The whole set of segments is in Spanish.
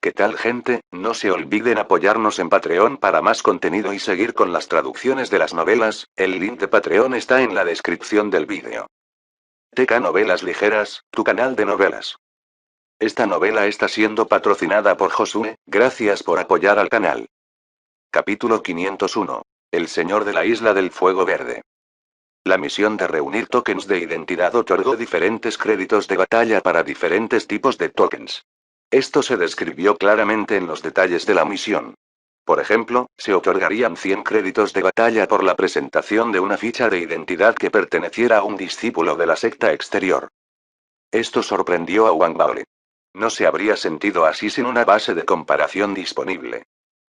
¿Qué tal, gente? No se olviden apoyarnos en Patreon para más contenido y seguir con las traducciones de las novelas. El link de Patreon está en la descripción del vídeo. TK Novelas Ligeras, tu canal de novelas. Esta novela está siendo patrocinada por Josué, gracias por apoyar al canal. Capítulo 501. El Señor de la Isla del Fuego Verde. La misión de reunir tokens de identidad otorgó diferentes créditos de batalla para diferentes tipos de tokens. Esto se describió claramente en los detalles de la misión. Por ejemplo, se otorgarían 100 créditos de batalla por la presentación de una ficha de identidad que perteneciera a un discípulo de la secta exterior. Esto sorprendió a Wang Baole. No se habría sentido así sin una base de comparación disponible.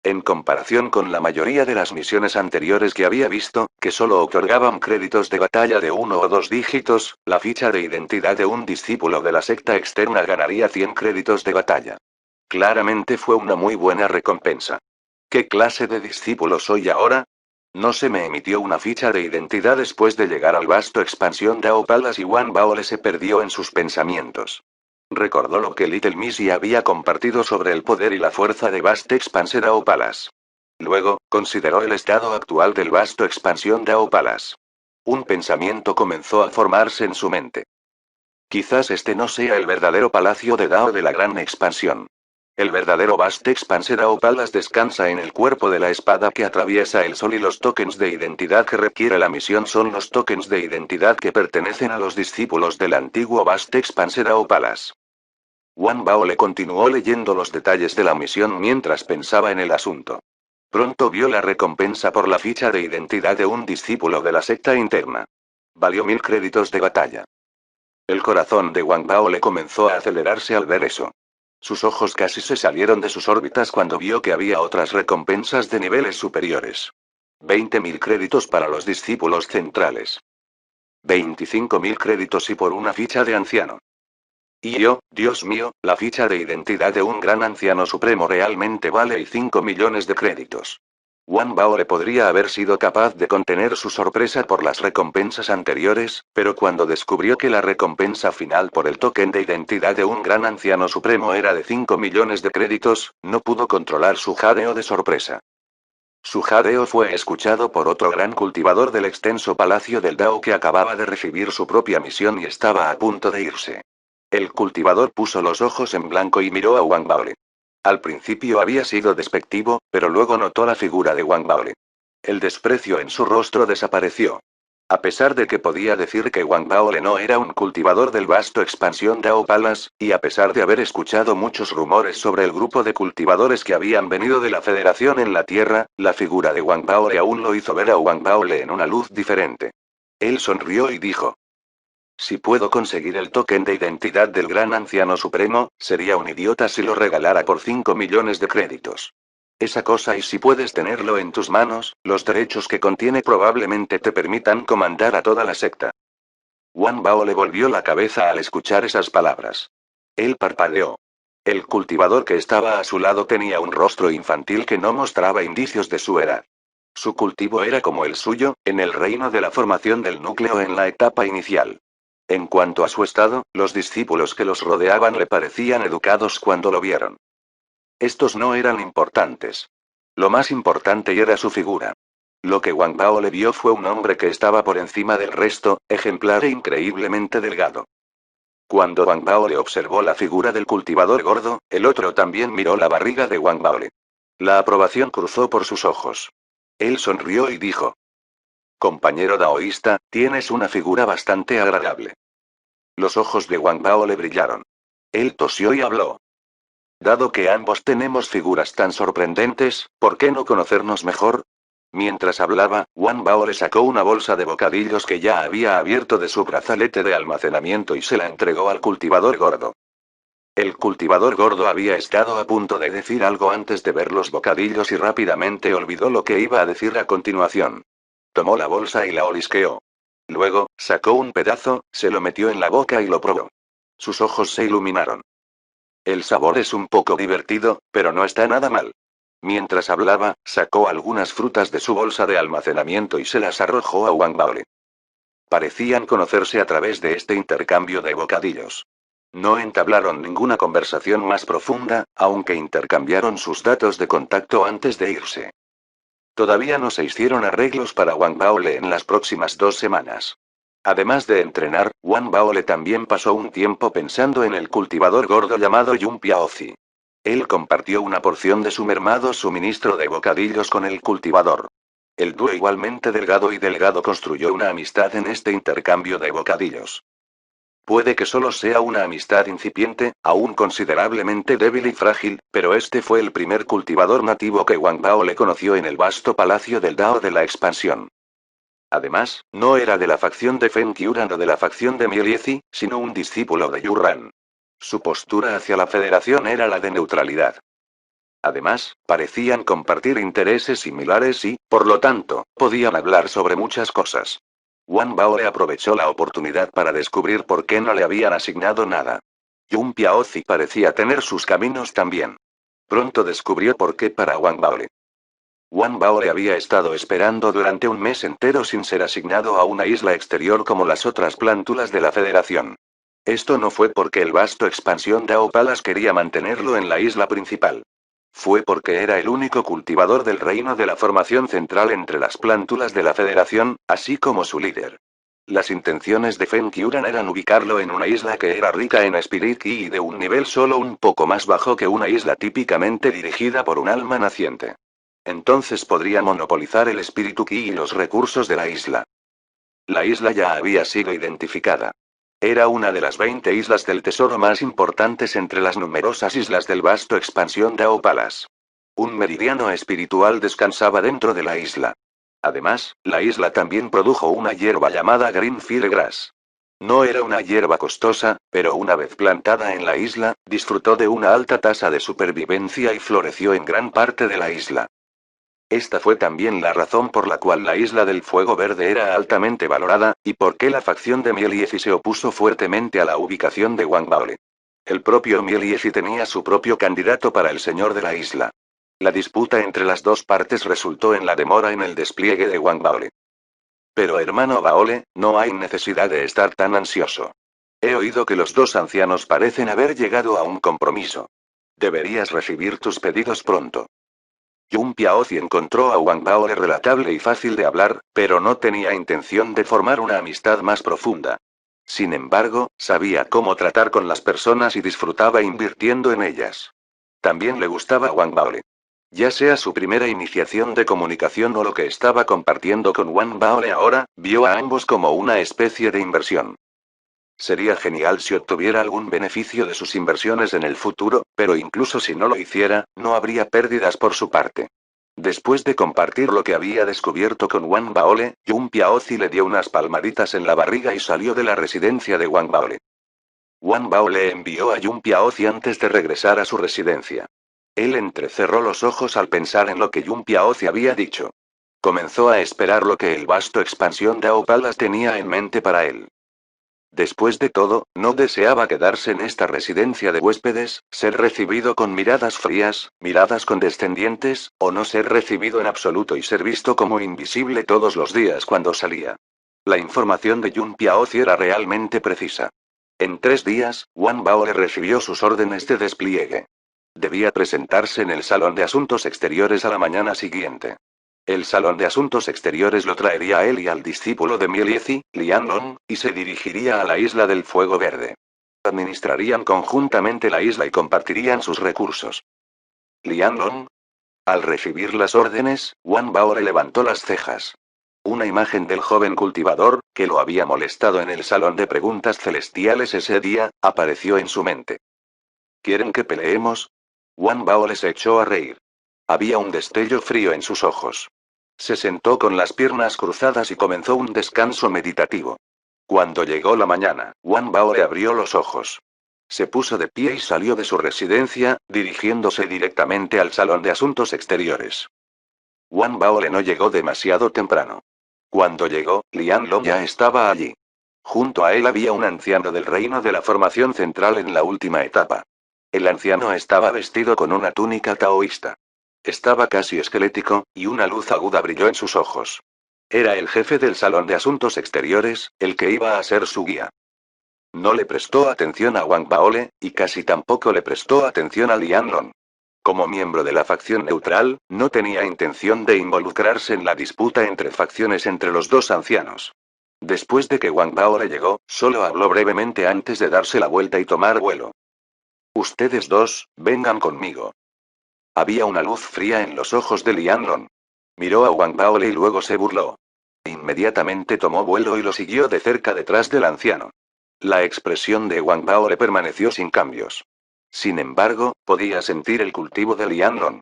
En comparación con la mayoría de las misiones anteriores que había visto, que solo otorgaban créditos de batalla de 1 o 2 dígitos, la ficha de identidad de un discípulo de la secta externa ganaría 100 créditos de batalla. Claramente fue una muy buena recompensa. ¿Qué clase de discípulo soy ahora? No se me emitió una ficha de identidad después de llegar al vasto expansión Dao Palace y Wang Baole se perdió en sus pensamientos. Recordó lo que Little Missy había compartido sobre el poder y la fuerza de Vaste Expanse Dao Palace. Luego, consideró el estado actual del vasto expansión Dao Palace. Un pensamiento comenzó a formarse en su mente. Quizás este no sea el verdadero palacio de Dao de la gran expansión. El verdadero Vaste Expanse Dao Palace descansa en el cuerpo de la espada que atraviesa el sol y los tokens de identidad que requiere la misión son los tokens de identidad que pertenecen a los discípulos del antiguo Vaste Expanse Dao Palace. Wang Baole continuó leyendo los detalles de la misión mientras pensaba en el asunto. Pronto vio la recompensa por la ficha de identidad de un discípulo de la secta interna. Valió 1000 créditos de batalla. El corazón de Wang Baole comenzó a acelerarse al ver eso. Sus ojos casi se salieron de sus órbitas cuando vio que había otras recompensas de niveles superiores. 20.000 créditos para los discípulos centrales. 25.000 créditos y por una ficha de anciano. Y yo, Dios mío, la ficha de identidad de un gran anciano supremo realmente vale y 5 millones de créditos. Wang Baole podría haber sido capaz de contener su sorpresa por las recompensas anteriores, pero cuando descubrió que la recompensa final por el token de identidad de un gran anciano supremo era de 5 millones de créditos, no pudo controlar su jadeo de sorpresa. Su jadeo fue escuchado por otro gran cultivador del extenso palacio del Dao que acababa de recibir su propia misión y estaba a punto de irse. El cultivador puso los ojos en blanco y miró a Wang Baole. Al principio había sido despectivo, pero luego notó la figura de Wang Baole. El desprecio en su rostro desapareció. A pesar de que podía decir que Wang Baole no era un cultivador del vasto expansión Dao Palace, y a pesar de haber escuchado muchos rumores sobre el grupo de cultivadores que habían venido de la Federación en la Tierra, la figura de Wang Baole aún lo hizo ver a Wang Baole en una luz diferente. Él sonrió y dijo: si puedo conseguir el token de identidad del gran anciano supremo, sería un idiota si lo regalara por 5 millones de créditos. Esa cosa y si puedes tenerlo en tus manos, los derechos que contiene probablemente te permitan comandar a toda la secta. Wang Bao le volvió la cabeza al escuchar esas palabras. Él parpadeó. El cultivador que estaba a su lado tenía un rostro infantil que no mostraba indicios de su edad. Su cultivo era como el suyo, en el reino de la formación del núcleo en la etapa inicial. En cuanto a su estado, los discípulos que los rodeaban le parecían educados cuando lo vieron. Estos no eran importantes. Lo más importante era su figura. Lo que Wang Bao le vio fue un hombre que estaba por encima del resto, ejemplar e increíblemente delgado. Cuando Wang Bao le observó la figura del cultivador gordo, el otro también miró la barriga de Wang Bao. La aprobación cruzó por sus ojos. Él sonrió y dijo: compañero daoísta, tienes una figura bastante agradable. Los ojos de Wang Bao le brillaron. Él tosió y habló. Dado que ambos tenemos figuras tan sorprendentes, ¿por qué no conocernos mejor? Mientras hablaba, Wang Bao le sacó una bolsa de bocadillos que ya había abierto de su brazalete de almacenamiento y se la entregó al cultivador gordo. El cultivador gordo había estado a punto de decir algo antes de ver los bocadillos y rápidamente olvidó lo que iba a decir a continuación. Tomó la bolsa y la olisqueó. Luego, sacó un pedazo, se lo metió en la boca y lo probó. Sus ojos se iluminaron. El sabor es un poco divertido, pero no está nada mal. Mientras hablaba, sacó algunas frutas de su bolsa de almacenamiento y se las arrojó a Wang Bao. Parecían conocerse a través de este intercambio de bocadillos. No entablaron ninguna conversación más profunda, aunque intercambiaron sus datos de contacto antes de irse. Todavía no se hicieron arreglos para Wang Baole en las próximas 2 semanas. Además de entrenar, Wang Baole también pasó un tiempo pensando en el cultivador gordo llamado Yun Piaozi. Él compartió una porción de su mermado suministro de bocadillos con el cultivador. El dúo igualmente delgado y delgado construyó una amistad en este intercambio de bocadillos. Puede que solo sea una amistad incipiente, aún considerablemente débil y frágil, pero este fue el primer cultivador nativo que Wang Bao le conoció en el vasto palacio del Dao de la expansión. Además, no era de la facción de Feng Qiuran o de la facción de Mieliezi, sino un discípulo de Yuran. Su postura hacia la federación era la de neutralidad. Además, parecían compartir intereses similares y, por lo tanto, podían hablar sobre muchas cosas. Wang Bao le aprovechó la oportunidad para descubrir por qué no le habían asignado nada. Yun Piaozi parecía tener sus caminos también. Pronto descubrió por qué para Wang Bao. Wang Bao le había estado esperando durante un mes entero sin ser asignado a una isla exterior como las otras plántulas de la Federación. Esto no fue porque el vasto expansión Dao Palace quería mantenerlo en la isla principal. Fue porque era el único cultivador del reino de la formación central entre las plántulas de la Federación, así como su líder. Las intenciones de Feng Qiuran eran ubicarlo en una isla que era rica en Spirit Ki y de un nivel solo un poco más bajo que una isla típicamente dirigida por un alma naciente. Entonces podría monopolizar el espíritu Ki y los recursos de la isla. La isla ya había sido identificada. Era una de las 20 islas del tesoro más importantes entre las numerosas islas del vasto expansión Dao Palace. Un meridiano espiritual descansaba dentro de la isla. Además, la isla también produjo una hierba llamada Green Firegrass. No era una hierba costosa, pero una vez plantada en la isla, disfrutó de una alta tasa de supervivencia y floreció en gran parte de la isla. Esta fue también la razón por la cual la isla del Fuego Verde era altamente valorada, y por qué la facción de Mieliezi se opuso fuertemente a la ubicación de Wang Baole. El propio Mieliezi tenía su propio candidato para el señor de la isla. La disputa entre las dos partes resultó en la demora en el despliegue de Wang Baole. Pero hermano Baole, no hay necesidad de estar tan ansioso. He oído que los dos ancianos parecen haber llegado a un compromiso. Deberías recibir tus pedidos pronto. Yun Piaozi encontró a Wang Bao relatable y fácil de hablar, pero no tenía intención de formar una amistad más profunda. Sin embargo, sabía cómo tratar con las personas y disfrutaba invirtiendo en ellas. También le gustaba Wang Bao. Ya sea su primera iniciación de comunicación o lo que estaba compartiendo con Wang Bao ahora, vio a ambos como una especie de inversión. Sería genial si obtuviera algún beneficio de sus inversiones en el futuro, pero incluso si no lo hiciera, no habría pérdidas por su parte. Después de compartir lo que había descubierto con Wang Baole, Yun Piaozi le dio unas palmaditas en la barriga y salió de la residencia de Wang Baole. Wang Bao le envió a Yun Piaozi antes de regresar a su residencia. Él entrecerró los ojos al pensar en lo que Yun Piaozi había dicho. Comenzó a esperar lo que el vasto expansión Dao Palace tenía en mente para él. Después de todo, no deseaba quedarse en esta residencia de huéspedes, ser recibido con miradas frías, miradas condescendientes, o no ser recibido en absoluto y ser visto como invisible todos los días cuando salía. La información de Yun Piaozi era realmente precisa. En 3 días, Wang Bao le recibió sus órdenes de despliegue. Debía presentarse en el Salón de Asuntos Exteriores a la mañana siguiente. El Salón de Asuntos Exteriores lo traería a él y al discípulo de Mieliezi, Lianlong, y se dirigiría a la isla del Fuego Verde. Administrarían conjuntamente la isla y compartirían sus recursos. Lianlong. Al recibir las órdenes, Wang Bao levantó las cejas. Una imagen del joven cultivador, que lo había molestado en el salón de preguntas celestiales ese día, apareció en su mente. ¿Quieren que peleemos? Wang Bao se echó a reír. Había un destello frío en sus ojos. Se sentó con las piernas cruzadas y comenzó un descanso meditativo. Cuando llegó la mañana, Wang Bao le abrió los ojos. Se puso de pie y salió de su residencia, dirigiéndose directamente al Salón de Asuntos Exteriores. Wang Bao no llegó demasiado temprano. Cuando llegó, Lianlong ya estaba allí. Junto a él había un anciano del reino de la formación central en la última etapa. El anciano estaba vestido con una túnica taoísta. Estaba casi esquelético, y una luz aguda brilló en sus ojos. Era el jefe del Salón de Asuntos Exteriores, el que iba a ser su guía. No le prestó atención a Wang Baole, y casi tampoco le prestó atención a Lianlong. Como miembro de la facción neutral, no tenía intención de involucrarse en la disputa entre facciones entre los dos ancianos. Después de que Wang Baole llegó, solo habló brevemente antes de darse la vuelta y tomar vuelo. Ustedes dos, vengan conmigo. Había una luz fría en los ojos de Lianlong. Miró a Wang Baole y luego se burló. Inmediatamente tomó vuelo y lo siguió de cerca detrás del anciano. La expresión de Wang Baole permaneció sin cambios. Sin embargo, podía sentir el cultivo de Lianlong.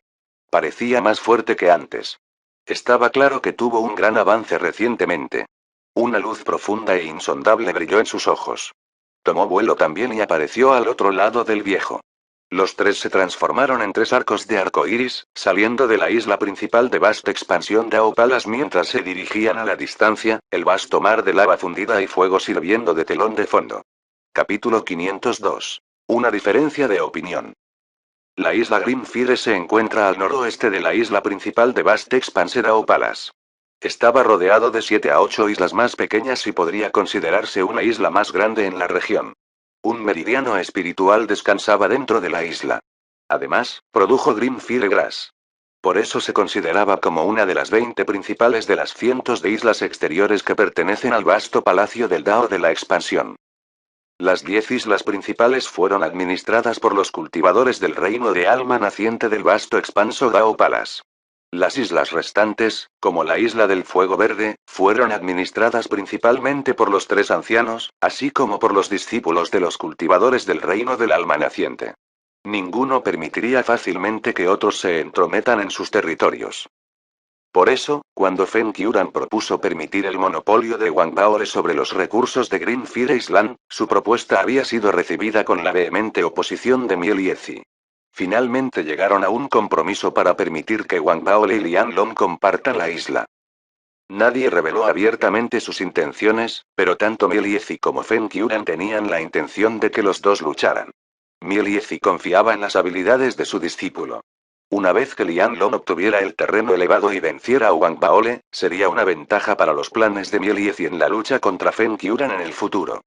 Parecía más fuerte que antes. Estaba claro que tuvo un gran avance recientemente. Una luz profunda e insondable brilló en sus ojos. Tomó vuelo también y apareció al otro lado del viejo. Los tres se transformaron en tres arcos de arco iris, saliendo de la isla principal de vasta expansión de Aopalas mientras se dirigían a la distancia, el vasto mar de lava fundida y fuego sirviendo de telón de fondo. Capítulo 502. Una diferencia de opinión. La isla Grimfire se encuentra al noroeste de la isla principal de Vast Expanse de Aopalas. Estaba rodeado de 7 a 8 islas más pequeñas y podría considerarse una isla más grande en la región. Un meridiano espiritual descansaba dentro de la isla. Además, produjo Grimfire Grass. Por eso se consideraba como una de las 20 principales de las cientos de islas exteriores que pertenecen al vasto palacio del Dao de la expansión. Las 10 islas principales fueron administradas por los cultivadores del reino de alma naciente del vasto expanso Dao Palace. Las islas restantes, como la isla del Fuego Verde, fueron administradas principalmente por los tres ancianos, así como por los discípulos de los cultivadores del reino del alma naciente. Ninguno permitiría fácilmente que otros se entrometan en sus territorios. Por eso, cuando Feng Qiuran propuso permitir el monopolio de Wang Baole sobre los recursos de Greenfire Island, su propuesta había sido recibida con la vehemente oposición de Miel y Ezi. Finalmente llegaron a un compromiso para permitir que Wang Baole y Lianlong compartan la isla. Nadie reveló abiertamente sus intenciones, pero tanto Miel y Ezi como Feng Qiuran tenían la intención de que los dos lucharan. Miel y Ezi confiaba en las habilidades de su discípulo. Una vez que Lianlong obtuviera el terreno elevado y venciera a Wang Baole, sería una ventaja para los planes de Miel y Ezi en la lucha contra Feng Qiuran en el futuro.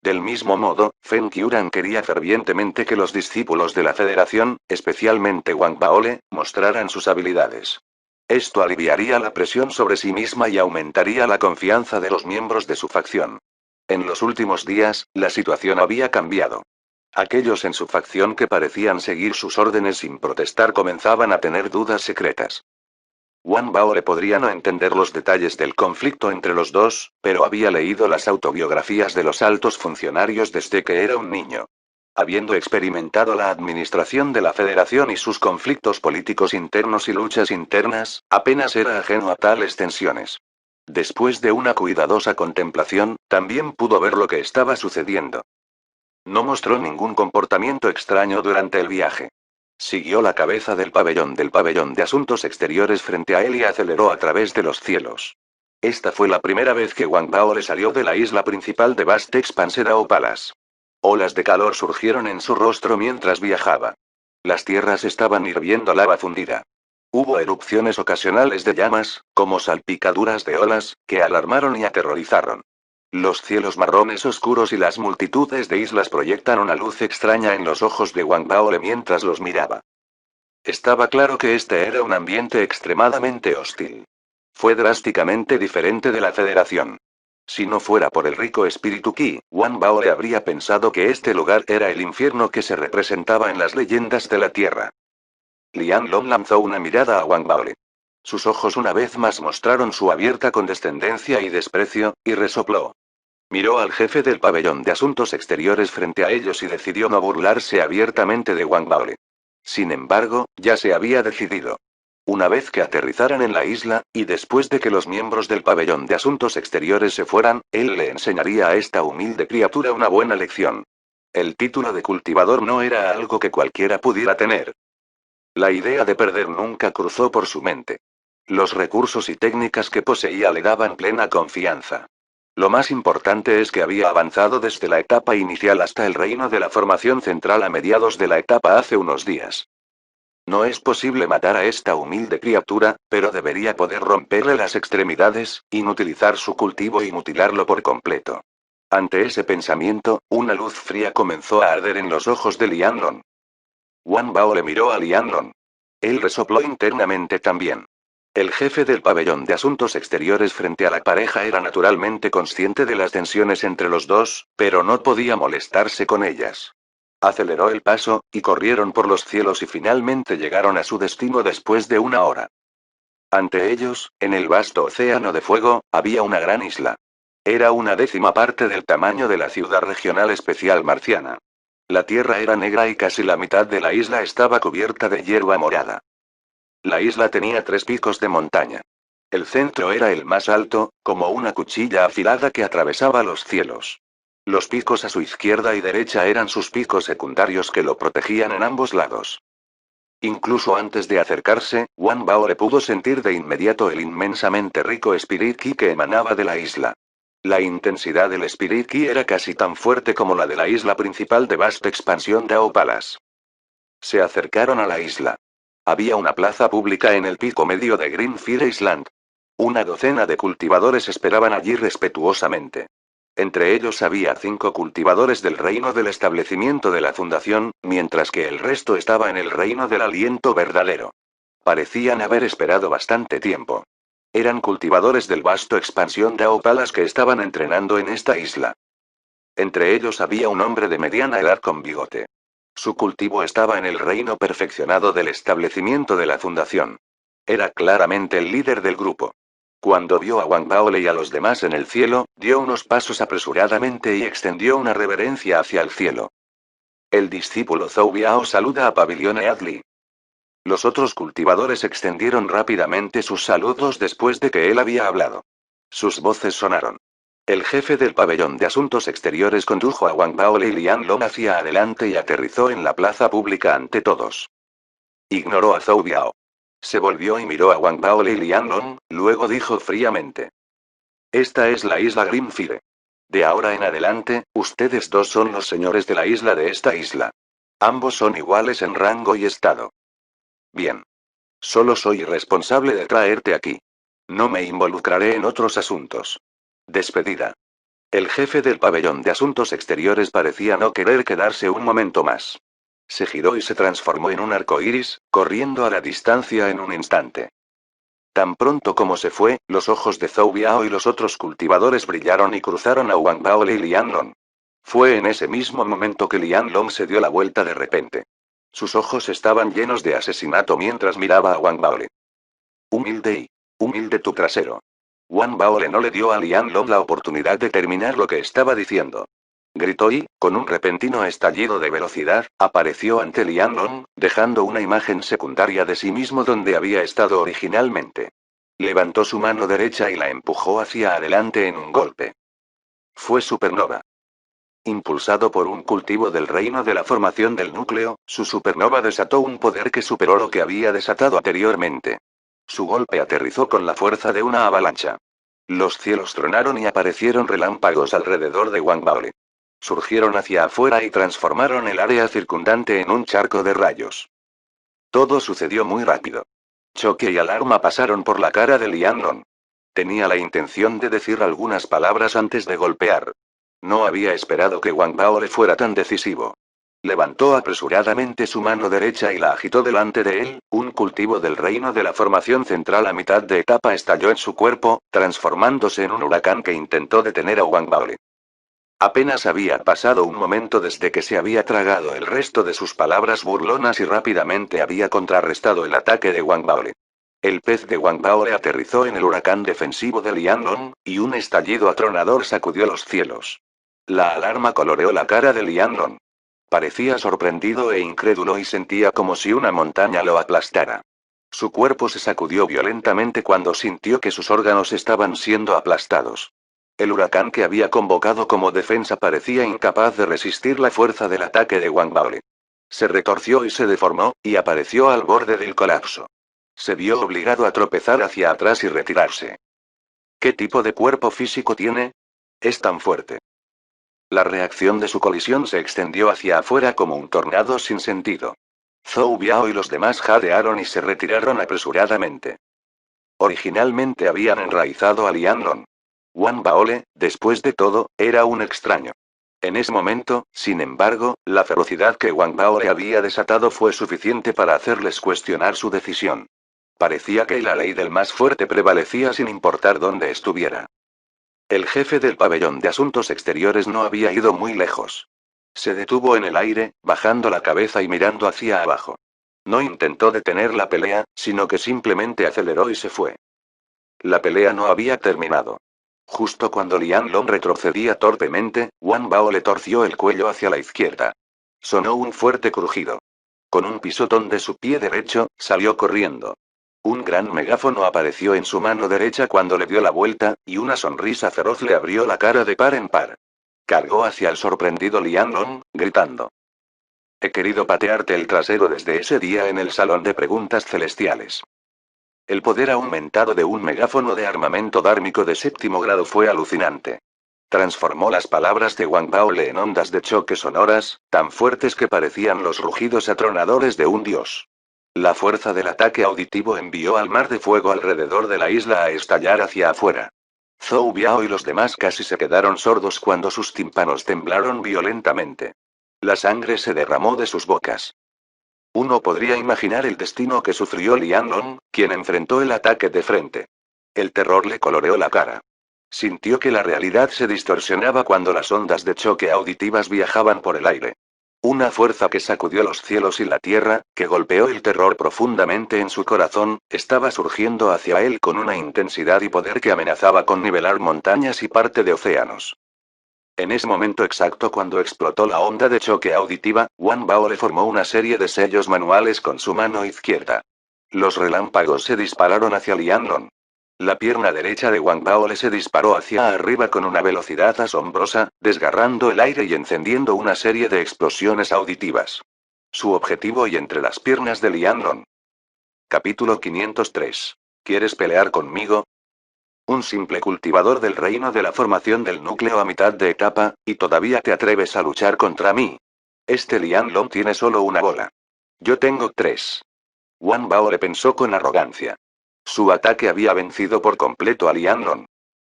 Del mismo modo, Feng Qiuran quería fervientemente que los discípulos de la Federación, especialmente Wang Baole, mostraran sus habilidades. Esto aliviaría la presión sobre sí misma y aumentaría la confianza de los miembros de su facción. En los últimos días, la situación había cambiado. Aquellos en su facción que parecían seguir sus órdenes sin protestar comenzaban a tener dudas secretas. Wang Baole podría no entender los detalles del conflicto entre los dos, pero había leído las autobiografías de los altos funcionarios desde que era un niño. Habiendo experimentado la administración de la Federación y sus conflictos políticos internos y luchas internas, apenas era ajeno a tales tensiones. Después de una cuidadosa contemplación, también pudo ver lo que estaba sucediendo. No mostró ningún comportamiento extraño durante el viaje. Siguió la cabeza del pabellón de asuntos exteriores frente a él y aceleró a través de los cielos. Esta fue la primera vez que Wang Baole salió de la isla principal de Vast Expanse Dao Palace. Olas de calor surgieron en su rostro mientras viajaba. Las tierras estaban hirviendo lava fundida. Hubo erupciones ocasionales de llamas, como salpicaduras de olas, que alarmaron y aterrorizaron. Los cielos marrones oscuros y las multitudes de islas proyectan una luz extraña en los ojos de Wang Baole mientras los miraba. Estaba claro que este era un ambiente extremadamente hostil. Fue drásticamente diferente de la Federación. Si no fuera por el rico espíritu Qi, Wang Baole habría pensado que este lugar era el infierno que se representaba en las leyendas de la Tierra. Lianlong lanzó una mirada a Wang Baole. Sus ojos una vez más mostraron su abierta condescendencia y desprecio, y resopló. Miró al jefe del pabellón de asuntos exteriores frente a ellos y decidió no burlarse abiertamente de Wang Baole. Sin embargo, ya se había decidido. Una vez que aterrizaran en la isla, y después de que los miembros del pabellón de asuntos exteriores se fueran, él le enseñaría a esta humilde criatura una buena lección. El título de cultivador no era algo que cualquiera pudiera tener. La idea de perder nunca cruzó por su mente. Los recursos y técnicas que poseía le daban plena confianza. Lo más importante es que había avanzado desde la etapa inicial hasta el reino de la formación central a mediados de la etapa hace unos días. No es posible matar a esta humilde criatura, pero debería poder romperle las extremidades, inutilizar su cultivo y mutilarlo por completo. Ante ese pensamiento, una luz fría comenzó a arder en los ojos de Lianlong. Wang Bao le miró a Lianlong. Él resopló internamente también. El jefe del pabellón de asuntos exteriores frente a la pareja era naturalmente consciente de las tensiones entre los dos, pero no podía molestarse con ellas. Aceleró el paso, y corrieron por los cielos y finalmente llegaron a su destino después de una hora. Ante ellos, en el vasto océano de fuego, había una gran isla. Era una décima parte del tamaño de la ciudad regional especial marciana. La tierra era negra y casi la mitad de la isla estaba cubierta de hierba morada. La isla tenía 3 picos de montaña. El centro era el más alto, como una cuchilla afilada que atravesaba los cielos. Los picos a su izquierda y derecha eran sus picos secundarios que lo protegían en ambos lados. Incluso antes de acercarse, Wang Bao le pudo sentir de inmediato el inmensamente rico Spirit Ki que emanaba de la isla. La intensidad del Spirit Ki era casi tan fuerte como la de la isla principal de vasta expansión Dao Palace. Se acercaron a la isla. Había una plaza pública en el pico medio de Greenfield Island. Una docena de cultivadores esperaban allí respetuosamente. Entre ellos había 5 cultivadores del reino del establecimiento de la fundación, mientras que el resto estaba en el reino del aliento verdadero. Parecían haber esperado bastante tiempo. Eran cultivadores del vasto expansión Dao Palace que estaban entrenando en esta isla. Entre ellos había un hombre de mediana edad con bigote. Su cultivo estaba en el reino perfeccionado del establecimiento de la fundación. Era claramente el líder del grupo. Cuando vio a Wang Baole y a los demás en el cielo, dio unos pasos apresuradamente y extendió una reverencia hacia el cielo. El discípulo Zhou Biao saluda a Pabellón Eadli. Los otros cultivadores extendieron rápidamente sus saludos después de que él había hablado. Sus voces sonaron. El jefe del pabellón de asuntos exteriores condujo a Wang Baole y Lianlong hacia adelante y aterrizó en la plaza pública ante todos. Ignoró a Zhou Biao. Se volvió y miró a Wang Baole y Lianlong, luego dijo fríamente. Esta es la isla Grimfire. De ahora en adelante, ustedes dos son los señores de la isla de esta isla. Ambos son iguales en rango y estado. Bien. Solo soy responsable de traerte aquí. No me involucraré en otros asuntos. Despedida. El jefe del pabellón de asuntos exteriores parecía no querer quedarse un momento más. Se giró y se transformó en un arco iris, corriendo a la distancia en un instante. Tan pronto como se fue, los ojos de Zhou Biao y los otros cultivadores brillaron y cruzaron a Wang Baole y Lianlong. Fue en ese mismo momento que Lianlong se dio la vuelta de repente. Sus ojos estaban llenos de asesinato mientras miraba a Wang Baole. Humilde tu trasero. Wang Baole no le dio a Lianlong la oportunidad de terminar lo que estaba diciendo. Gritó y, con un repentino estallido de velocidad, apareció ante Lianlong, dejando una imagen secundaria de sí mismo donde había estado originalmente. Levantó su mano derecha y la empujó hacia adelante en un golpe. Fue supernova. Impulsado por un cultivo del reino de la formación del núcleo, su supernova desató un poder que superó lo que había desatado anteriormente. Su golpe aterrizó con la fuerza de una avalancha. Los cielos tronaron y aparecieron relámpagos alrededor de Wang Baole. Surgieron hacia afuera y transformaron el área circundante en un charco de rayos. Todo sucedió muy rápido. Choque y alarma pasaron por la cara de Lianlong. Tenía la intención de decir algunas palabras antes de golpear. No había esperado que Wang Baole fuera tan decisivo. Levantó apresuradamente su mano derecha y la agitó delante de él, un cultivo del reino de la formación central a mitad de etapa estalló en su cuerpo, transformándose en un huracán que intentó detener a Wang Baole. Apenas había pasado un momento desde que se había tragado el resto de sus palabras burlonas y rápidamente había contrarrestado el ataque de Wang Baole. El pez de Wang Baole aterrizó en el huracán defensivo de Lianlong, y un estallido atronador sacudió los cielos. La alarma coloreó la cara de Lianlong. Parecía sorprendido e incrédulo y sentía como si una montaña lo aplastara. Su cuerpo se sacudió violentamente cuando sintió que sus órganos estaban siendo aplastados. El huracán que había convocado como defensa parecía incapaz de resistir la fuerza del ataque de Wang Baole. Se retorció y se deformó, y apareció al borde del colapso. Se vio obligado a tropezar hacia atrás y retirarse. ¿Qué tipo de cuerpo físico tiene? Es tan fuerte. La reacción de su colisión se extendió hacia afuera como un tornado sin sentido. Zhou Biao y los demás jadearon y se retiraron apresuradamente. Originalmente habían enraizado a Lianlong. Wang Baole, después de todo, era un extraño. En ese momento, sin embargo, la ferocidad que Wang Bao le había desatado fue suficiente para hacerles cuestionar su decisión. Parecía que la ley del más fuerte prevalecía sin importar dónde estuviera. El jefe del pabellón de asuntos exteriores no había ido muy lejos. Se detuvo en el aire, bajando la cabeza y mirando hacia abajo. No intentó detener la pelea, sino que simplemente aceleró y se fue. La pelea no había terminado. Justo cuando Lian Long retrocedía torpemente, Wang Bao le torció el cuello hacia la izquierda. Sonó un fuerte crujido. Con un pisotón de su pie derecho, salió corriendo. Un gran megáfono apareció en su mano derecha cuando le dio la vuelta, y una sonrisa feroz le abrió la cara de par en par. Cargó hacia el sorprendido Lian Long, gritando. He querido patearte el trasero desde ese día en el salón de preguntas celestiales. El poder aumentado de un megáfono de armamento dármico de 7º grado fue alucinante. Transformó las palabras de Wang Baole en ondas de choque sonoras, tan fuertes que parecían los rugidos atronadores de un dios. La fuerza del ataque auditivo envió al mar de fuego alrededor de la isla a estallar hacia afuera. Zhou Biao y los demás casi se quedaron sordos cuando sus tímpanos temblaron violentamente. La sangre se derramó de sus bocas. Uno podría imaginar el destino que sufrió Lian Long, quien enfrentó el ataque de frente. El terror le coloreó la cara. Sintió que la realidad se distorsionaba cuando las ondas de choque auditivas viajaban por el aire. Una fuerza que sacudió los cielos y la tierra, que golpeó el terror profundamente en su corazón, estaba surgiendo hacia él con una intensidad y poder que amenazaba con nivelar montañas y parte de océanos. En ese momento exacto cuando explotó la onda de choque auditiva, Wang Bao le formó una serie de sellos manuales con su mano izquierda. Los relámpagos se dispararon hacia Lian Long. La pierna derecha de Wang Bao le se disparó hacia arriba con una velocidad asombrosa, desgarrando el aire y encendiendo una serie de explosiones auditivas. Su objetivo y entre las piernas de Lian Long. Capítulo 503. ¿Quieres pelear conmigo? Un simple cultivador del reino de la formación del núcleo a mitad de etapa, y todavía te atreves a luchar contra mí. Este Lian Long tiene solo una bola. Yo tengo 3. Wang Bao le pensó con arrogancia. Su ataque había vencido por completo a Lian Long.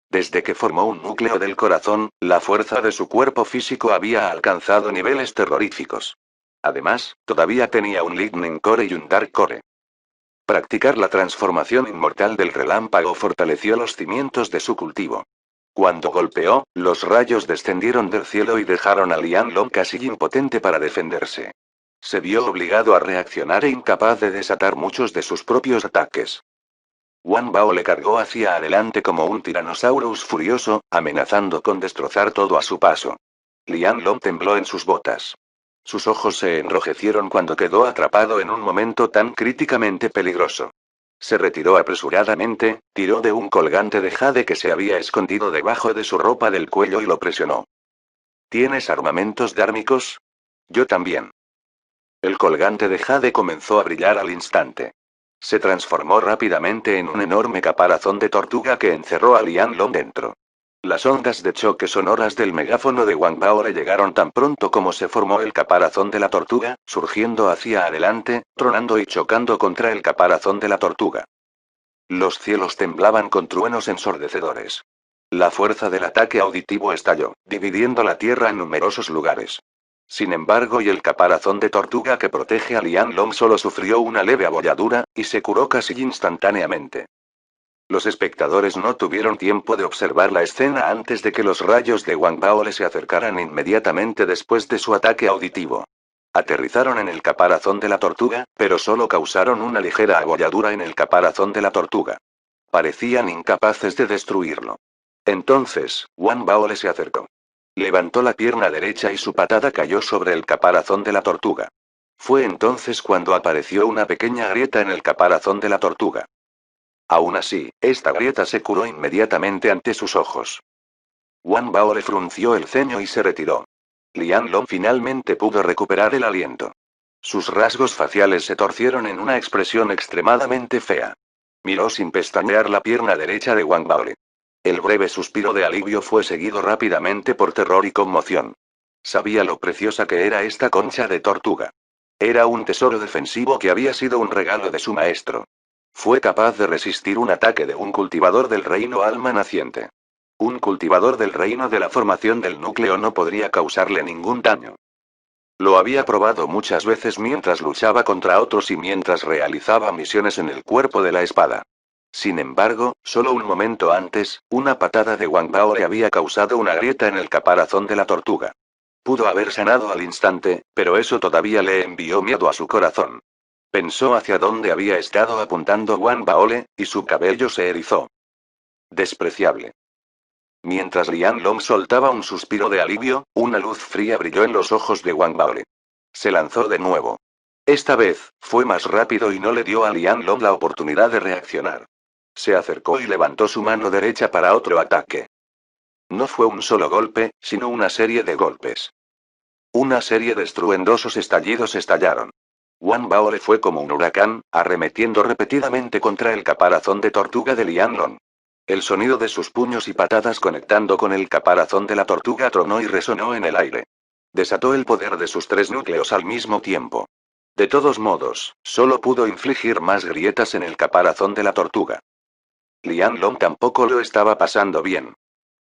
Desde que formó un núcleo del corazón, la fuerza de su cuerpo físico había alcanzado niveles terroríficos. Además, todavía tenía un Lightning Core y un Dark Core. Practicar la transformación inmortal del relámpago fortaleció los cimientos de su cultivo. Cuando golpeó, los rayos descendieron del cielo y dejaron a Lian Long casi impotente para defenderse. Se vio obligado a reaccionar e incapaz de desatar muchos de sus propios ataques. Wang Bao le cargó hacia adelante como un tiranosaurus furioso, amenazando con destrozar todo a su paso. Lian Long tembló en sus botas. Sus ojos se enrojecieron cuando quedó atrapado en un momento tan críticamente peligroso. Se retiró apresuradamente, tiró de un colgante de jade que se había escondido debajo de su ropa del cuello y lo presionó. ¿Tienes armamentos dármicos? Yo también. El colgante de jade comenzó a brillar al instante. Se transformó rápidamente en un enorme caparazón de tortuga que encerró a Lian Long dentro. Las ondas de choque sonoras del megáfono de Wang Bao le llegaron tan pronto como se formó el caparazón de la tortuga, surgiendo hacia adelante, tronando y chocando contra el caparazón de la tortuga. Los cielos temblaban con truenos ensordecedores. La fuerza del ataque auditivo estalló, dividiendo la tierra en numerosos lugares. Sin embargo, el caparazón de tortuga que protege a Lian Long solo sufrió una leve abolladura, y se curó casi instantáneamente. Los espectadores no tuvieron tiempo de observar la escena antes de que los rayos de Wang Bao le se acercaran inmediatamente después de su ataque auditivo. Aterrizaron en el caparazón de la tortuga, pero solo causaron una ligera abolladura en el caparazón de la tortuga. Parecían incapaces de destruirlo. Entonces, Wang Bao le se acercó. Levantó la pierna derecha y su patada cayó sobre el caparazón de la tortuga. Fue entonces cuando apareció una pequeña grieta en el caparazón de la tortuga. Aún así, esta grieta se curó inmediatamente ante sus ojos. Wang Bao le frunció el ceño y se retiró. Lian Long finalmente pudo recuperar el aliento. Sus rasgos faciales se torcieron en una expresión extremadamente fea. Miró sin pestañear la pierna derecha de Wang Bao. El breve suspiro de alivio fue seguido rápidamente por terror y conmoción. Sabía lo preciosa que era esta concha de tortuga. Era un tesoro defensivo que había sido un regalo de su maestro. Fue capaz de resistir un ataque de un cultivador del reino alma naciente. Un cultivador del reino de la formación del núcleo no podría causarle ningún daño. Lo había probado muchas veces mientras luchaba contra otros y mientras realizaba misiones en el cuerpo de la espada. Sin embargo, solo un momento antes, una patada de Wang Bao le había causado una grieta en el caparazón de la tortuga. Pudo haber sanado al instante, pero eso todavía le envió miedo a su corazón. Pensó hacia dónde había estado apuntando Wang Baole, y su cabello se erizó. Despreciable. Mientras Lian Long soltaba un suspiro de alivio, una luz fría brilló en los ojos de Wang Baole. Se lanzó de nuevo. Esta vez, fue más rápido y no le dio a Lian Long la oportunidad de reaccionar. Se acercó y levantó su mano derecha para otro ataque. No fue un solo golpe, sino una serie de golpes. Una serie de estruendosos estallidos estallaron. Wang Baole fue como un huracán, arremetiendo repetidamente contra el caparazón de tortuga de Lian Long. El sonido de sus puños y patadas conectando con el caparazón de la tortuga tronó y resonó en el aire. Desató el poder de sus 3 núcleos al mismo tiempo. De todos modos, solo pudo infligir más grietas en el caparazón de la tortuga. Lian Long tampoco lo estaba pasando bien.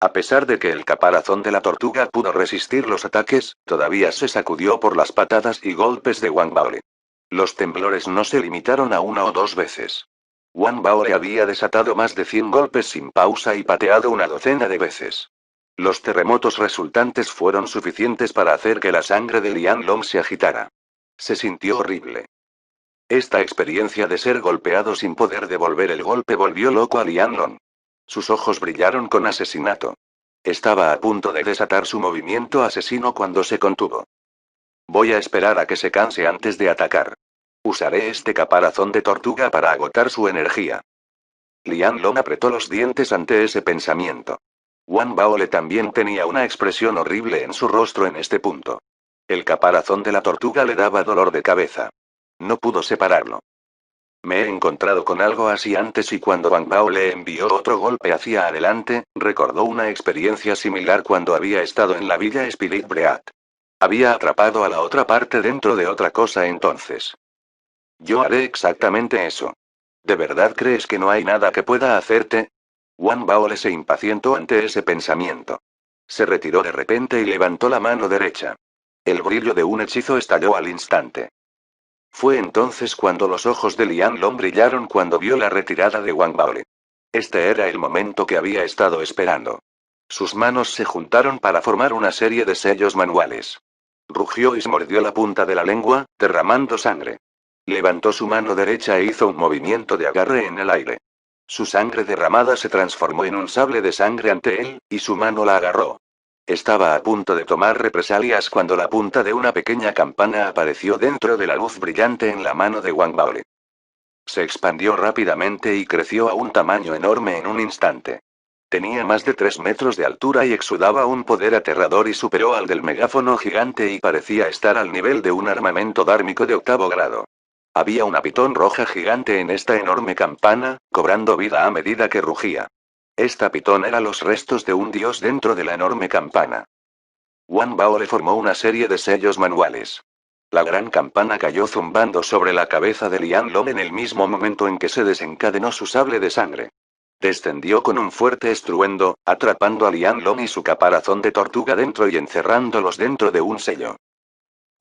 A pesar de que el caparazón de la tortuga pudo resistir los ataques, todavía se sacudió por las patadas y golpes de Wang Baole. Los temblores no se limitaron a 1 o 2 veces. Wang Baole había desatado más de 100 golpes sin pausa y pateado una docena de veces. Los terremotos resultantes fueron suficientes para hacer que la sangre de Lian Long se agitara. Se sintió horrible. Esta experiencia de ser golpeado sin poder devolver el golpe volvió loco a Lian Long. Sus ojos brillaron con asesinato. Estaba a punto de desatar su movimiento asesino cuando se contuvo. Voy a esperar a que se canse antes de atacar. Usaré este caparazón de tortuga para agotar su energía. Lian Long apretó los dientes ante ese pensamiento. Wang Baole también tenía una expresión horrible en su rostro en este punto. El caparazón de la tortuga le daba dolor de cabeza. No pudo separarlo. Me he encontrado con algo así antes y cuando Wang Bao le envió otro golpe hacia adelante, recordó una experiencia similar cuando había estado en la villa Spirit Breat. Había atrapado a la otra parte dentro de otra cosa entonces. Yo haré exactamente eso. ¿De verdad crees que no hay nada que pueda hacerte? Wang Bao se impacientó ante ese pensamiento. Se retiró de repente y levantó la mano derecha. El brillo de un hechizo estalló al instante. Fue entonces cuando los ojos de Lian Long brillaron cuando vio la retirada de Wang Baole. Este era el momento que había estado esperando. Sus manos se juntaron para formar una serie de sellos manuales. Rugió y se mordió la punta de la lengua, derramando sangre. Levantó su mano derecha e hizo un movimiento de agarre en el aire. Su sangre derramada se transformó en un sable de sangre ante él, y su mano la agarró. Estaba a punto de tomar represalias cuando la punta de una pequeña campana apareció dentro de la luz brillante en la mano de Wang Baole. Se expandió rápidamente y creció a un tamaño enorme en un instante. Tenía más de 3 metros de altura y exudaba un poder aterrador y superó al del megáfono gigante y parecía estar al nivel de un armamento dármico de 8º grado. Había una pitón roja gigante en esta enorme campana, cobrando vida a medida que rugía. Esta pitón era los restos de un dios dentro de la enorme campana. Wang Bao le formó una serie de sellos manuales. La gran campana cayó zumbando sobre la cabeza de Lian Long en el mismo momento en que se desencadenó su sable de sangre. Descendió con un fuerte estruendo, atrapando a Lian Long y su caparazón de tortuga dentro y encerrándolos dentro de un sello.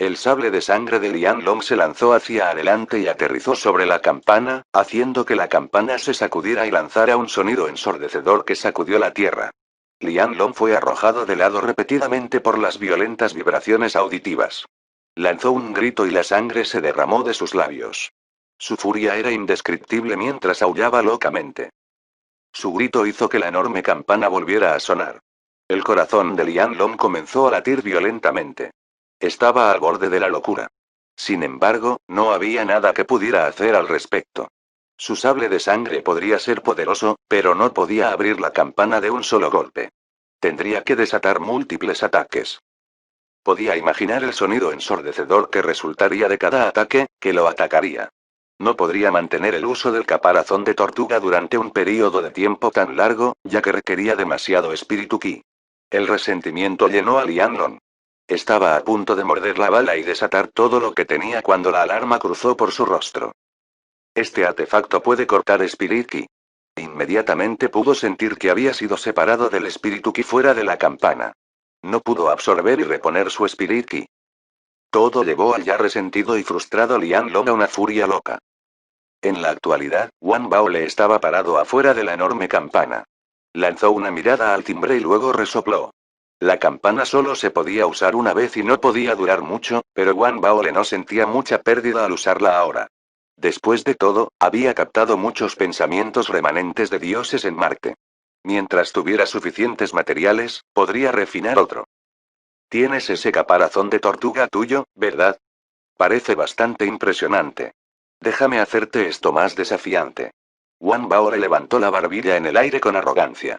El sable de sangre de Lian Long se lanzó hacia adelante y aterrizó sobre la campana, haciendo que la campana se sacudiera y lanzara un sonido ensordecedor que sacudió la tierra. Lian Long fue arrojado de lado repetidamente por las violentas vibraciones auditivas. Lanzó un grito y la sangre se derramó de sus labios. Su furia era indescriptible mientras aullaba locamente. Su grito hizo que la enorme campana volviera a sonar. El corazón de Lian Long comenzó a latir violentamente. Estaba al borde de la locura. Sin embargo, no había nada que pudiera hacer al respecto. Su sable de sangre podría ser poderoso, pero no podía abrir la campana de un solo golpe. Tendría que desatar múltiples ataques. Podía imaginar el sonido ensordecedor que resultaría de cada ataque, que lo atacaría. No podría mantener el uso del caparazón de tortuga durante un período de tiempo tan largo, ya que requería demasiado espíritu ki. El resentimiento llenó a Lian Long. Estaba a punto de morder la bala y desatar todo lo que tenía cuando la alarma cruzó por su rostro. Este artefacto puede cortar Spirit Ki. Inmediatamente pudo sentir que había sido separado del espíritu ki fuera de la campana. No pudo absorber y reponer su espíritu ki. Todo llevó al ya resentido y frustrado Lian Long a una furia loca. En la actualidad, Wang Baole estaba parado afuera de la enorme campana. Lanzó una mirada al timbre y luego resopló. La campana solo se podía usar una vez y no podía durar mucho, pero Wang Baole no sentía mucha pérdida al usarla ahora. Después de todo, había captado muchos pensamientos remanentes de dioses en Marte. Mientras tuviera suficientes materiales, podría refinar otro. Tienes ese caparazón de tortuga tuyo, ¿verdad? Parece bastante impresionante. Déjame hacerte esto más desafiante. Wang Baore levantó la barbilla en el aire con arrogancia.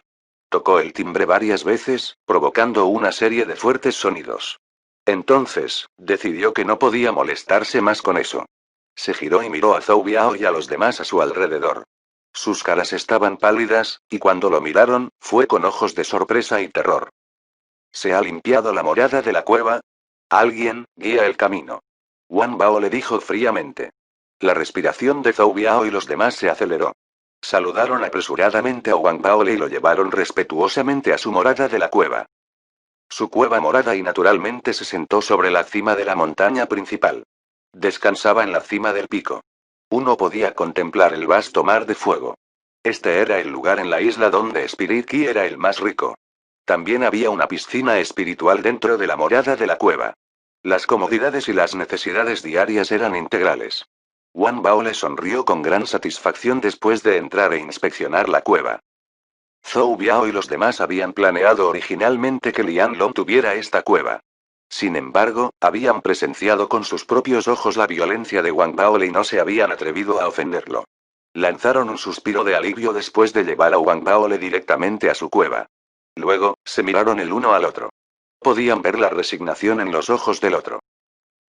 Tocó el timbre varias veces, provocando una serie de fuertes sonidos. Entonces, decidió que no podía molestarse más con eso. Se giró y miró a Zhou Biao y a los demás a su alrededor. Sus caras estaban pálidas, y cuando lo miraron, fue con ojos de sorpresa y terror. ¿Se ha limpiado la morada de la cueva? Alguien, guía el camino. Wang Bao le dijo fríamente. La respiración de Zhou Biao y los demás se aceleró. Saludaron apresuradamente a Wang Bao y lo llevaron respetuosamente a su morada de la cueva. Su cueva morada y naturalmente se sentó sobre la cima de la montaña principal. Descansaba en la cima del pico. Uno podía contemplar el vasto mar de fuego. Este era el lugar en la isla donde Spirit Key era el más rico. También había una piscina espiritual dentro de la morada de la cueva. Las comodidades y las necesidades diarias eran integrales. Wang Bao le sonrió con gran satisfacción después de entrar e inspeccionar la cueva. Zhou Biao y los demás habían planeado originalmente que Lian Long tuviera esta cueva. Sin embargo, habían presenciado con sus propios ojos la violencia de Wang Baole y no se habían atrevido a ofenderlo. Lanzaron un suspiro de alivio después de llevar a Wang Baole directamente a su cueva. Luego, se miraron el uno al otro. Podían ver la resignación en los ojos del otro.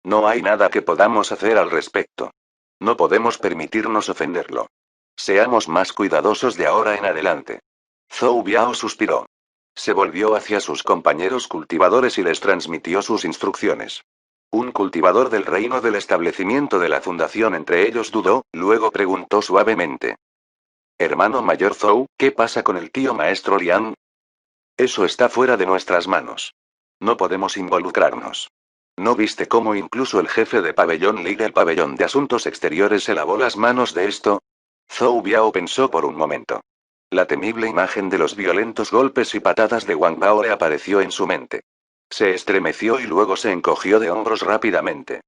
No hay nada que podamos hacer al respecto. No podemos permitirnos ofenderlo. Seamos más cuidadosos de ahora en adelante. Zhou Biao suspiró. Se volvió hacia sus compañeros cultivadores y les transmitió sus instrucciones. Un cultivador del reino del establecimiento de la fundación entre ellos dudó, luego preguntó suavemente. Hermano mayor Zhou, ¿qué pasa con el tío maestro Liang? Eso está fuera de nuestras manos. No podemos involucrarnos. ¿No viste cómo incluso el jefe de pabellón Li del pabellón de asuntos exteriores se lavó las manos de esto? Zhou Biao pensó por un momento. La temible imagen de los violentos golpes y patadas de Wang Bao le apareció en su mente. Se estremeció y luego se encogió de hombros rápidamente.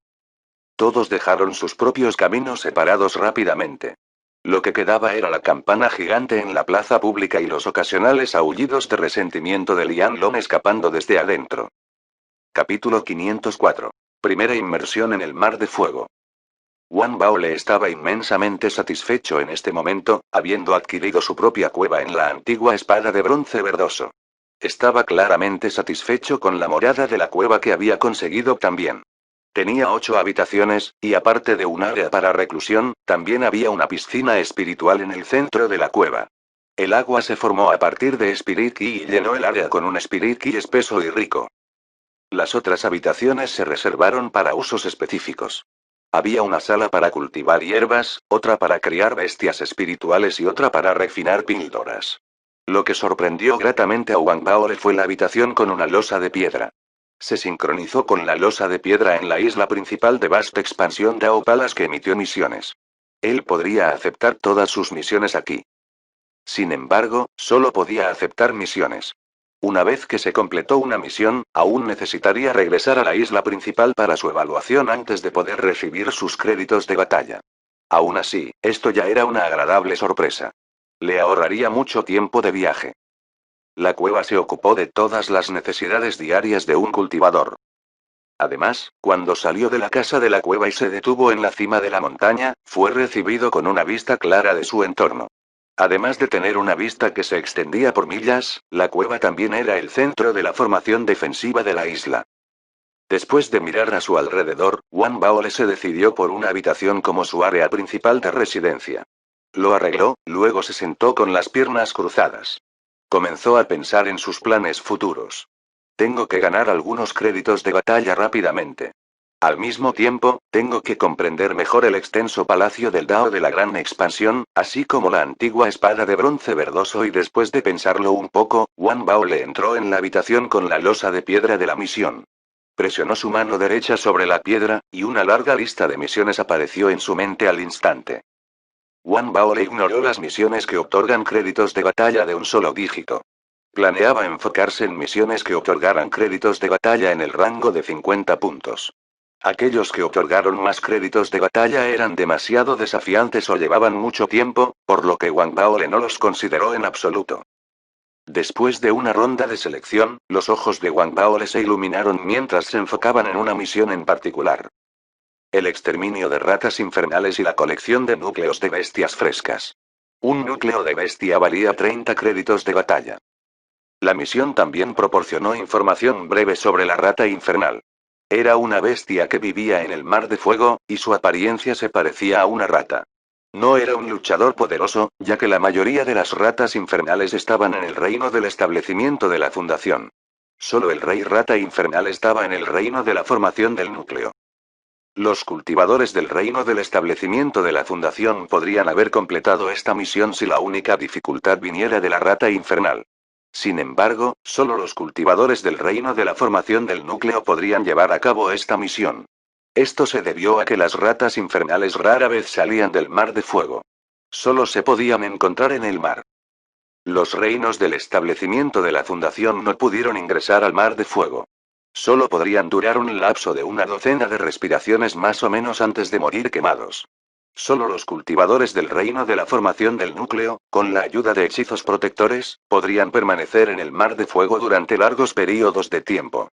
Todos dejaron sus propios caminos separados rápidamente. Lo que quedaba era la campana gigante en la plaza pública y los ocasionales aullidos de resentimiento de Lian Long escapando desde adentro. Capítulo 504. Primera inmersión en el mar de fuego. Wang Baole estaba inmensamente satisfecho en este momento, habiendo adquirido su propia cueva en la antigua espada de bronce verdoso. Estaba claramente satisfecho con la morada de la cueva que había conseguido también. Tenía 8 habitaciones, y aparte de un área para reclusión, también había una piscina espiritual en el centro de la cueva. El agua se formó a partir de Spirit Ki y llenó el área con un Spirit Ki espeso y rico. Las otras habitaciones se reservaron para usos específicos. Había una sala para cultivar hierbas, otra para criar bestias espirituales y otra para refinar píldoras. Lo que sorprendió gratamente a Wang Baole fue la habitación con una losa de piedra. Se sincronizó con la losa de piedra en la isla principal de vasta expansión Dao Palace que emitió misiones. Él podría aceptar todas sus misiones aquí. Sin embargo, solo podía aceptar misiones. Una vez que se completó una misión, aún necesitaría regresar a la isla principal para su evaluación antes de poder recibir sus créditos de batalla. Aún así, esto ya era una agradable sorpresa. Le ahorraría mucho tiempo de viaje. La cueva se ocupó de todas las necesidades diarias de un cultivador. Además, cuando salió de la casa de la cueva y se detuvo en la cima de la montaña, fue recibido con una vista clara de su entorno. Además de tener una vista que se extendía por millas, la cueva también era el centro de la formación defensiva de la isla. Después de mirar a su alrededor, Wang Baole se decidió por una habitación como su área principal de residencia. Lo arregló, luego se sentó con las piernas cruzadas. Comenzó a pensar en sus planes futuros. Tengo que ganar algunos créditos de batalla rápidamente. Al mismo tiempo, tengo que comprender mejor el extenso palacio del Dao de la Gran Expansión, así como la antigua espada de bronce verdoso, y después de pensarlo un poco, Wang Bao le entró en la habitación con la losa de piedra de la misión. Presionó su mano derecha sobre la piedra, y una larga lista de misiones apareció en su mente al instante. Wang Bao le ignoró las misiones que otorgan créditos de batalla de un solo dígito. Planeaba enfocarse en misiones que otorgaran créditos de batalla en el rango de 50 puntos. Aquellos que otorgaron más créditos de batalla eran demasiado desafiantes o llevaban mucho tiempo, por lo que Wang Baole no los consideró en absoluto. Después de una ronda de selección, los ojos de Wang Baole se iluminaron mientras se enfocaban en una misión en particular. El exterminio de ratas infernales y la colección de núcleos de bestias frescas. Un núcleo de bestia valía 30 créditos de batalla. La misión también proporcionó información breve sobre la rata infernal. Era una bestia que vivía en el mar de fuego, y su apariencia se parecía a una rata. No era un luchador poderoso, ya que la mayoría de las ratas infernales estaban en el reino del establecimiento de la fundación. Solo el rey rata infernal estaba en el reino de la formación del núcleo. Los cultivadores del reino del establecimiento de la fundación podrían haber completado esta misión si la única dificultad viniera de la rata infernal. Sin embargo, solo los cultivadores del reino de la formación del núcleo podrían llevar a cabo esta misión. Esto se debió a que las ratas infernales rara vez salían del mar de fuego. Solo se podían encontrar en el mar. Los reinos del establecimiento de la fundación no pudieron ingresar al mar de fuego. Solo podrían durar un lapso de una docena de respiraciones más o menos antes de morir quemados. Solo los cultivadores del reino de la formación del núcleo, con la ayuda de hechizos protectores, podrían permanecer en el mar de fuego durante largos períodos de tiempo.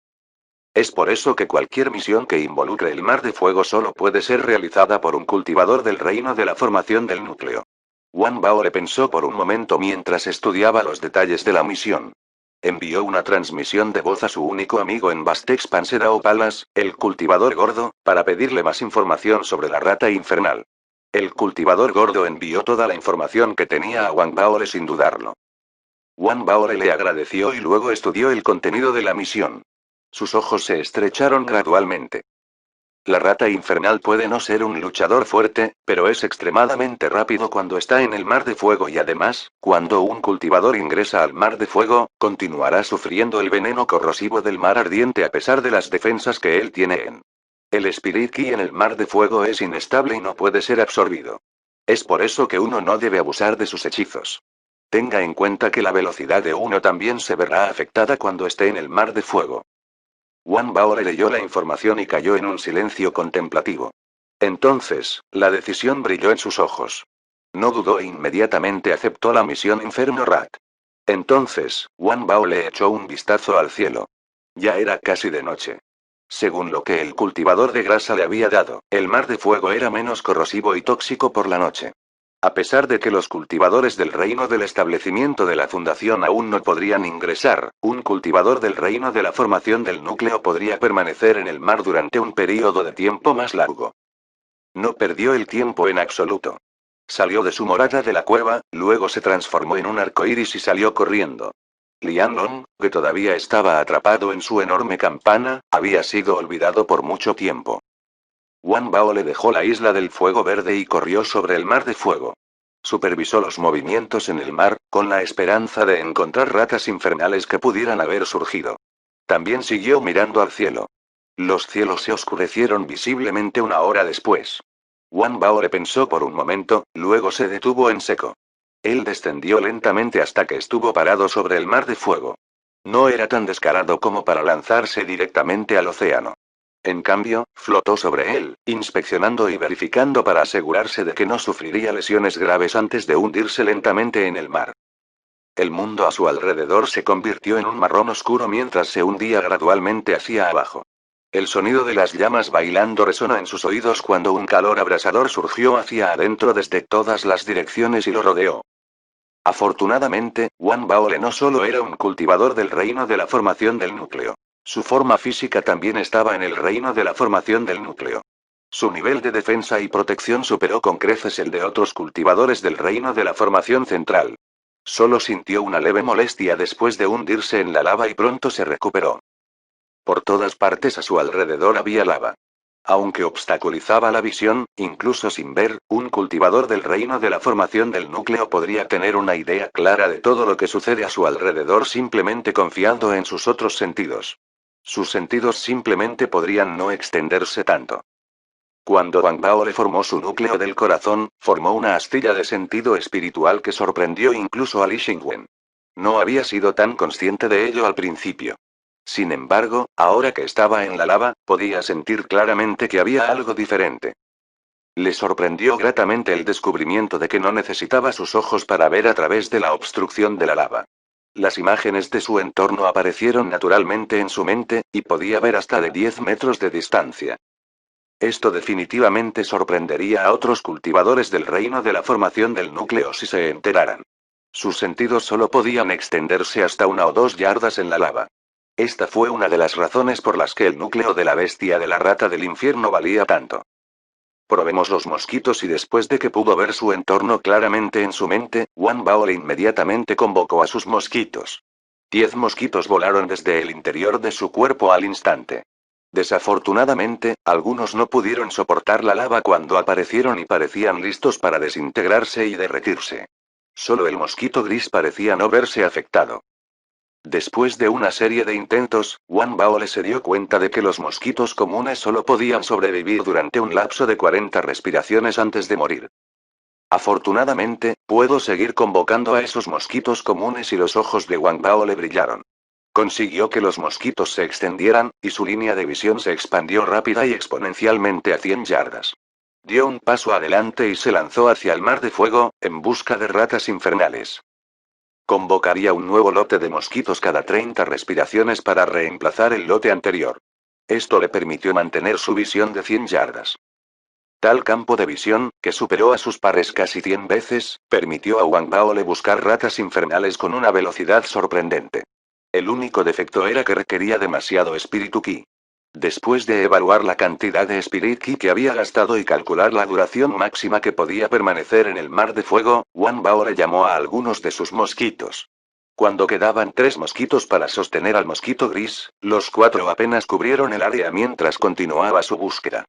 Es por eso que cualquier misión que involucre el mar de fuego solo puede ser realizada por un cultivador del reino de la formación del núcleo. Wang Bao le pensó por un momento mientras estudiaba los detalles de la misión. Envió una transmisión de voz a su único amigo en Vastex Panserao Palace, el cultivador gordo, para pedirle más información sobre la rata infernal. El cultivador gordo envió toda la información que tenía a Wang Baole sin dudarlo. Wang Baole le agradeció y luego estudió el contenido de la misión. Sus ojos se estrecharon gradualmente. La rata infernal puede no ser un luchador fuerte, pero es extremadamente rápido cuando está en el mar de fuego y además, cuando un cultivador ingresa al mar de fuego, continuará sufriendo el veneno corrosivo del mar ardiente a pesar de las defensas que él tiene en. El Spirit Ki en el mar de fuego es inestable y no puede ser absorbido. Es por eso que uno no debe abusar de sus hechizos. Tenga en cuenta que la velocidad de uno también se verá afectada cuando esté en el mar de fuego. Wang Bao leyó la información y cayó en un silencio contemplativo. Entonces, la decisión brilló en sus ojos. No dudó e inmediatamente aceptó la misión Inferno Rat. Entonces, Wang Bao le echó un vistazo al cielo. Ya era casi de noche. Según lo que el cultivador de grasa le había dado, el mar de fuego era menos corrosivo y tóxico por la noche. A pesar de que los cultivadores del reino del establecimiento de la fundación aún no podrían ingresar, un cultivador del reino de la formación del núcleo podría permanecer en el mar durante un período de tiempo más largo. No perdió el tiempo en absoluto. Salió de su morada de la cueva, luego se transformó en un arcoíris y salió corriendo. Lianlong, que todavía estaba atrapado en su enorme campana, había sido olvidado por mucho tiempo. Wang Bao le dejó la isla del fuego verde y corrió sobre el mar de fuego. Supervisó los movimientos en el mar, con la esperanza de encontrar ratas infernales que pudieran haber surgido. También siguió mirando al cielo. Los cielos se oscurecieron visiblemente una hora después. Wang Bao le pensó por un momento, luego se detuvo en seco. Él descendió lentamente hasta que estuvo parado sobre el mar de fuego. No era tan descarado como para lanzarse directamente al océano. En cambio, flotó sobre él, inspeccionando y verificando para asegurarse de que no sufriría lesiones graves antes de hundirse lentamente en el mar. El mundo a su alrededor se convirtió en un marrón oscuro mientras se hundía gradualmente hacia abajo. El sonido de las llamas bailando resonó en sus oídos cuando un calor abrasador surgió hacia adentro desde todas las direcciones y lo rodeó. Afortunadamente, Wang Baole no solo era un cultivador del reino de la formación del núcleo. Su forma física también estaba en el reino de la formación del núcleo. Su nivel de defensa y protección superó con creces el de otros cultivadores del reino de la formación central. Solo sintió una leve molestia después de hundirse en la lava y pronto se recuperó. Por todas partes a su alrededor había lava. Aunque obstaculizaba la visión, incluso sin ver, un cultivador del reino de la formación del núcleo podría tener una idea clara de todo lo que sucede a su alrededor simplemente confiando en sus otros sentidos. Sus sentidos simplemente podrían no extenderse tanto. Cuando Wang Bao le formó su núcleo del corazón, formó una astilla de sentido espiritual que sorprendió incluso a Li Xingwen. No había sido tan consciente de ello al principio. Sin embargo, ahora que estaba en la lava, podía sentir claramente que había algo diferente. Le sorprendió gratamente el descubrimiento de que no necesitaba sus ojos para ver a través de la obstrucción de la lava. Las imágenes de su entorno aparecieron naturalmente en su mente, y podía ver hasta de 10 metros de distancia. Esto definitivamente sorprendería a otros cultivadores del reino de la formación del núcleo si se enteraran. Sus sentidos solo podían extenderse hasta 1 o 2 yardas en la lava. Esta fue una de las razones por las que el núcleo de la bestia de la rata del infierno valía tanto. Probemos los mosquitos y después de que pudo ver su entorno claramente en su mente, Wang Bao inmediatamente convocó a sus mosquitos. 10 mosquitos volaron desde el interior de su cuerpo al instante. Desafortunadamente, algunos no pudieron soportar la lava cuando aparecieron y parecían listos para desintegrarse y derretirse. Solo el mosquito gris parecía no verse afectado. Después de una serie de intentos, Wang Bao se dio cuenta de que los mosquitos comunes solo podían sobrevivir durante un lapso de 40 respiraciones antes de morir. Afortunadamente, puedo seguir convocando a esos mosquitos comunes y los ojos de Wang Bao le brillaron. Consiguió que los mosquitos se extendieran, y su línea de visión se expandió rápida y exponencialmente a 100 yardas. Dio un paso adelante y se lanzó hacia el mar de fuego, en busca de ratas infernales. Convocaría un nuevo lote de mosquitos cada 30 respiraciones para reemplazar el lote anterior. Esto le permitió mantener su visión de 100 yardas. Tal campo de visión, que superó a sus pares casi 100 veces, permitió a Wang Bao buscar ratas infernales con una velocidad sorprendente. El único defecto era que requería demasiado espíritu Ki. Después de evaluar la cantidad de Spirit Ki que había gastado y calcular la duración máxima que podía permanecer en el mar de fuego, Wang Bao le llamó a algunos de sus mosquitos. Cuando quedaban 3 mosquitos para sostener al mosquito gris, los 4 apenas cubrieron el área mientras continuaba su búsqueda.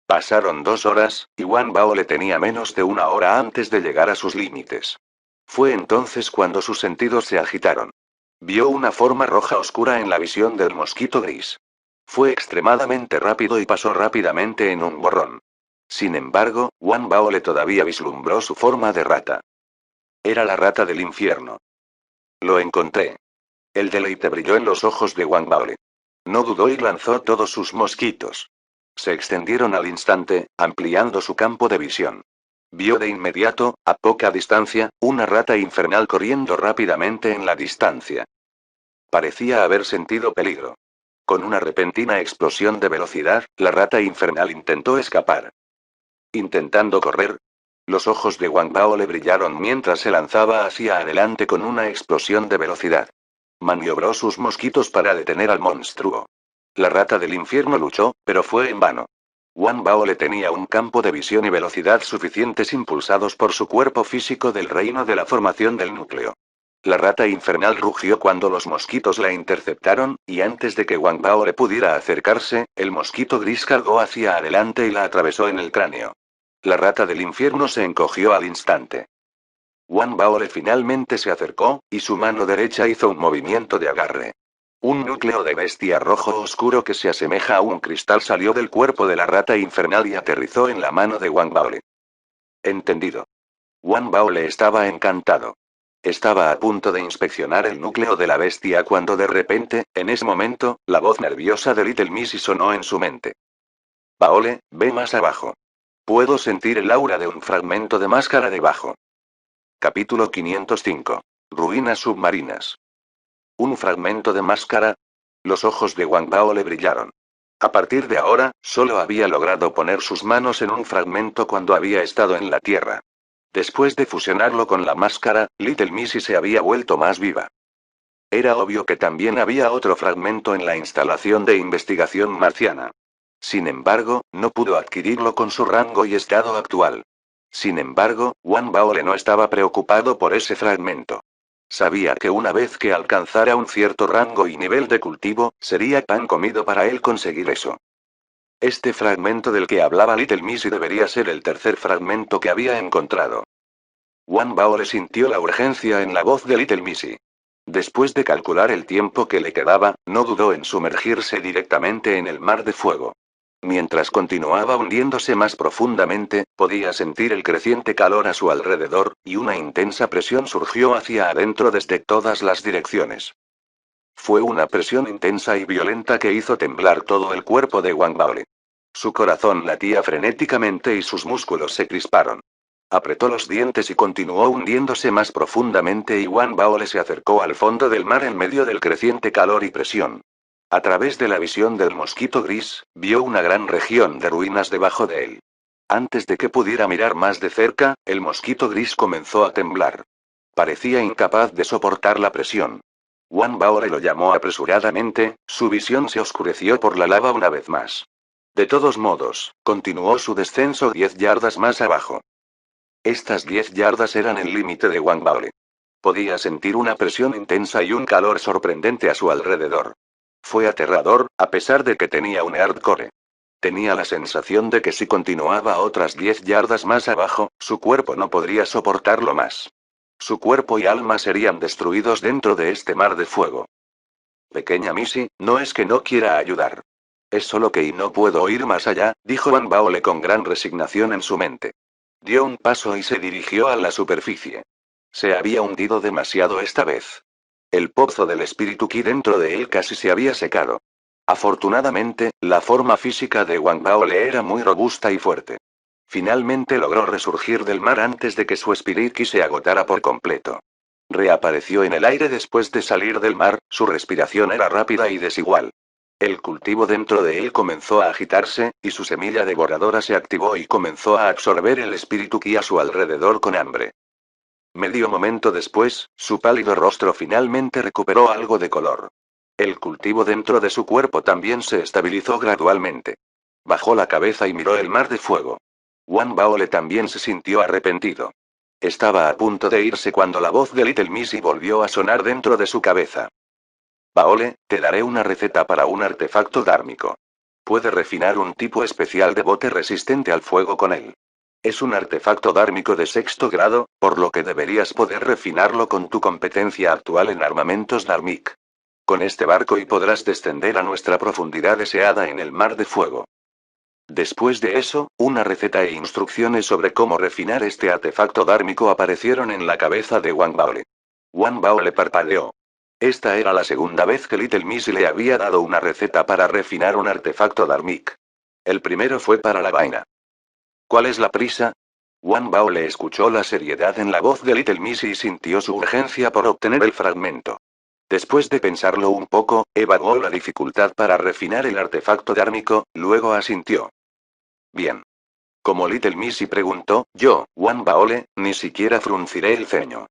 Pasaron 2 horas, y Wang Bao le tenía menos de 1 hora antes de llegar a sus límites. Fue entonces cuando sus sentidos se agitaron. Vio una forma roja oscura en la visión del mosquito gris. Fue extremadamente rápido y pasó rápidamente en un borrón. Sin embargo, Wang Bao todavía vislumbró su forma de rata. Era la rata del infierno. Lo encontré. El deleite brilló en los ojos de Wang Bao. No dudó y lanzó todos sus mosquitos. Se extendieron al instante, ampliando su campo de visión. Vio de inmediato, a poca distancia, una rata infernal corriendo rápidamente en la distancia. Parecía haber sentido peligro. Con una repentina explosión de velocidad, la rata infernal intentó escapar. Intentando correr. Los ojos de Wang Bao le brillaron mientras se lanzaba hacia adelante con una explosión de velocidad. Maniobró sus mosquitos para detener al monstruo. La rata del infierno luchó, pero fue en vano. Wang Bao tenía un campo de visión y velocidad suficientes impulsados por su cuerpo físico del reino de la formación del núcleo. La rata infernal rugió cuando los mosquitos la interceptaron, y antes de que Wang Bao pudiera acercarse, el mosquito gris cargó hacia adelante y la atravesó en el cráneo. La rata del infierno se encogió al instante. Wang Bao finalmente se acercó, y su mano derecha hizo un movimiento de agarre. Un núcleo de bestia rojo oscuro que se asemeja a un cristal salió del cuerpo de la rata infernal y aterrizó en la mano de Wang Bao. Entendido. Wang Bao estaba encantado. Estaba a punto de inspeccionar el núcleo de la bestia cuando de repente, en ese momento, la voz nerviosa de Little Missy sonó en su mente. Baole, ve más abajo. Puedo sentir el aura de un fragmento de máscara debajo. Capítulo 505. Ruinas submarinas. ¿Un fragmento de máscara? Los ojos de Wang Bao brillaron. A partir de ahora, solo había logrado poner sus manos en un fragmento cuando había estado en la Tierra. Después de fusionarlo con la máscara, Little Missy se había vuelto más viva. Era obvio que también había otro fragmento en la instalación de investigación marciana. Sin embargo, no pudo adquirirlo con su rango y estado actual. Sin embargo, Wang Bao no estaba preocupado por ese fragmento. Sabía que una vez que alcanzara un cierto rango y nivel de cultivo, sería pan comido para él conseguir eso. Este fragmento del que hablaba Little Missy debería ser el tercer fragmento que había encontrado. Wang Bao le sintió la urgencia en la voz de Little Missy. Después de calcular el tiempo que le quedaba, no dudó en sumergirse directamente en el mar de fuego. Mientras continuaba hundiéndose más profundamente, podía sentir el creciente calor a su alrededor, y una intensa presión surgió hacia adentro desde todas las direcciones. Fue una presión intensa y violenta que hizo temblar todo el cuerpo de Wang Bao. Su corazón latía frenéticamente y sus músculos se crisparon. Apretó los dientes y continuó hundiéndose más profundamente y Wang Bao se acercó al fondo del mar en medio del creciente calor y presión. A través de la visión del mosquito gris, vio una gran región de ruinas debajo de él. Antes de que pudiera mirar más de cerca, el mosquito gris comenzó a temblar. Parecía incapaz de soportar la presión. Wang Bao lo llamó apresuradamente, su visión se oscureció por la lava una vez más. De todos modos, continuó su descenso 10 yardas más abajo. Estas 10 yardas eran el límite de Wang Bao. Podía sentir una presión intensa y un calor sorprendente a su alrededor. Fue aterrador, a pesar de que tenía un hardcore. Tenía la sensación de que si continuaba otras 10 yardas más abajo, su cuerpo no podría soportarlo más. Su cuerpo y alma serían destruidos dentro de este mar de fuego. Pequeña Missy, no es que no quiera ayudar. Es solo que no puedo ir más allá, dijo Wang Bao con gran resignación en su mente. Dio un paso y se dirigió a la superficie. Se había hundido demasiado esta vez. El pozo del espíritu Qi dentro de él casi se había secado. Afortunadamente, la forma física de Wang Bao era muy robusta y fuerte. Finalmente logró resurgir del mar antes de que su espíritu Qi se agotara por completo. Reapareció en el aire después de salir del mar, su respiración era rápida y desigual. El cultivo dentro de él comenzó a agitarse, y su semilla devoradora se activó y comenzó a absorber el espíritu Qi a su alrededor con hambre. Medio momento después, su pálido rostro finalmente recuperó algo de color. El cultivo dentro de su cuerpo también se estabilizó gradualmente. Bajó la cabeza y miró el mar de fuego. Wang Bao también se sintió arrepentido. Estaba a punto de irse cuando la voz de Little Missy volvió a sonar dentro de su cabeza. Baole, te daré una receta para un artefacto dármico. Puede refinar un tipo especial de bote resistente al fuego con él. Es un artefacto dármico de 6º grado, por lo que deberías poder refinarlo con tu competencia actual en armamentos dharmic. Con este barco y podrás descender a nuestra profundidad deseada en el mar de fuego. Después de eso, una receta e instrucciones sobre cómo refinar este artefacto dármico aparecieron en la cabeza de Wang Bao. Wang Bao parpadeó. Esta era la segunda vez que Little Missy le había dado una receta para refinar un artefacto dharmic. El primero fue para la vaina. ¿Cuál es la prisa? Wang Bao escuchó la seriedad en la voz de Little Missy y sintió su urgencia por obtener el fragmento. Después de pensarlo un poco, evaluó la dificultad para refinar el artefacto dármico, luego asintió. Bien. Como Little Missy preguntó, yo, Wang Bao, ni siquiera frunciré el ceño.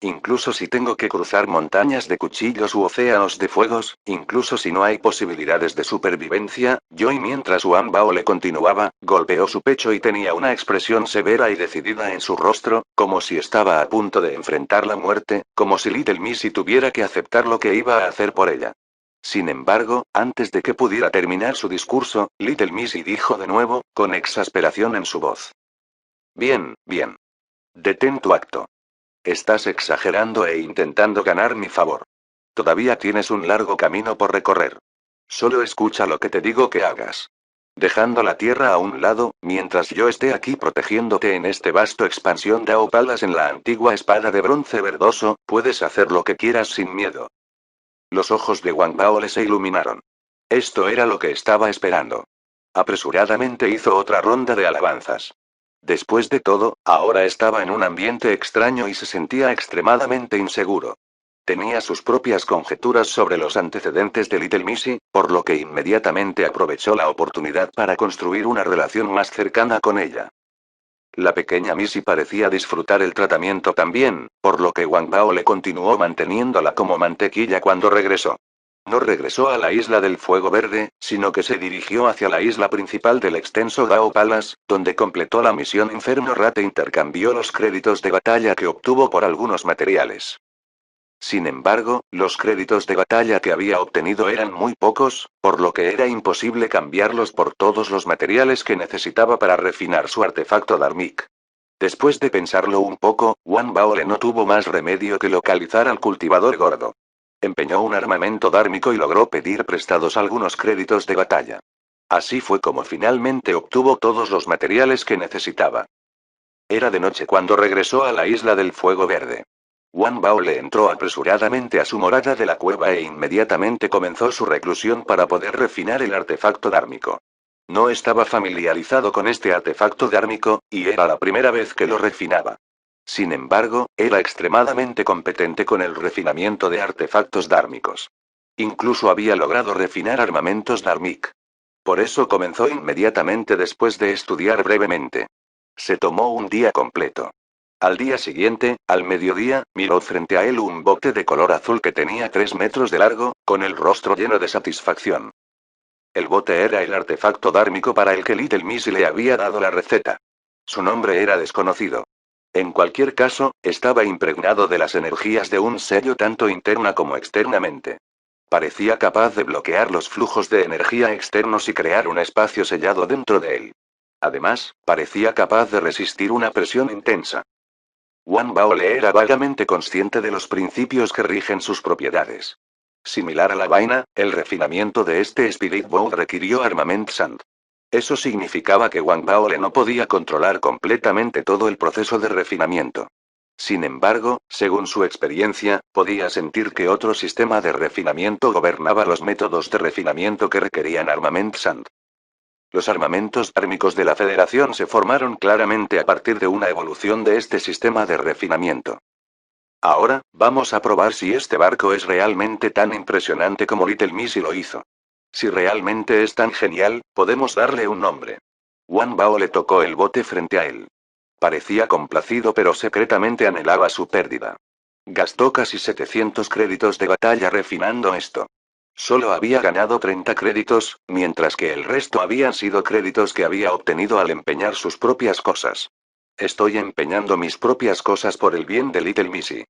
Incluso si tengo que cruzar montañas de cuchillos u océanos de fuegos, incluso si no hay posibilidades de supervivencia, yo y mientras Wang Bao continuaba, golpeó su pecho y tenía una expresión severa y decidida en su rostro, como si estaba a punto de enfrentar la muerte, como si Little Missy tuviera que aceptar lo que iba a hacer por ella. Sin embargo, antes de que pudiera terminar su discurso, Little Missy dijo de nuevo, con exasperación en su voz. Bien, bien. Detén tu acto. Estás exagerando e intentando ganar mi favor. Todavía tienes un largo camino por recorrer. Solo escucha lo que te digo que hagas. Dejando la tierra a un lado, mientras yo esté aquí protegiéndote en este vasto expansión de opalas en la antigua espada de bronce verdoso, puedes hacer lo que quieras sin miedo. Los ojos de Wang Bao se iluminaron. Esto era lo que estaba esperando. Apresuradamente hizo otra ronda de alabanzas. Después de todo, ahora estaba en un ambiente extraño y se sentía extremadamente inseguro. Tenía sus propias conjeturas sobre los antecedentes de Little Missy, por lo que inmediatamente aprovechó la oportunidad para construir una relación más cercana con ella. La pequeña Missy parecía disfrutar el tratamiento también, por lo que Wang Bao continuó manteniéndola como mantequilla cuando regresó. No regresó a la isla del Fuego Verde, sino que se dirigió hacia la isla principal del extenso Gao Palace, donde completó la misión Inferno Rat e intercambió los créditos de batalla que obtuvo por algunos materiales. Sin embargo, los créditos de batalla que había obtenido eran muy pocos, por lo que era imposible cambiarlos por todos los materiales que necesitaba para refinar su artefacto Dharmic. Después de pensarlo un poco, Wang Baole no tuvo más remedio que localizar al cultivador gordo. Empeñó un armamento dármico y logró pedir prestados algunos créditos de batalla. Así fue como finalmente obtuvo todos los materiales que necesitaba. Era de noche cuando regresó a la isla del Fuego Verde. Wang Baole entró apresuradamente a su morada de la cueva e inmediatamente comenzó su reclusión para poder refinar el artefacto dármico. No estaba familiarizado con este artefacto dármico, y era la primera vez que lo refinaba. Sin embargo, era extremadamente competente con el refinamiento de artefactos dármicos. Incluso había logrado refinar armamentos dharmic. Por eso comenzó inmediatamente después de estudiar brevemente. Se tomó un día completo. Al día siguiente, al mediodía, miró frente a él un bote de color azul que tenía 3 metros de largo, con el rostro lleno de satisfacción. El bote era el artefacto dármico para el que Little Missy le había dado la receta. Su nombre era desconocido. En cualquier caso, estaba impregnado de las energías de un sello tanto interna como externamente. Parecía capaz de bloquear los flujos de energía externos y crear un espacio sellado dentro de él. Además, parecía capaz de resistir una presión intensa. Wang Baole era vagamente consciente de los principios que rigen sus propiedades. Similar a la vaina, el refinamiento de este Spirit Bow requirió Armament Sand. Eso significaba que Wang Baole no podía controlar completamente todo el proceso de refinamiento. Sin embargo, según su experiencia, podía sentir que otro sistema de refinamiento gobernaba los métodos de refinamiento que requerían Armament Sand. Los armamentos dármicos de la Federación se formaron claramente a partir de una evolución de este sistema de refinamiento. Ahora, vamos a probar si este barco es realmente tan impresionante como Little Missy lo hizo. Si realmente es tan genial, podemos darle un nombre. Wang Bao le tocó el bote frente a él. Parecía complacido pero secretamente anhelaba su pérdida. Gastó casi 700 créditos de batalla refinando esto. Solo había ganado 30 créditos, mientras que el resto habían sido créditos que había obtenido al empeñar sus propias cosas. Estoy empeñando mis propias cosas por el bien de Little Missy.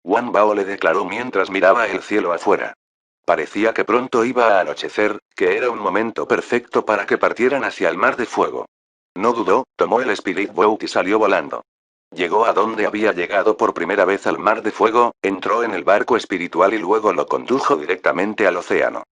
Wang Bao le declaró mientras miraba el cielo afuera. Parecía que pronto iba a anochecer, que era un momento perfecto para que partieran hacia el mar de fuego. No dudó, tomó el Spirit Boat y salió volando. Llegó a donde había llegado por primera vez al mar de fuego, entró en el barco espiritual y luego lo condujo directamente al océano.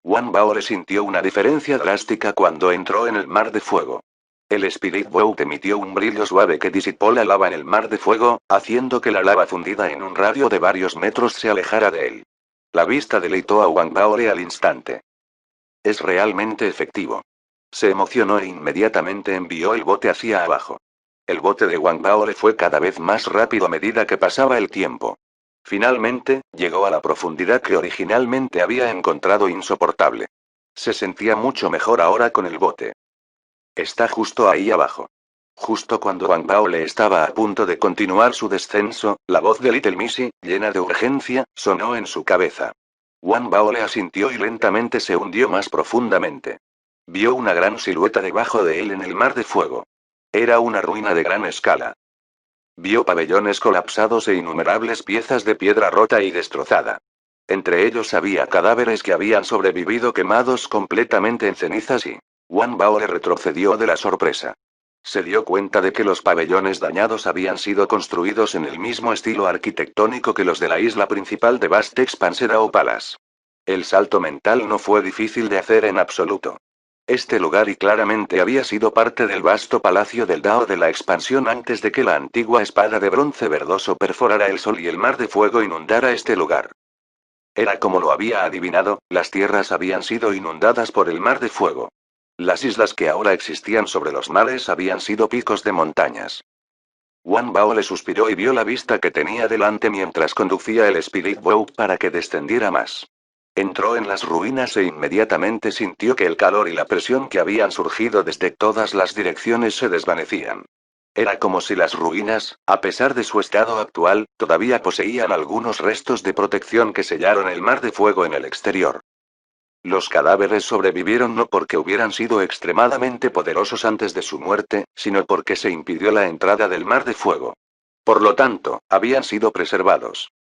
Wang Bao le sintió una diferencia drástica cuando entró en el mar de fuego. El Spirit Boat emitió un brillo suave que disipó la lava en el mar de fuego, haciendo que la lava fundida en un radio de varios metros se alejara de él. La vista deleitó a Wang Bao al instante. Es realmente efectivo. Se emocionó e inmediatamente envió el bote hacia abajo. El bote de Wang Bao fue cada vez más rápido a medida que pasaba el tiempo. Finalmente, llegó a la profundidad que originalmente había encontrado insoportable. Se sentía mucho mejor ahora con el bote. Está justo ahí abajo. Justo cuando Wang Bao estaba a punto de continuar su descenso, la voz de Little Missy, llena de urgencia, sonó en su cabeza. Wang Bao asintió y lentamente se hundió más profundamente. Vio una gran silueta debajo de él en el mar de fuego. Era una ruina de gran escala. Vio pabellones colapsados e innumerables piezas de piedra rota y destrozada. Entre ellos había cadáveres que habían sobrevivido quemados completamente en cenizas y Wang Bao retrocedió de la sorpresa. Se dio cuenta de que los pabellones dañados habían sido construidos en el mismo estilo arquitectónico que los de la isla principal de Vast Expanse Dao Palace. El salto mental no fue difícil de hacer en absoluto. Este lugar y claramente había sido parte del vasto palacio del Dao de la expansión antes de que la antigua espada de bronce verdoso perforara el sol y el mar de fuego inundara este lugar. Era como lo había adivinado, las tierras habían sido inundadas por el mar de fuego. Las islas que ahora existían sobre los mares habían sido picos de montañas. Wang Bao le suspiró y vio la vista que tenía delante mientras conducía el Spirit Boat para que descendiera más. Entró en las ruinas e inmediatamente sintió que el calor y la presión que habían surgido desde todas las direcciones se desvanecían. Era como si las ruinas, a pesar de su estado actual, todavía poseían algunos restos de protección que sellaron el mar de fuego en el exterior. Los cadáveres sobrevivieron no porque hubieran sido extremadamente poderosos antes de su muerte, sino porque se impidió la entrada del mar de fuego. Por lo tanto, habían sido preservados.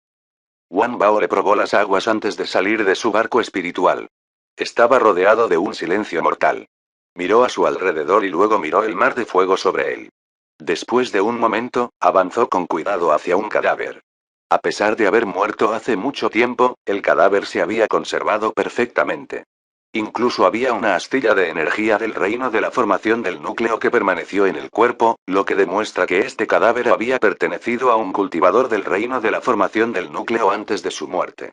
Wang Bao le probó las aguas antes de salir de su barco espiritual. Estaba rodeado de un silencio mortal. Miró a su alrededor y luego miró el mar de fuego sobre él. Después de un momento, avanzó con cuidado hacia un cadáver. A pesar de haber muerto hace mucho tiempo, el cadáver se había conservado perfectamente. Incluso había una astilla de energía del reino de la formación del núcleo que permaneció en el cuerpo, lo que demuestra que este cadáver había pertenecido a un cultivador del reino de la formación del núcleo antes de su muerte.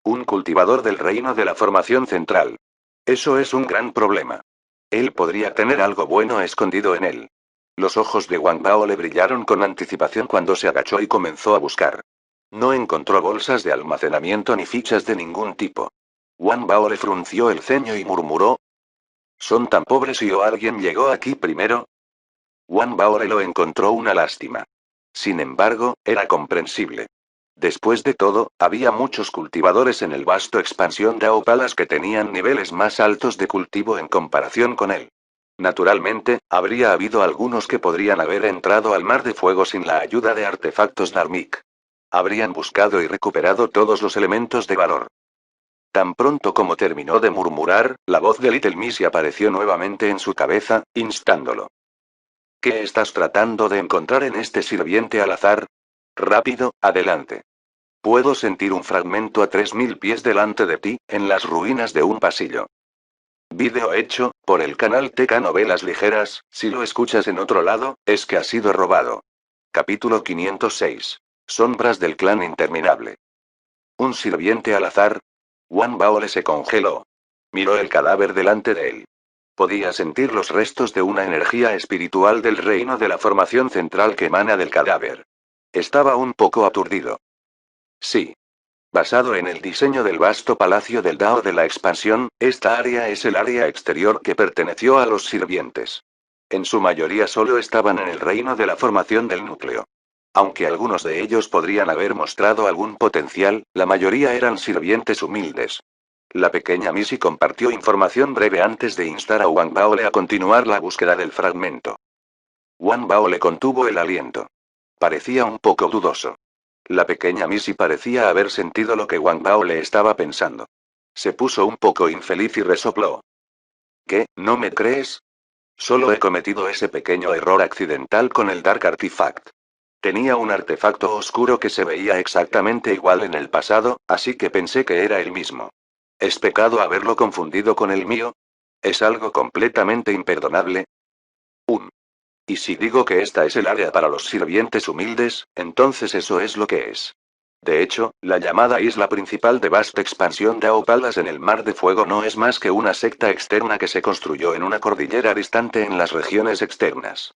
Un cultivador del reino de la formación central. Eso es un gran problema. Él podría tener algo bueno escondido en él. Los ojos de Wang Bao le brillaron con anticipación cuando se agachó y comenzó a buscar. No encontró bolsas de almacenamiento ni fichas de ningún tipo. Wang Bao le frunció el ceño y murmuró: ¿son tan pobres y o alguien llegó aquí primero? Wang Bao le lo encontró una lástima. Sin embargo, era comprensible. Después de todo, había muchos cultivadores en el vasto expansión de Aopalas que tenían niveles más altos de cultivo en comparación con él. Naturalmente, habría habido algunos que podrían haber entrado al mar de fuego sin la ayuda de artefactos Narmik. Habrían buscado y recuperado todos los elementos de valor. Tan pronto como terminó de murmurar, la voz de Little Missy apareció nuevamente en su cabeza, instándolo. ¿Qué estás tratando de encontrar en este sirviente al azar? Rápido, adelante. Puedo sentir un fragmento a 3000 pies delante de ti, en las ruinas de un pasillo. Vídeo hecho, por el canal TK Novelas Ligeras. Si lo escuchas en otro lado, es que ha sido robado. Capítulo 506. Sombras del clan interminable. ¿Un sirviente al azar? Wang Bao se congeló. Miró el cadáver delante de él. Podía sentir los restos de una energía espiritual del reino de la formación central que emana del cadáver. Estaba un poco aturdido. Sí. Basado en el diseño del vasto palacio del Dao de la expansión, esta área es el área exterior que perteneció a los sirvientes. En su mayoría solo estaban en el reino de la formación del núcleo. Aunque algunos de ellos podrían haber mostrado algún potencial, la mayoría eran sirvientes humildes. La pequeña Missy compartió información breve antes de instar a Wang Bao a continuar la búsqueda del fragmento. Wang Bao le contuvo el aliento. Parecía un poco dudoso. La pequeña Missy parecía haber sentido lo que Wang Bao le estaba pensando. Se puso un poco infeliz y resopló. ¿Qué, no me crees? Solo he cometido ese pequeño error accidental con el Dark Artifact. Tenía un artefacto oscuro que se veía exactamente igual en el pasado, así que pensé que era el mismo. ¿Es pecado haberlo confundido con el mío? ¿Es algo completamente imperdonable? Y si digo que esta es el área para los sirvientes humildes, entonces eso es lo que es. De hecho, la llamada isla principal de vasta expansión de Aopalas en el Mar de Fuego no es más que una secta externa que se construyó en una cordillera distante en las regiones externas.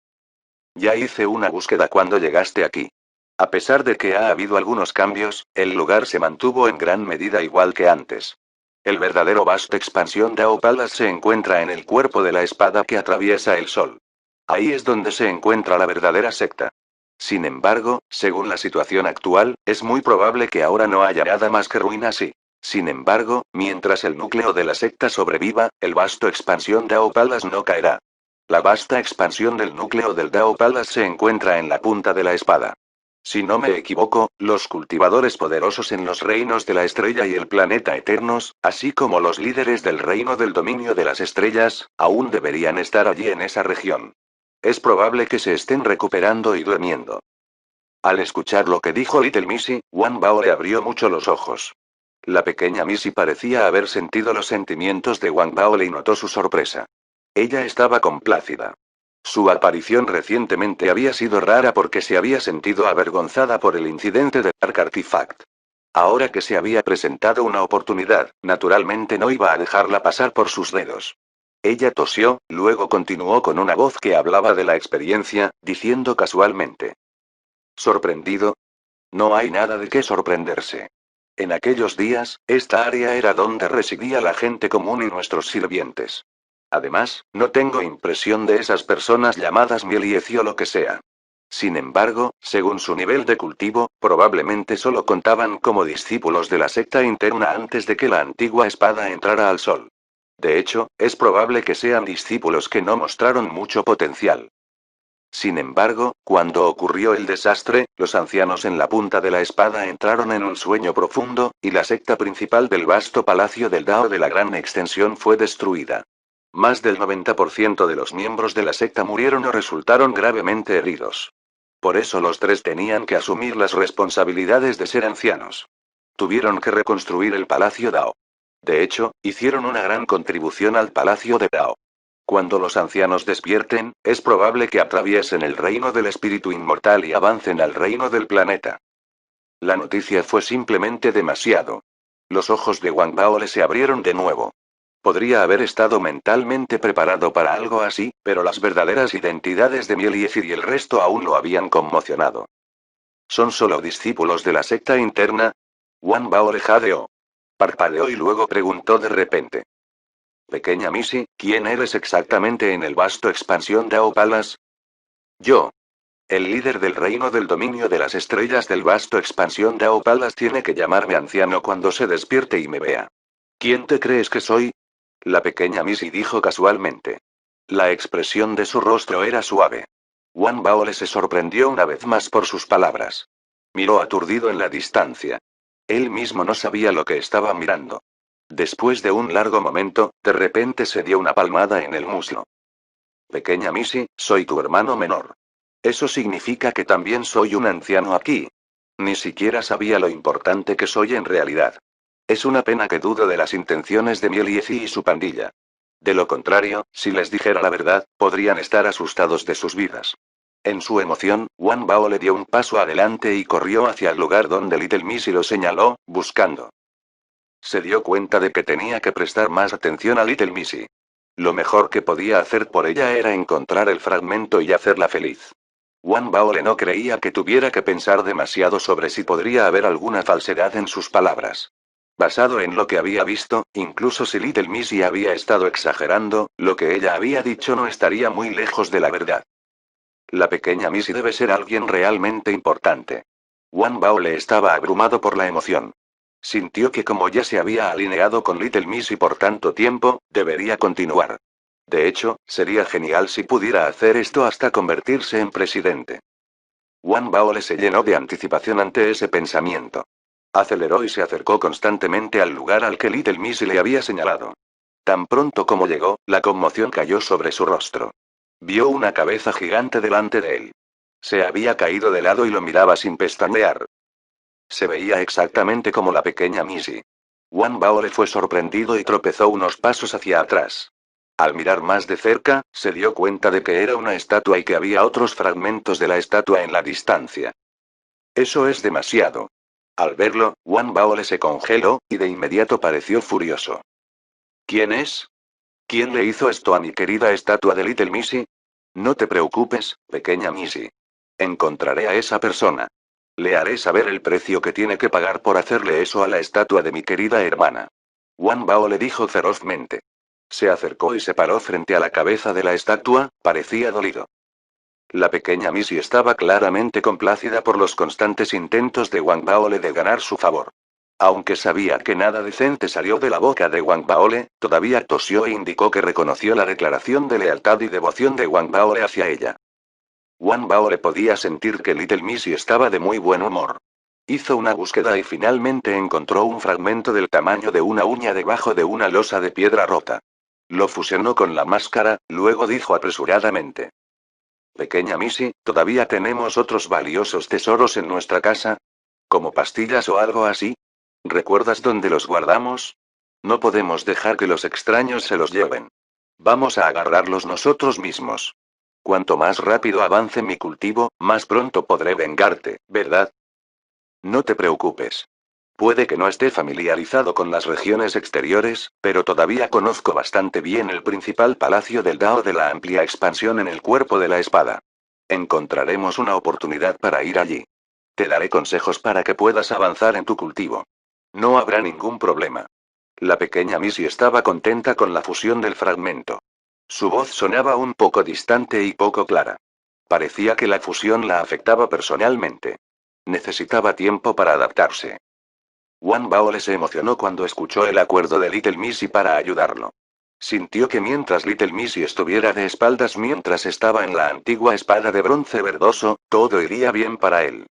Ya hice una búsqueda cuando llegaste aquí. A pesar de que ha habido algunos cambios, el lugar se mantuvo en gran medida igual que antes. El verdadero vasta expansión de Aopalas se encuentra en el cuerpo de la espada que atraviesa el sol. Ahí es donde se encuentra la verdadera secta. Sin embargo, según la situación actual, es muy probable que ahora no haya nada más que ruinas y... Sin embargo, mientras el núcleo de la secta sobreviva, el vasto expansión Dao Palace no caerá. La vasta expansión del núcleo del Dao Palace se encuentra en la punta de la espada. Si no me equivoco, los cultivadores poderosos en los reinos de la estrella y el planeta eternos, así como los líderes del reino del dominio de las estrellas, aún deberían estar allí en esa región. Es probable que se estén recuperando y durmiendo. Al escuchar lo que dijo Little Missy, Wang Bao le abrió mucho los ojos. La pequeña Missy parecía haber sentido los sentimientos de Wang Bao y notó su sorpresa. Ella estaba complácida. Su aparición recientemente había sido rara porque se había sentido avergonzada por el incidente de Dark Artifact. Ahora que se había presentado una oportunidad, naturalmente no iba a dejarla pasar por sus dedos. Ella tosió, luego continuó con una voz que hablaba de la experiencia, diciendo casualmente. ¿Sorprendido? No hay nada de qué sorprenderse. En aquellos días, esta área era donde residía la gente común y nuestros sirvientes. Además, no tengo impresión de esas personas llamadas Mieliez o lo que sea. Sin embargo, según su nivel de cultivo, probablemente solo contaban como discípulos de la secta interna antes de que la antigua espada entrara al sol. De hecho, es probable que sean discípulos que no mostraron mucho potencial. Sin embargo, cuando ocurrió el desastre, los ancianos en la punta de la espada entraron en un sueño profundo, y la secta principal del vasto palacio del Dao de la Gran Extensión fue destruida. Más del 90% de los miembros de la secta murieron o resultaron gravemente heridos. Por eso los tres tenían que asumir las responsabilidades de ser ancianos. Tuvieron que reconstruir el Palacio Dao. De hecho, hicieron una gran contribución al Palacio de Dao. Cuando los ancianos despierten, es probable que atraviesen el reino del espíritu inmortal y avancen al reino del planeta. La noticia fue simplemente demasiado. Los ojos de Wang Baole se abrieron de nuevo. Podría haber estado mentalmente preparado para algo así, pero las verdaderas identidades de Miel y el resto aún lo habían conmocionado. ¿Son solo discípulos de la secta interna? Wang Baole jadeó. Parpadeó y luego preguntó de repente. Pequeña Missy, ¿quién eres exactamente en el vasto expansión Dao Palace? Yo. El líder del reino del dominio de las estrellas del vasto expansión Dao Palace tiene que llamarme anciano cuando se despierte y me vea. ¿Quién te crees que soy? La pequeña Missy dijo casualmente. La expresión de su rostro era suave. Wang Baole se sorprendió una vez más por sus palabras. Miró aturdido en la distancia. Él mismo no sabía lo que estaba mirando. Después de un largo momento, de repente se dio una palmada en el muslo. Pequeña Missy, soy tu hermano menor. Eso significa que también soy un anciano aquí. Ni siquiera sabía lo importante que soy en realidad. Es una pena que dudo de las intenciones de Miel y su pandilla. De lo contrario, si les dijera la verdad, podrían estar asustados de sus vidas. En su emoción, Wang Bao le dio un paso adelante y corrió hacia el lugar donde Little Missy lo señaló, buscando. Se dio cuenta de que tenía que prestar más atención a Little Missy. Lo mejor que podía hacer por ella era encontrar el fragmento y hacerla feliz. Wang Baole no creía que tuviera que pensar demasiado sobre si podría haber alguna falsedad en sus palabras. Basado en lo que había visto, incluso si Little Missy había estado exagerando, lo que ella había dicho no estaría muy lejos de la verdad. La pequeña Missy debe ser alguien realmente importante. Wang Baole estaba abrumado por la emoción. Sintió que como ya se había alineado con Little Missy por tanto tiempo, debería continuar. De hecho, sería genial si pudiera hacer esto hasta convertirse en presidente. Wang Baole se llenó de anticipación ante ese pensamiento. Aceleró y se acercó constantemente al lugar al que Little Missy le había señalado. Tan pronto como llegó, la conmoción cayó sobre su rostro. Vio una cabeza gigante delante de él. Se había caído de lado y lo miraba sin pestañear. Se veía exactamente como la pequeña Missy. Wang Baole fue sorprendido y tropezó unos pasos hacia atrás. Al mirar más de cerca, se dio cuenta de que era una estatua y que había otros fragmentos de la estatua en la distancia. Eso es demasiado. Al verlo, Wang Baole se congeló, y de inmediato pareció furioso. ¿Quién es? ¿Quién le hizo esto a mi querida estatua de Little Missy? No te preocupes, pequeña Missy. Encontraré a esa persona. Le haré saber el precio que tiene que pagar por hacerle eso a la estatua de mi querida hermana. Wang Bao le dijo ferozmente. Se acercó y se paró frente a la cabeza de la estatua, parecía dolido. La pequeña Missy estaba claramente complacida por los constantes intentos de Wang Baole de ganar su favor. Aunque sabía que nada decente salió de la boca de Wang Baole, todavía tosió e indicó que reconoció la declaración de lealtad y devoción de Wang Baole hacia ella. Wang Baole podía sentir que Little Missy estaba de muy buen humor. Hizo una búsqueda y finalmente encontró un fragmento del tamaño de una uña debajo de una losa de piedra rota. Lo fusionó con la máscara, luego dijo apresuradamente. Pequeña Missy, ¿todavía tenemos otros valiosos tesoros en nuestra casa? ¿Como pastillas o algo así? ¿Recuerdas dónde los guardamos? No podemos dejar que los extraños se los lleven. Vamos a agarrarlos nosotros mismos. Cuanto más rápido avance mi cultivo, más pronto podré vengarte, ¿verdad? No te preocupes. Puede que no esté familiarizado con las regiones exteriores, pero todavía conozco bastante bien el principal palacio del Dao de la amplia expansión en el cuerpo de la espada. Encontraremos una oportunidad para ir allí. Te daré consejos para que puedas avanzar en tu cultivo. No habrá ningún problema. La pequeña Missy estaba contenta con la fusión del fragmento. Su voz sonaba un poco distante y poco clara. Parecía que la fusión la afectaba personalmente. Necesitaba tiempo para adaptarse. Wang Baole se emocionó cuando escuchó el acuerdo de Little Missy para ayudarlo. Sintió que mientras Little Missy estuviera de espaldas mientras estaba en la antigua espada de bronce verdoso, todo iría bien para él.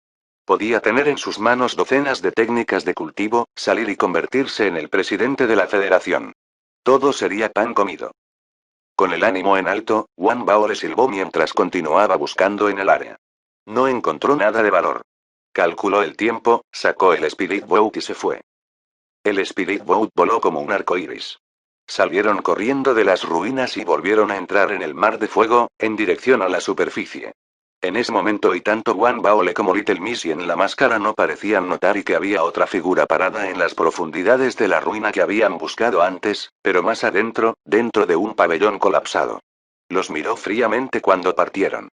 Podía tener en sus manos docenas de técnicas de cultivo, salir y convertirse en el presidente de la federación. Todo sería pan comido. Con el ánimo en alto, Wang Bao le silbó mientras continuaba buscando en el área. No encontró nada de valor. Calculó el tiempo, sacó el Spirit Boat y se fue. El Spirit Boat voló como un arco iris. Salieron corriendo de las ruinas y volvieron a entrar en el mar de fuego, en dirección a la superficie. En ese momento y tanto Wang Baole como Little Missy en la máscara no parecían notar y que había otra figura parada en las profundidades de la ruina que habían buscado antes, pero más adentro, dentro de un pabellón colapsado. Los miró fríamente cuando partieron.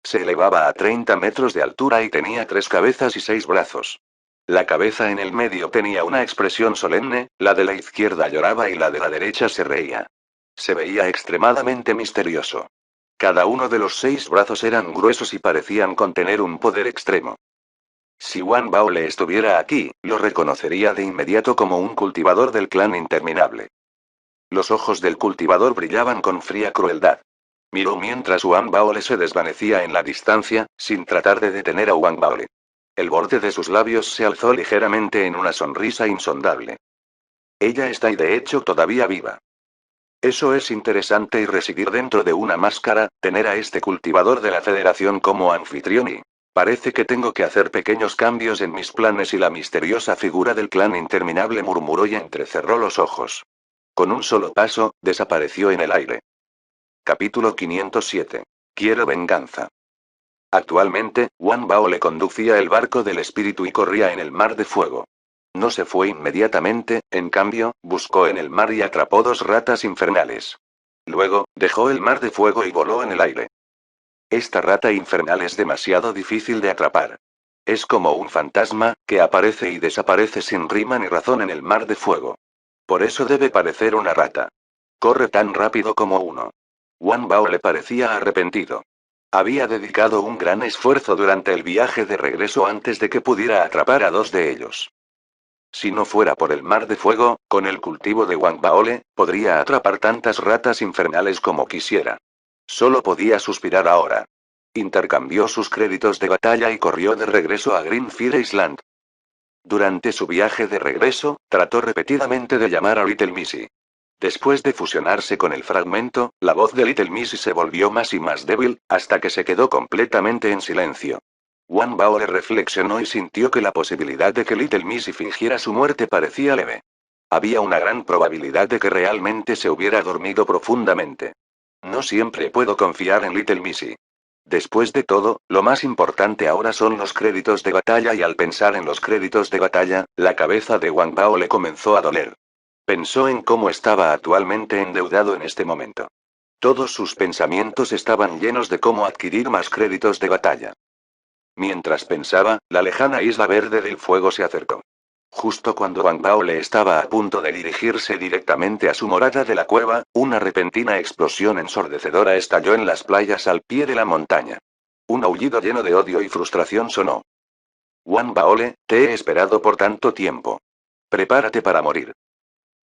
Se elevaba a 30 metros de altura y tenía 3 cabezas y 6 brazos. La cabeza en el medio tenía una expresión solemne, la de la izquierda lloraba y la de la derecha se reía. Se veía extremadamente misterioso. Cada uno de los 6 brazos eran gruesos y parecían contener un poder extremo. Si Wang Baole estuviera aquí, lo reconocería de inmediato como un cultivador del clan interminable. Los ojos del cultivador brillaban con fría crueldad. Miró mientras Wang Baole se desvanecía en la distancia, sin tratar de detener a Wang Baole. El borde de sus labios se alzó ligeramente en una sonrisa insondable. Ella está y de hecho todavía viva. Eso es interesante y residir dentro de una máscara, tener a este cultivador de la Federación como anfitrión y... Parece que tengo que hacer pequeños cambios en mis planes y la misteriosa figura del clan interminable murmuró y entrecerró los ojos. Con un solo paso, desapareció en el aire. Capítulo 507. Quiero venganza. Actualmente, Wang Bao le conducía el barco del espíritu y corría en el mar de fuego. No se fue inmediatamente, en cambio, buscó en el mar y atrapó 2 ratas infernales. Luego, dejó el mar de fuego y voló en el aire. Esta rata infernal es demasiado difícil de atrapar. Es como un fantasma, que aparece y desaparece sin rima ni razón en el mar de fuego. Por eso debe parecer una rata. Corre tan rápido como uno. Wang Bao le parecía arrepentido. Había dedicado un gran esfuerzo durante el viaje de regreso antes de que pudiera atrapar a 2 de ellos. Si no fuera por el mar de fuego, con el cultivo de Wang Baole, podría atrapar tantas ratas infernales como quisiera. Solo podía suspirar ahora. Intercambió sus créditos de batalla y corrió de regreso a Greenfield Island. Durante su viaje de regreso, trató repetidamente de llamar a Little Missy. Después de fusionarse con el fragmento, la voz de Little Missy se volvió más y más débil, hasta que se quedó completamente en silencio. Wang Bao le reflexionó y sintió que la posibilidad de que Little Missy fingiera su muerte parecía leve. Había una gran probabilidad de que realmente se hubiera dormido profundamente. No siempre puedo confiar en Little Missy. Después de todo, lo más importante ahora son los créditos de batalla y al pensar en los créditos de batalla, la cabeza de Wang Bao le comenzó a doler. Pensó en cómo estaba actualmente endeudado en este momento. Todos sus pensamientos estaban llenos de cómo adquirir más créditos de batalla. Mientras pensaba, la lejana isla verde del fuego se acercó. Justo cuando Wang Bao le estaba a punto de dirigirse directamente a su morada de la cueva, una repentina explosión ensordecedora estalló en las playas al pie de la montaña. Un aullido lleno de odio y frustración sonó. Wang Baole, te he esperado por tanto tiempo. Prepárate para morir.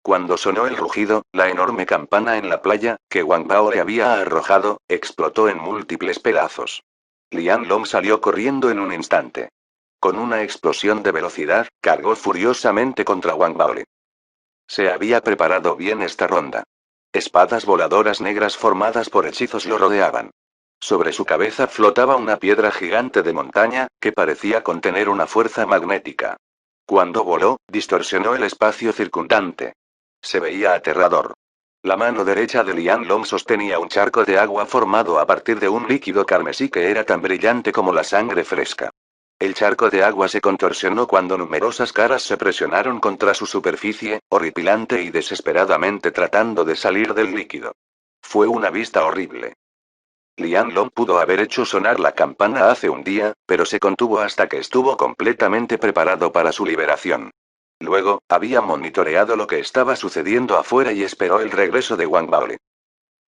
Cuando sonó el rugido, la enorme campana en la playa, que Wang Bao le había arrojado, explotó en múltiples pedazos. Lian Long salió corriendo en un instante. Con una explosión de velocidad, cargó furiosamente contra Wang Bao. Se había preparado bien esta ronda. Espadas voladoras negras formadas por hechizos lo rodeaban. Sobre su cabeza flotaba una piedra gigante de montaña, que parecía contener una fuerza magnética. Cuando voló, distorsionó el espacio circundante. Se veía aterrador. La mano derecha de Lian Long sostenía un charco de agua formado a partir de un líquido carmesí que era tan brillante como la sangre fresca. El charco de agua se contorsionó cuando numerosas caras se presionaron contra su superficie, horripilante y desesperadamente tratando de salir del líquido. Fue una vista horrible. Lian Long pudo haber hecho sonar la campana hace un día, pero se contuvo hasta que estuvo completamente preparado para su liberación. Luego, había monitoreado lo que estaba sucediendo afuera y esperó el regreso de Wang Baole.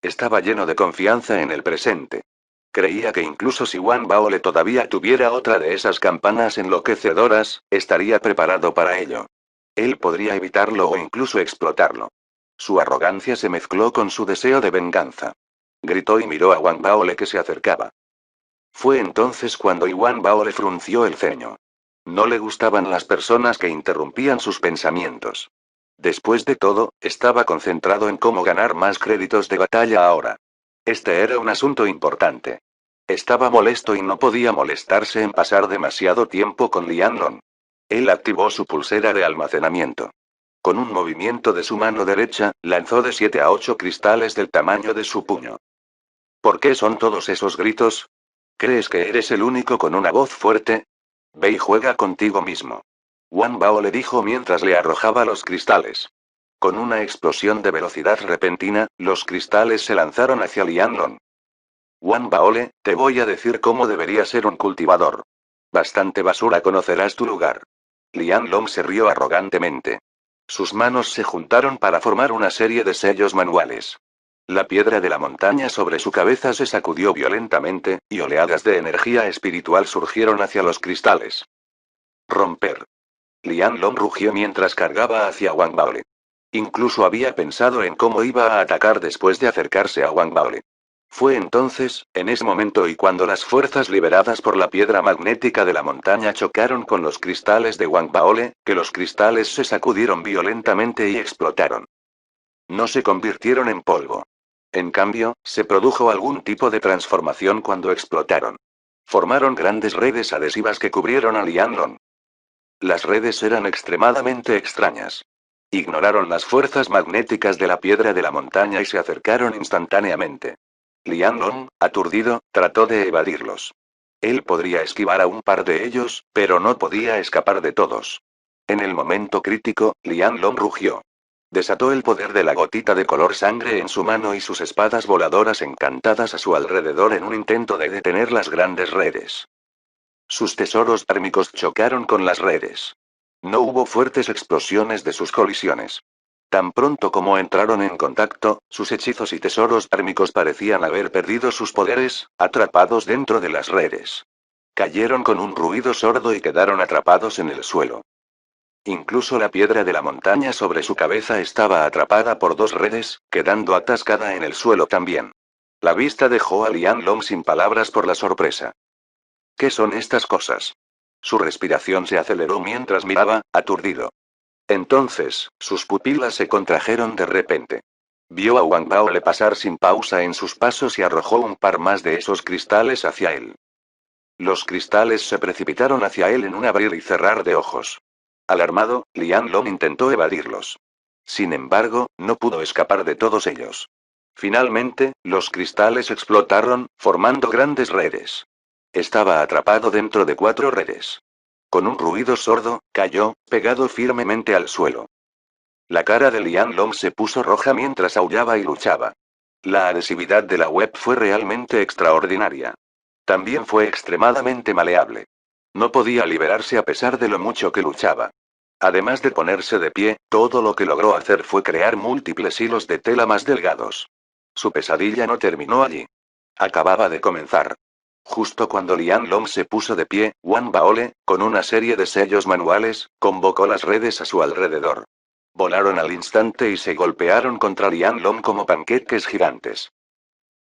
Estaba lleno de confianza en el presente. Creía que incluso si Wang Baole todavía tuviera otra de esas campanas enloquecedoras, estaría preparado para ello. Él podría evitarlo o incluso explotarlo. Su arrogancia se mezcló con su deseo de venganza. Gritó y miró a Wang Baole que se acercaba. Fue entonces cuando Yuan Bao le frunció el ceño. No le gustaban las personas que interrumpían sus pensamientos. Después de todo, estaba concentrado en cómo ganar más créditos de batalla ahora. Este era un asunto importante. Estaba molesto y no podía molestarse en pasar demasiado tiempo con Lianlong. Él activó su pulsera de almacenamiento. Con un movimiento de su mano derecha, lanzó de 7 a 8 cristales del tamaño de su puño. ¿Por qué son todos esos gritos? ¿Crees que eres el único con una voz fuerte? Ve y juega contigo mismo. Wang Bao le dijo mientras le arrojaba los cristales. Con una explosión de velocidad repentina, los cristales se lanzaron hacia Lianlong. Wang Baole, te voy a decir cómo debería ser un cultivador. Bastante basura conocerás tu lugar. Lianlong se rió arrogantemente. Sus manos se juntaron para formar una serie de sellos manuales. La piedra de la montaña sobre su cabeza se sacudió violentamente, y oleadas de energía espiritual surgieron hacia los cristales. Romper. Lianlong rugió mientras cargaba hacia Wang Baole. Incluso había pensado en cómo iba a atacar después de acercarse a Wang Baole. Fue entonces, en ese momento y cuando las fuerzas liberadas por la piedra magnética de la montaña chocaron con los cristales de Wang Baole, que los cristales se sacudieron violentamente y explotaron. No se convirtieron en polvo. En cambio, se produjo algún tipo de transformación cuando explotaron. Formaron grandes redes adhesivas que cubrieron a Lianlong. Las redes eran extremadamente extrañas. Ignoraron las fuerzas magnéticas de la piedra de la montaña y se acercaron instantáneamente. Lianlong, aturdido, trató de evadirlos. Él podría esquivar a un par de ellos, pero no podía escapar de todos. En el momento crítico, Lianlong rugió. Desató el poder de la gotita de color sangre en su mano y sus espadas voladoras encantadas a su alrededor en un intento de detener las grandes redes. Sus tesoros térmicos chocaron con las redes. No hubo fuertes explosiones de sus colisiones. Tan pronto como entraron en contacto, sus hechizos y tesoros térmicos parecían haber perdido sus poderes, atrapados dentro de las redes. Cayeron con un ruido sordo y quedaron atrapados en el suelo. Incluso la piedra de la montaña sobre su cabeza estaba atrapada por dos redes, quedando atascada en el suelo también. La vista dejó a Lianlong sin palabras por la sorpresa. ¿Qué son estas cosas? Su respiración se aceleró mientras miraba, aturdido. Entonces, sus pupilas se contrajeron de repente. Vio a Wang Baole pasar sin pausa en sus pasos y arrojó un par más de esos cristales hacia él. Los cristales se precipitaron hacia él en un abrir y cerrar de ojos. Alarmado, Lianlong intentó evadirlos. Sin embargo, no pudo escapar de todos ellos. Finalmente, los cristales explotaron, formando grandes redes. Estaba atrapado dentro de 4 redes. Con un ruido sordo, cayó, pegado firmemente al suelo. La cara de Lianlong se puso roja mientras aullaba y luchaba. La adhesividad de la web fue realmente extraordinaria. También fue extremadamente maleable. No podía liberarse a pesar de lo mucho que luchaba. Además de ponerse de pie, todo lo que logró hacer fue crear múltiples hilos de tela más delgados. Su pesadilla no terminó allí. Acababa de comenzar. Justo cuando Lianlong se puso de pie, Wang Baole, con una serie de sellos manuales, convocó las redes a su alrededor. Volaron al instante y se golpearon contra Lianlong como panqueques gigantes.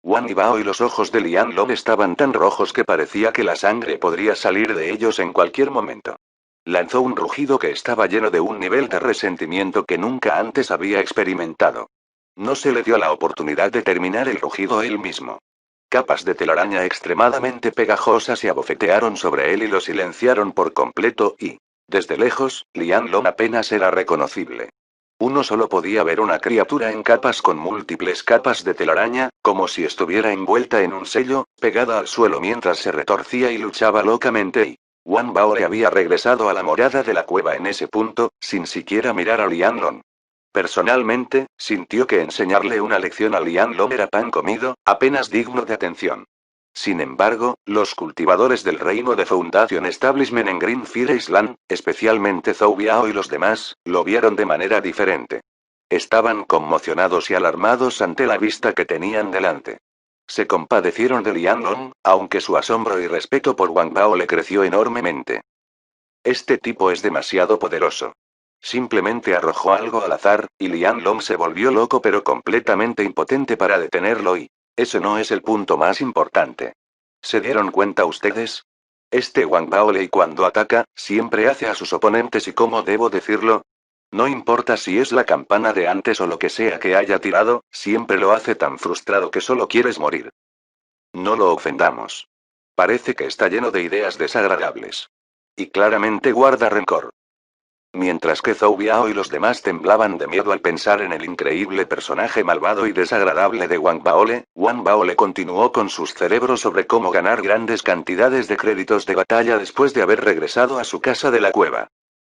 Wang Bao y los ojos de Lianlong estaban tan rojos que parecía que la sangre podría salir de ellos en cualquier momento. Lanzó un rugido que estaba lleno de un nivel de resentimiento que nunca antes había experimentado. No se le dio la oportunidad de terminar el rugido él mismo. Capas de telaraña extremadamente pegajosas se abofetearon sobre él y lo silenciaron por completo y, desde lejos, Lianlong apenas era reconocible. Uno solo podía ver una criatura en capas con múltiples capas de telaraña, como si estuviera envuelta en un sello, pegada al suelo mientras se retorcía y luchaba locamente y Wang Bao le había regresado a la morada de la cueva en ese punto, sin siquiera mirar a Lianlong. Personalmente, sintió que enseñarle una lección a Lianlong era pan comido, apenas digno de atención. Sin embargo, los cultivadores del reino de Foundation Establishment en Greenfield Island, especialmente Zhou Biao y los demás, lo vieron de manera diferente. Estaban conmocionados y alarmados ante la vista que tenían delante. Se compadecieron de Lianlong, aunque su asombro y respeto por Wang Bao le creció enormemente. Este tipo es demasiado poderoso. Simplemente arrojó algo al azar, y Lian Long se volvió loco pero completamente impotente para detenerlo y... Ese no es el punto más importante. ¿Se dieron cuenta ustedes? Este Wang Baolei cuando ataca, siempre hace a sus oponentes y ¿cómo debo decirlo? No importa si es la campana de antes o lo que sea que haya tirado, siempre lo hace tan frustrado que solo quieres morir. No lo ofendamos. Parece que está lleno de ideas desagradables. Y claramente guarda rencor. Mientras que Zhou Biao y los demás temblaban de miedo al pensar en el increíble personaje malvado y desagradable de Wang Baole continuó con sus cerebros sobre cómo ganar grandes cantidades de créditos de batalla después de haber regresado a su casa de la cueva.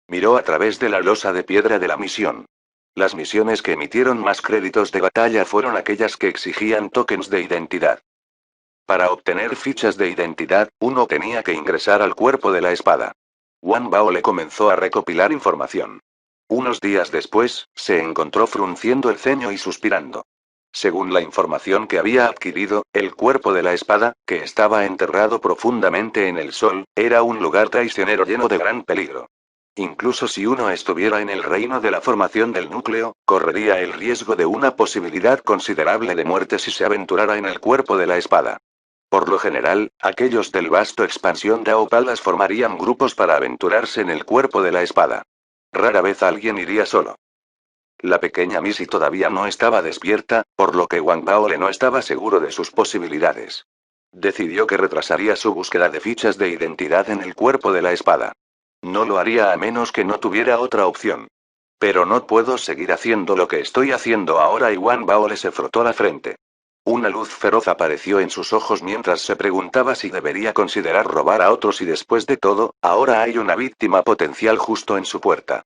Miró a través de la losa de piedra de la misión. Las misiones que emitieron más créditos de batalla fueron aquellas que exigían tokens de identidad. Para obtener fichas de identidad, uno tenía que ingresar al cuerpo de la espada. Wang Bao le comenzó a recopilar información. Unos días después, se encontró frunciendo el ceño y suspirando. Según la información que había adquirido, el cuerpo de la espada, que estaba enterrado profundamente en el sol, era un lugar traicionero lleno de gran peligro. Incluso si uno estuviera en el reino de la formación del núcleo, correría el riesgo de una posibilidad considerable de muerte si se aventurara en el cuerpo de la espada. Por lo general, aquellos del vasto expansión de Aopalas formarían grupos para aventurarse en el cuerpo de la espada. Rara vez alguien iría solo. La pequeña Missy todavía no estaba despierta, por lo que Wang Baole no estaba seguro de sus posibilidades. Decidió que retrasaría su búsqueda de fichas de identidad en el cuerpo de la espada. No lo haría a menos que no tuviera otra opción. Pero no puedo seguir haciendo lo que estoy haciendo ahora y Wang Baole se frotó la frente. Una luz feroz apareció en sus ojos mientras se preguntaba si debería considerar robar a otros y después de todo, ahora hay una víctima potencial justo en su puerta.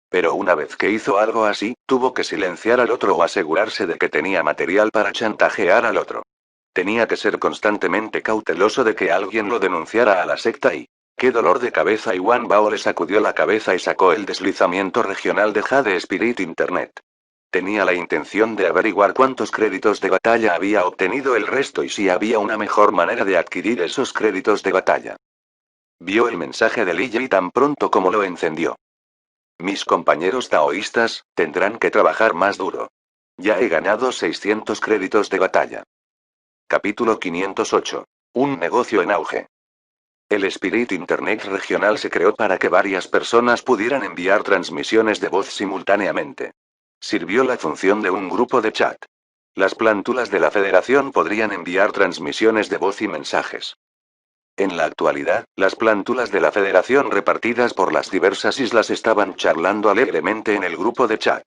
Pero una vez que hizo algo así, tuvo que silenciar al otro o asegurarse de que tenía material para chantajear al otro. Tenía que ser constantemente cauteloso de que alguien lo denunciara a la secta y... ¡Qué dolor de cabeza! Y Wang Bao le sacudió la cabeza y sacó el deslizamiento regional de Jade Spirit Internet. Tenía la intención de averiguar cuántos créditos de batalla había obtenido el resto y si había una mejor manera de adquirir esos créditos de batalla. Vio el mensaje de Li Yi tan pronto como lo encendió. Mis compañeros taoístas, tendrán que trabajar más duro. Ya he ganado 600 créditos de batalla. Capítulo 508. Un negocio en auge. El Spirit Internet regional se creó para que varias personas pudieran enviar transmisiones de voz simultáneamente. Sirvió la función de un grupo de chat. Las plántulas de la Federación podrían enviar transmisiones de voz y mensajes. En la actualidad, las plántulas de la Federación repartidas por las diversas islas estaban charlando alegremente en el grupo de chat.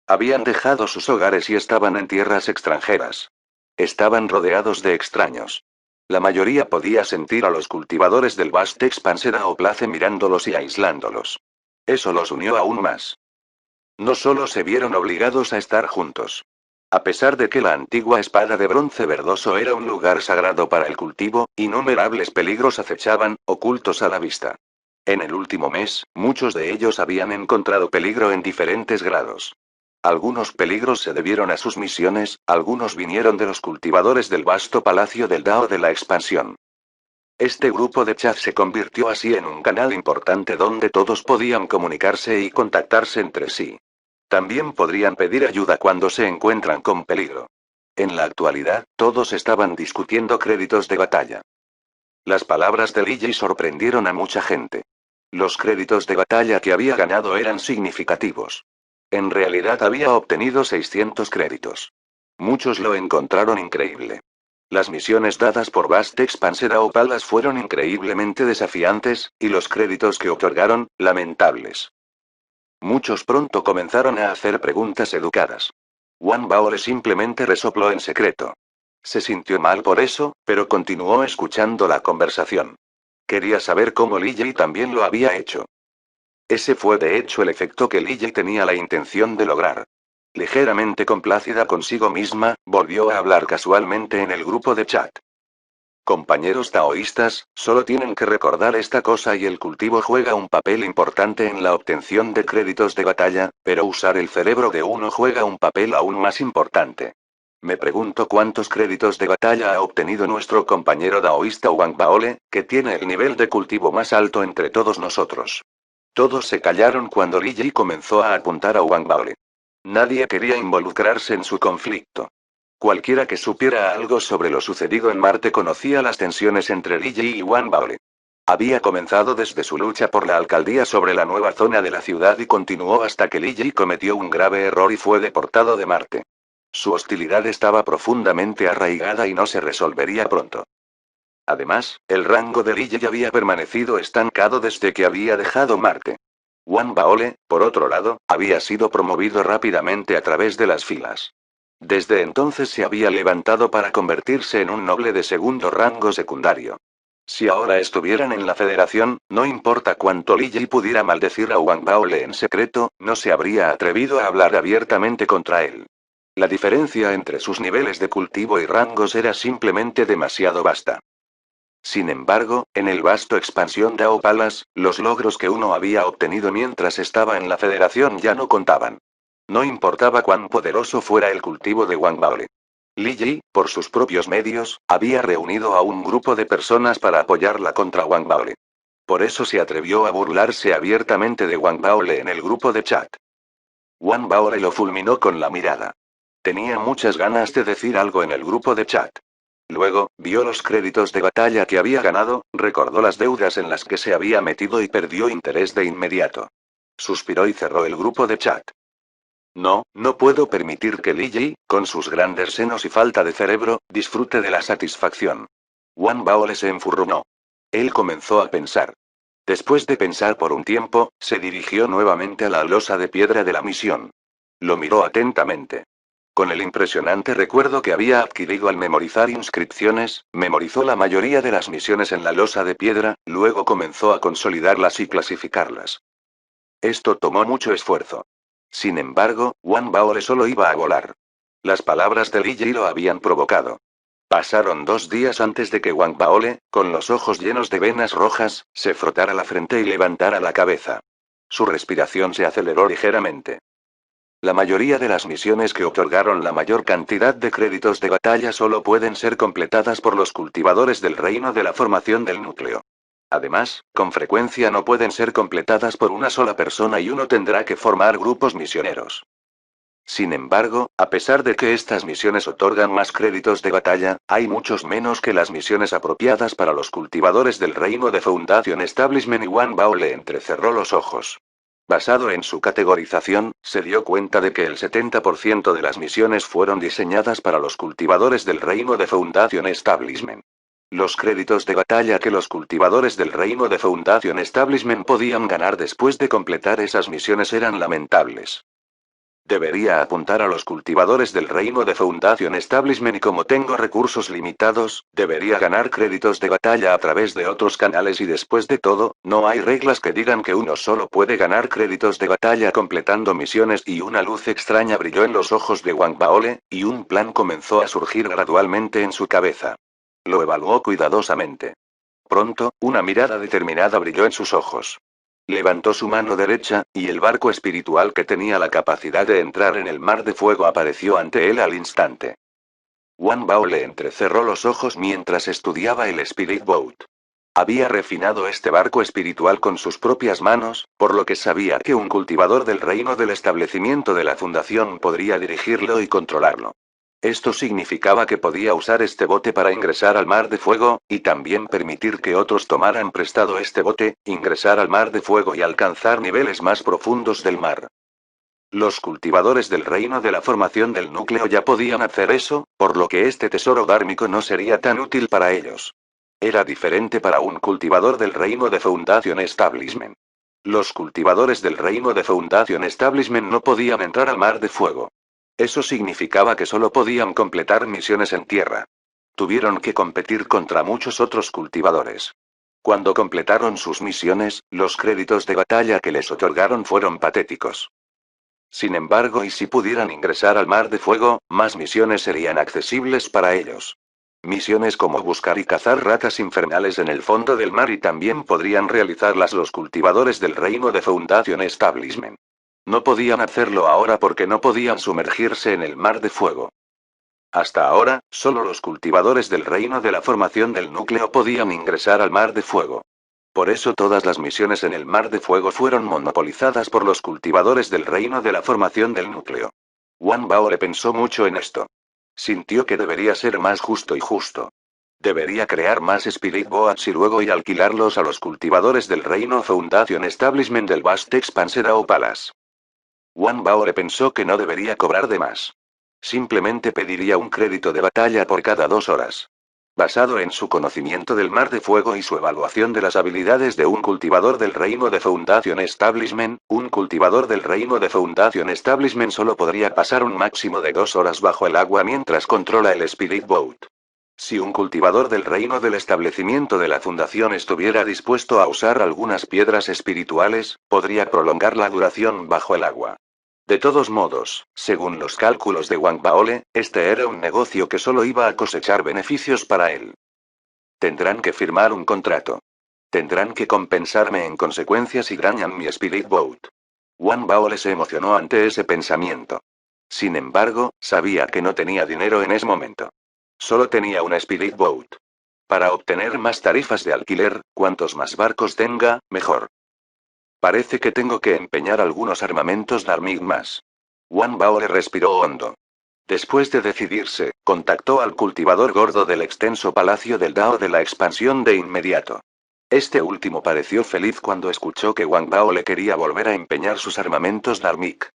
Habían dejado sus hogares y estaban en tierras extranjeras. Estaban rodeados de extraños. La mayoría podía sentir a los cultivadores del vasto expansera o place mirándolos y aislándolos. Eso los unió aún más. No solo se vieron obligados a estar juntos. A pesar de que la antigua espada de bronce verdoso era un lugar sagrado para el cultivo, innumerables peligros acechaban, ocultos a la vista. En el último mes, muchos de ellos habían encontrado peligro en diferentes grados. Algunos peligros se debieron a sus misiones, algunos vinieron de los cultivadores del vasto palacio del Dao de la expansión. Este grupo de chat se convirtió así en un canal importante donde todos podían comunicarse y contactarse entre sí. También podrían pedir ayuda cuando se encuentran con peligro. En la actualidad, todos estaban discutiendo créditos de batalla. Las palabras de Li Yi sorprendieron a mucha gente. Los créditos de batalla que había ganado eran significativos. En realidad había obtenido 600 créditos. Muchos lo encontraron increíble. Las misiones dadas por Vast Expanser o Palas fueron increíblemente desafiantes, y los créditos que otorgaron, lamentables. Muchos pronto comenzaron a hacer preguntas educadas. Wang Baole simplemente resopló en secreto. Se sintió mal por eso, pero continuó escuchando la conversación. Quería saber cómo Li Yi también lo había hecho. Ese fue de hecho el efecto que Li Yi tenía la intención de lograr. Ligeramente complacida consigo misma, volvió a hablar casualmente en el grupo de chat. Compañeros taoístas, solo tienen que recordar esta cosa y el cultivo juega un papel importante en la obtención de créditos de batalla, pero usar el cerebro de uno juega un papel aún más importante. Me pregunto cuántos créditos de batalla ha obtenido nuestro compañero taoísta Wang Baole, que tiene el nivel de cultivo más alto entre todos nosotros. Todos se callaron cuando Li Yi comenzó a apuntar a Wang Baole. Nadie quería involucrarse en su conflicto. Cualquiera que supiera algo sobre lo sucedido en Marte conocía las tensiones entre Li Yi y Wang Baole. Había comenzado desde su lucha por la alcaldía sobre la nueva zona de la ciudad y continuó hasta que Li Yi cometió un grave error y fue deportado de Marte. Su hostilidad estaba profundamente arraigada y no se resolvería pronto. Además, el rango de Li Yi había permanecido estancado desde que había dejado Marte. Wang Baole, por otro lado, había sido promovido rápidamente a través de las filas. Desde entonces se había levantado para convertirse en un noble de segundo rango secundario. Si ahora estuvieran en la federación, no importa cuánto Li Yi pudiera maldecir a Wang Baole en secreto, no se habría atrevido a hablar abiertamente contra él. La diferencia entre sus niveles de cultivo y rangos era simplemente demasiado vasta. Sin embargo, en el vasto expansión Dao Palace, los logros que uno había obtenido mientras estaba en la federación ya no contaban. No importaba cuán poderoso fuera el cultivo de Wang Baole. Li Yi, por sus propios medios, había reunido a un grupo de personas para apoyarla contra Wang Baole. Por eso se atrevió a burlarse abiertamente de Wang Baole en el grupo de chat. Wang Baole lo fulminó con la mirada. Tenía muchas ganas de decir algo en el grupo de chat. Luego, vio los créditos de batalla que había ganado, recordó las deudas en las que se había metido y perdió interés de inmediato. Suspiró y cerró el grupo de chat. No, no puedo permitir que Li Yi, con sus grandes senos y falta de cerebro, disfrute de la satisfacción. Wang Baole se enfurruñó. Él comenzó a pensar. Después de pensar por un tiempo, se dirigió nuevamente a la losa de piedra de la misión. Lo miró atentamente. Con el impresionante recuerdo que había adquirido al memorizar inscripciones, memorizó la mayoría de las misiones en la losa de piedra, luego comenzó a consolidarlas y clasificarlas. Esto tomó mucho esfuerzo. Sin embargo, Wang Baole solo iba a volar. Las palabras de Li Yi lo habían provocado. Pasaron 2 días antes de que Wang Baole, con los ojos llenos de venas rojas, se frotara la frente y levantara la cabeza. Su respiración se aceleró ligeramente. La mayoría de las misiones que otorgaron la mayor cantidad de créditos de batalla solo pueden ser completadas por los cultivadores del reino de la formación del núcleo. Además, con frecuencia no pueden ser completadas por una sola persona y uno tendrá que formar grupos misioneros. Sin embargo, a pesar de que estas misiones otorgan más créditos de batalla, hay muchos menos que las misiones apropiadas para los cultivadores del reino de Foundation Establishment y Wang Baole entrecerró los ojos. Basado en su categorización, se dio cuenta de que el 70% de las misiones fueron diseñadas para los cultivadores del reino de Foundation Establishment. Los créditos de batalla que los cultivadores del reino de Foundation Establishment podían ganar después de completar esas misiones eran lamentables. Debería apuntar a los cultivadores del reino de Foundation Establishment y como tengo recursos limitados, debería ganar créditos de batalla a través de otros canales y después de todo, no hay reglas que digan que uno solo puede ganar créditos de batalla completando misiones y una luz extraña brilló en los ojos de Wang Baole, y un plan comenzó a surgir gradualmente en su cabeza. Lo evaluó cuidadosamente. Pronto, una mirada determinada brilló en sus ojos. Levantó su mano derecha, y el barco espiritual que tenía la capacidad de entrar en el mar de fuego apareció ante él al instante. Wang Baole entrecerró los ojos mientras estudiaba el Spirit Boat. Había refinado este barco espiritual con sus propias manos, por lo que sabía que un cultivador del reino del establecimiento de la fundación podría dirigirlo y controlarlo. Esto significaba que podía usar este bote para ingresar al Mar de Fuego, y también permitir que otros tomaran prestado este bote, ingresar al Mar de Fuego y alcanzar niveles más profundos del mar. Los cultivadores del reino de la formación del núcleo ya podían hacer eso, por lo que este tesoro dármico no sería tan útil para ellos. Era diferente para un cultivador del reino de Foundation Establishment. Los cultivadores del reino de Foundation Establishment no podían entrar al Mar de Fuego. Eso significaba que solo podían completar misiones en tierra. Tuvieron que competir contra muchos otros cultivadores. Cuando completaron sus misiones, los créditos de batalla que les otorgaron fueron patéticos. Sin embargo, y si pudieran ingresar al Mar de Fuego, más misiones serían accesibles para ellos. Misiones como buscar y cazar ratas infernales en el fondo del mar y también podrían realizarlas los cultivadores del reino de Foundation Establishment. No podían hacerlo ahora porque no podían sumergirse en el Mar de Fuego. Hasta ahora, solo los cultivadores del reino de la formación del núcleo podían ingresar al Mar de Fuego. Por eso todas las misiones en el Mar de Fuego fueron monopolizadas por los cultivadores del reino de la formación del núcleo. Wang Bao le pensó mucho en esto. Sintió que debería ser más justo y justo. Debería crear más Spirit Boats y luego ir a alquilarlos a los cultivadores del Reino Foundation Establishment del Vast Expanse Dao Palace. Wang Bao le pensó que no debería cobrar de más. Simplemente pediría un crédito de batalla por cada 2 horas. Basado en su conocimiento del Mar de Fuego y su evaluación de las habilidades de un cultivador del Reino de Foundation Establishment, un cultivador del Reino de Foundation Establishment solo podría pasar un máximo de 2 horas bajo el agua mientras controla el Spirit Boat. Si un cultivador del reino del establecimiento de la fundación estuviera dispuesto a usar algunas piedras espirituales, podría prolongar la duración bajo el agua. De todos modos, según los cálculos de Wang Baole, este era un negocio que solo iba a cosechar beneficios para él. Tendrán que firmar un contrato. Tendrán que compensarme en consecuencia si dañan mi Spirit Boat. Wang Baole se emocionó ante ese pensamiento. Sin embargo, sabía que no tenía dinero en ese momento. Solo tenía una Spirit Boat. Para obtener más tarifas de alquiler, cuantos más barcos tenga, mejor. Parece que tengo que empeñar algunos armamentos Dharmic más. Wang Bao le respiró hondo. Después de decidirse, contactó al cultivador gordo del extenso palacio del Dao de la expansión de inmediato. Este último pareció feliz cuando escuchó que Wang Bao le quería volver a empeñar sus armamentos Dharmic.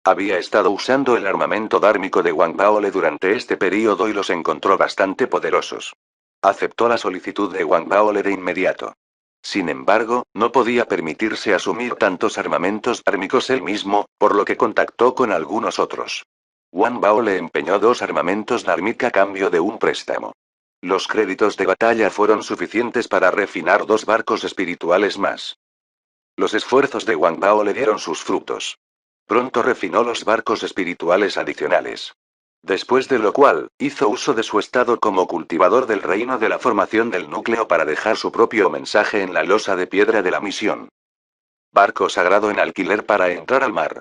Había estado usando el armamento dármico de Wang Baole durante este período y los encontró bastante poderosos. Aceptó la solicitud de Wang Baole de inmediato. Sin embargo, no podía permitirse asumir tantos armamentos dármicos él mismo, por lo que contactó con algunos otros. Wang Bao le empeñó 2 armamentos dármica a cambio de un préstamo. Los créditos de batalla fueron suficientes para refinar 2 barcos espirituales más. Los esfuerzos de Wang Bao le dieron sus frutos. Pronto refinó los barcos espirituales adicionales. Después de lo cual, hizo uso de su estado como cultivador del reino de la formación del núcleo para dejar su propio mensaje en la losa de piedra de la misión. Barco sagrado en alquiler para entrar al mar.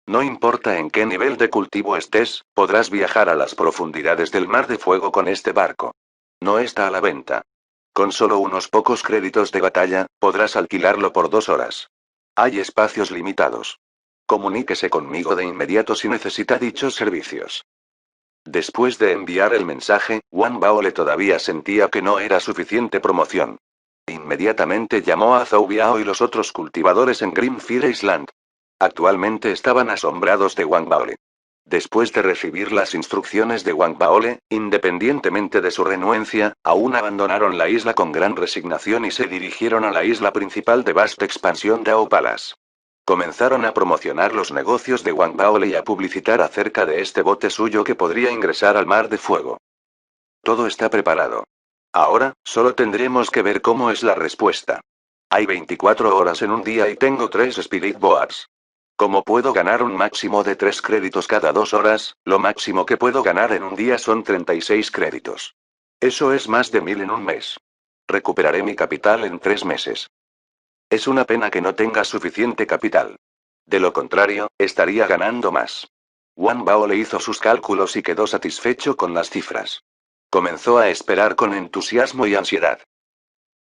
No importa en qué nivel de cultivo estés, podrás viajar a las profundidades del Mar de Fuego con este barco. No está a la venta. Con solo unos pocos créditos de batalla, podrás alquilarlo por 2 horas. Hay espacios limitados. Comuníquese conmigo de inmediato si necesita dichos servicios. Después de enviar el mensaje, Wang Baole todavía sentía que no era suficiente promoción. Inmediatamente llamó a Zhou Biao y los otros cultivadores en Grimfire Island. Actualmente estaban asombrados de Wang Baole. Después de recibir las instrucciones de Wang Baole, independientemente de su renuencia, aún abandonaron la isla con gran resignación y se dirigieron a la isla principal de Vast Expansión Dao Palace. Comenzaron a promocionar los negocios de Wang Baole y a publicitar acerca de este bote suyo que podría ingresar al Mar de Fuego. Todo está preparado. Ahora, solo tendremos que ver cómo es la respuesta. Hay 24 horas en un día y tengo 3 Spirit Boats. Como puedo ganar un máximo de 3 créditos cada 2 horas, lo máximo que puedo ganar en un día son 36 créditos. Eso es más de 1000 en un mes. Recuperaré mi capital en 3 meses. Es una pena que no tenga suficiente capital. De lo contrario, estaría ganando más. Wang Bao le hizo sus cálculos y quedó satisfecho con las cifras. Comenzó a esperar con entusiasmo y ansiedad.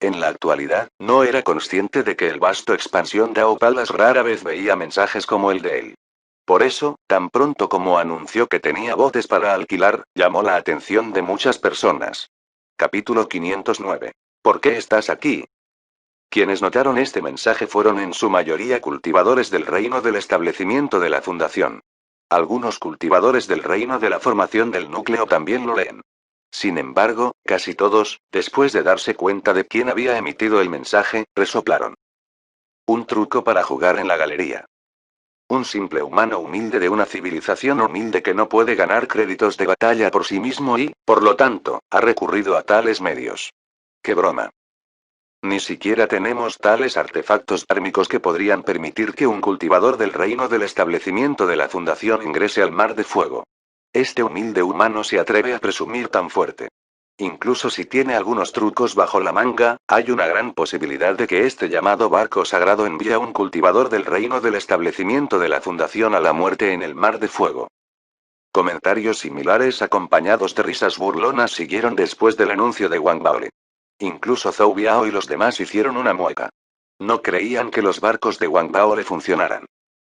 En la actualidad, no era consciente de que el vasto expansión Dao Palace rara vez veía mensajes como el de él. Por eso, tan pronto como anunció que tenía botes para alquilar, llamó la atención de muchas personas. Capítulo 509. ¿Por qué estás aquí? Quienes notaron este mensaje fueron en su mayoría cultivadores del reino del establecimiento de la fundación. Algunos cultivadores del reino de la formación del núcleo también lo leen. Sin embargo, casi todos, después de darse cuenta de quién había emitido el mensaje, resoplaron. Un truco para jugar en la galería. Un simple humano humilde de una civilización humilde que no puede ganar créditos de batalla por sí mismo y, por lo tanto, ha recurrido a tales medios. ¡Qué broma! Ni siquiera tenemos tales artefactos dármicos que podrían permitir que un cultivador del reino del establecimiento de la fundación ingrese al Mar de Fuego. Este humilde humano se atreve a presumir tan fuerte. Incluso si tiene algunos trucos bajo la manga, hay una gran posibilidad de que este llamado barco sagrado envíe a un cultivador del reino del establecimiento de la fundación a la muerte en el Mar de Fuego. Comentarios similares acompañados de risas burlonas siguieron después del anuncio de Wang Baole. Incluso Zhou Biao y los demás hicieron una mueca. No creían que los barcos de Wang Bao le funcionaran.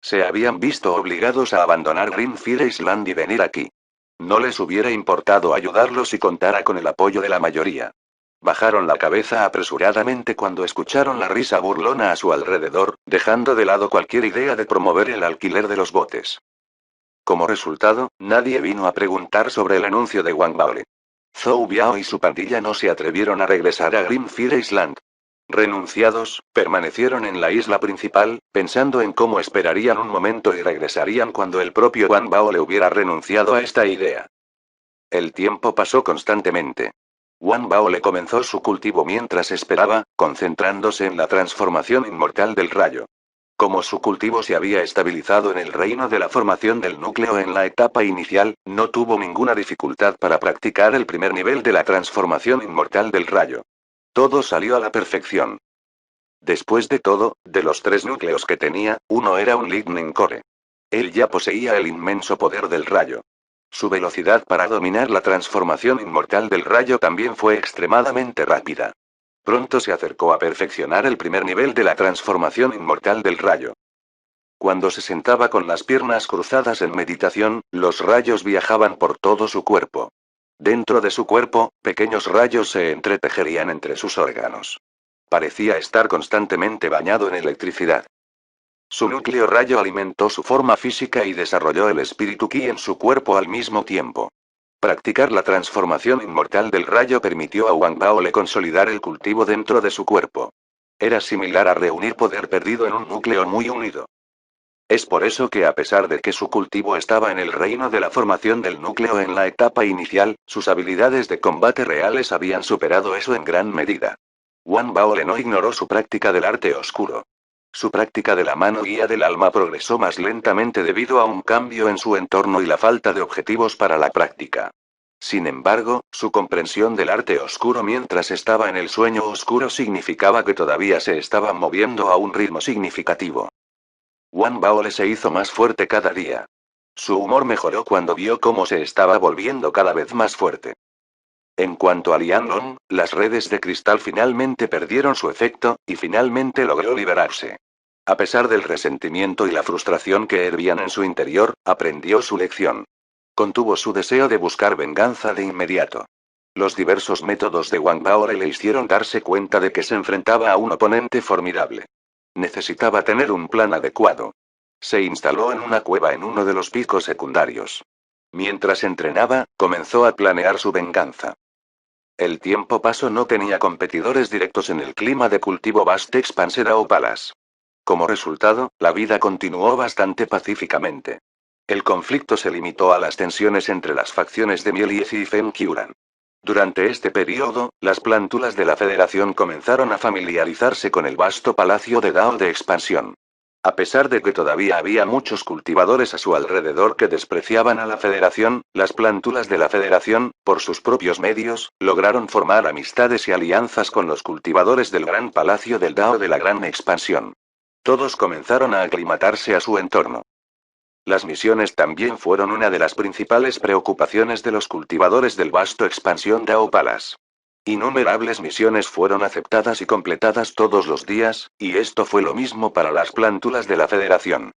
Se habían visto obligados a abandonar Greenfield Island y venir aquí. No les hubiera importado ayudarlos si contara con el apoyo de la mayoría. Bajaron la cabeza apresuradamente cuando escucharon la risa burlona a su alrededor, dejando de lado cualquier idea de promover el alquiler de los botes. Como resultado, nadie vino a preguntar sobre el anuncio de Wang Bao. Zhou Biao y su pandilla no se atrevieron a regresar a Greenfield Island. Renunciados, permanecieron en la isla principal, pensando en cómo esperarían un momento y regresarían cuando el propio Wang Bao le hubiera renunciado a esta idea. El tiempo pasó constantemente. Wang Bao le comenzó su cultivo mientras esperaba, concentrándose en la transformación inmortal del rayo. Como su cultivo se había estabilizado en el reino de la formación del núcleo en la etapa inicial, no tuvo ninguna dificultad para practicar el primer nivel de la transformación inmortal del rayo. Todo salió a la perfección. Después de todo, de los 3 núcleos que tenía, uno era un Lightning Core. Él ya poseía el inmenso poder del rayo. Su velocidad para dominar la transformación inmortal del rayo también fue extremadamente rápida. Pronto se acercó a perfeccionar el primer nivel de la transformación inmortal del rayo. Cuando se sentaba con las piernas cruzadas en meditación, los rayos viajaban por todo su cuerpo. Dentro de su cuerpo, pequeños rayos se entretejerían entre sus órganos. Parecía estar constantemente bañado en electricidad. Su núcleo rayo alimentó su forma física y desarrolló el espíritu Ki en su cuerpo al mismo tiempo. Practicar la transformación inmortal del rayo permitió a Wang Bao le consolidar el cultivo dentro de su cuerpo. Era similar a reunir poder perdido en un núcleo muy unido. Es por eso que a pesar de que su cultivo estaba en el reino de la formación del núcleo en la etapa inicial, sus habilidades de combate reales habían superado eso en gran medida. Wang Bao no ignoró su práctica del arte oscuro. Su práctica de la mano guía del alma progresó más lentamente debido a un cambio en su entorno y la falta de objetivos para la práctica. Sin embargo, su comprensión del arte oscuro mientras estaba en el sueño oscuro significaba que todavía se estaba moviendo a un ritmo significativo. Wang Bao se hizo más fuerte cada día. Su humor mejoró cuando vio cómo se estaba volviendo cada vez más fuerte. En cuanto a Lianlong, las redes de cristal finalmente perdieron su efecto, y finalmente logró liberarse. A pesar del resentimiento y la frustración que hervían en su interior, aprendió su lección. Contuvo su deseo de buscar venganza de inmediato. Los diversos métodos de Wang Bao le hicieron darse cuenta de que se enfrentaba a un oponente formidable. Necesitaba tener un plan adecuado. Se instaló en una cueva en uno de los picos secundarios. Mientras entrenaba, comenzó a planear su venganza. El tiempo pasó, no tenía competidores directos en el clima de cultivo Vast Expanse Dao Palace. Como resultado, la vida continuó bastante pacíficamente. El conflicto se limitó a las tensiones entre las facciones de Mieliez y Feng Qiuran. Durante este periodo, las plántulas de la Federación comenzaron a familiarizarse con el vasto palacio de Dao de expansión. A pesar de que todavía había muchos cultivadores a su alrededor que despreciaban a la Federación, las plántulas de la Federación, por sus propios medios, lograron formar amistades y alianzas con los cultivadores del gran palacio del Dao de la Gran Expansión. Todos comenzaron a aclimatarse a su entorno. Las misiones también fueron una de las principales preocupaciones de los cultivadores del vasto expansión Dao Palace. Innumerables misiones fueron aceptadas y completadas todos los días, y esto fue lo mismo para las plántulas de la Federación.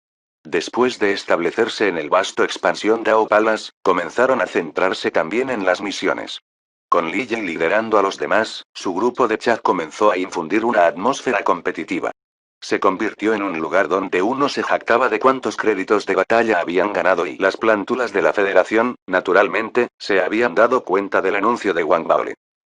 Después de establecerse en el vasto expansión Dao Palace, comenzaron a centrarse también en las misiones. Con Li Yi liderando a los demás, su grupo de chat comenzó a infundir una atmósfera competitiva. Se convirtió en un lugar donde uno se jactaba de cuántos créditos de batalla habían ganado y las plántulas de la Federación, naturalmente, se habían dado cuenta del anuncio de Wang Bao.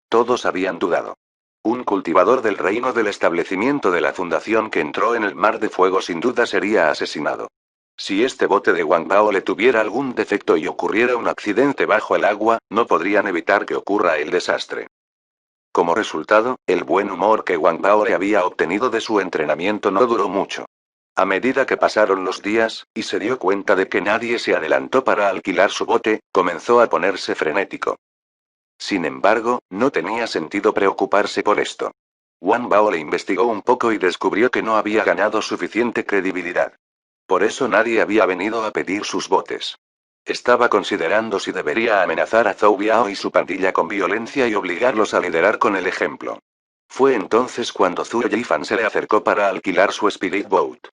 Todos habían dudado. Un cultivador del reino del establecimiento de la fundación que entró en el mar de fuego sin duda sería asesinado. Si este bote de Wang Bao le tuviera algún defecto y ocurriera un accidente bajo el agua, no podrían evitar que ocurra el desastre. Como resultado, el buen humor que Wang Bao le había obtenido de su entrenamiento no duró mucho. A medida que pasaron los días, y se dio cuenta de que nadie se adelantó para alquilar su bote, comenzó a ponerse frenético. Sin embargo, no tenía sentido preocuparse por esto. Wang Bao le investigó un poco y descubrió que no había ganado suficiente credibilidad. Por eso nadie había venido a pedir sus botes. Estaba considerando si debería amenazar a Zhou Biao y su pandilla con violencia y obligarlos a liderar con el ejemplo. Fue entonces cuando Zhuo Yifan se le acercó para alquilar su Spirit Boat.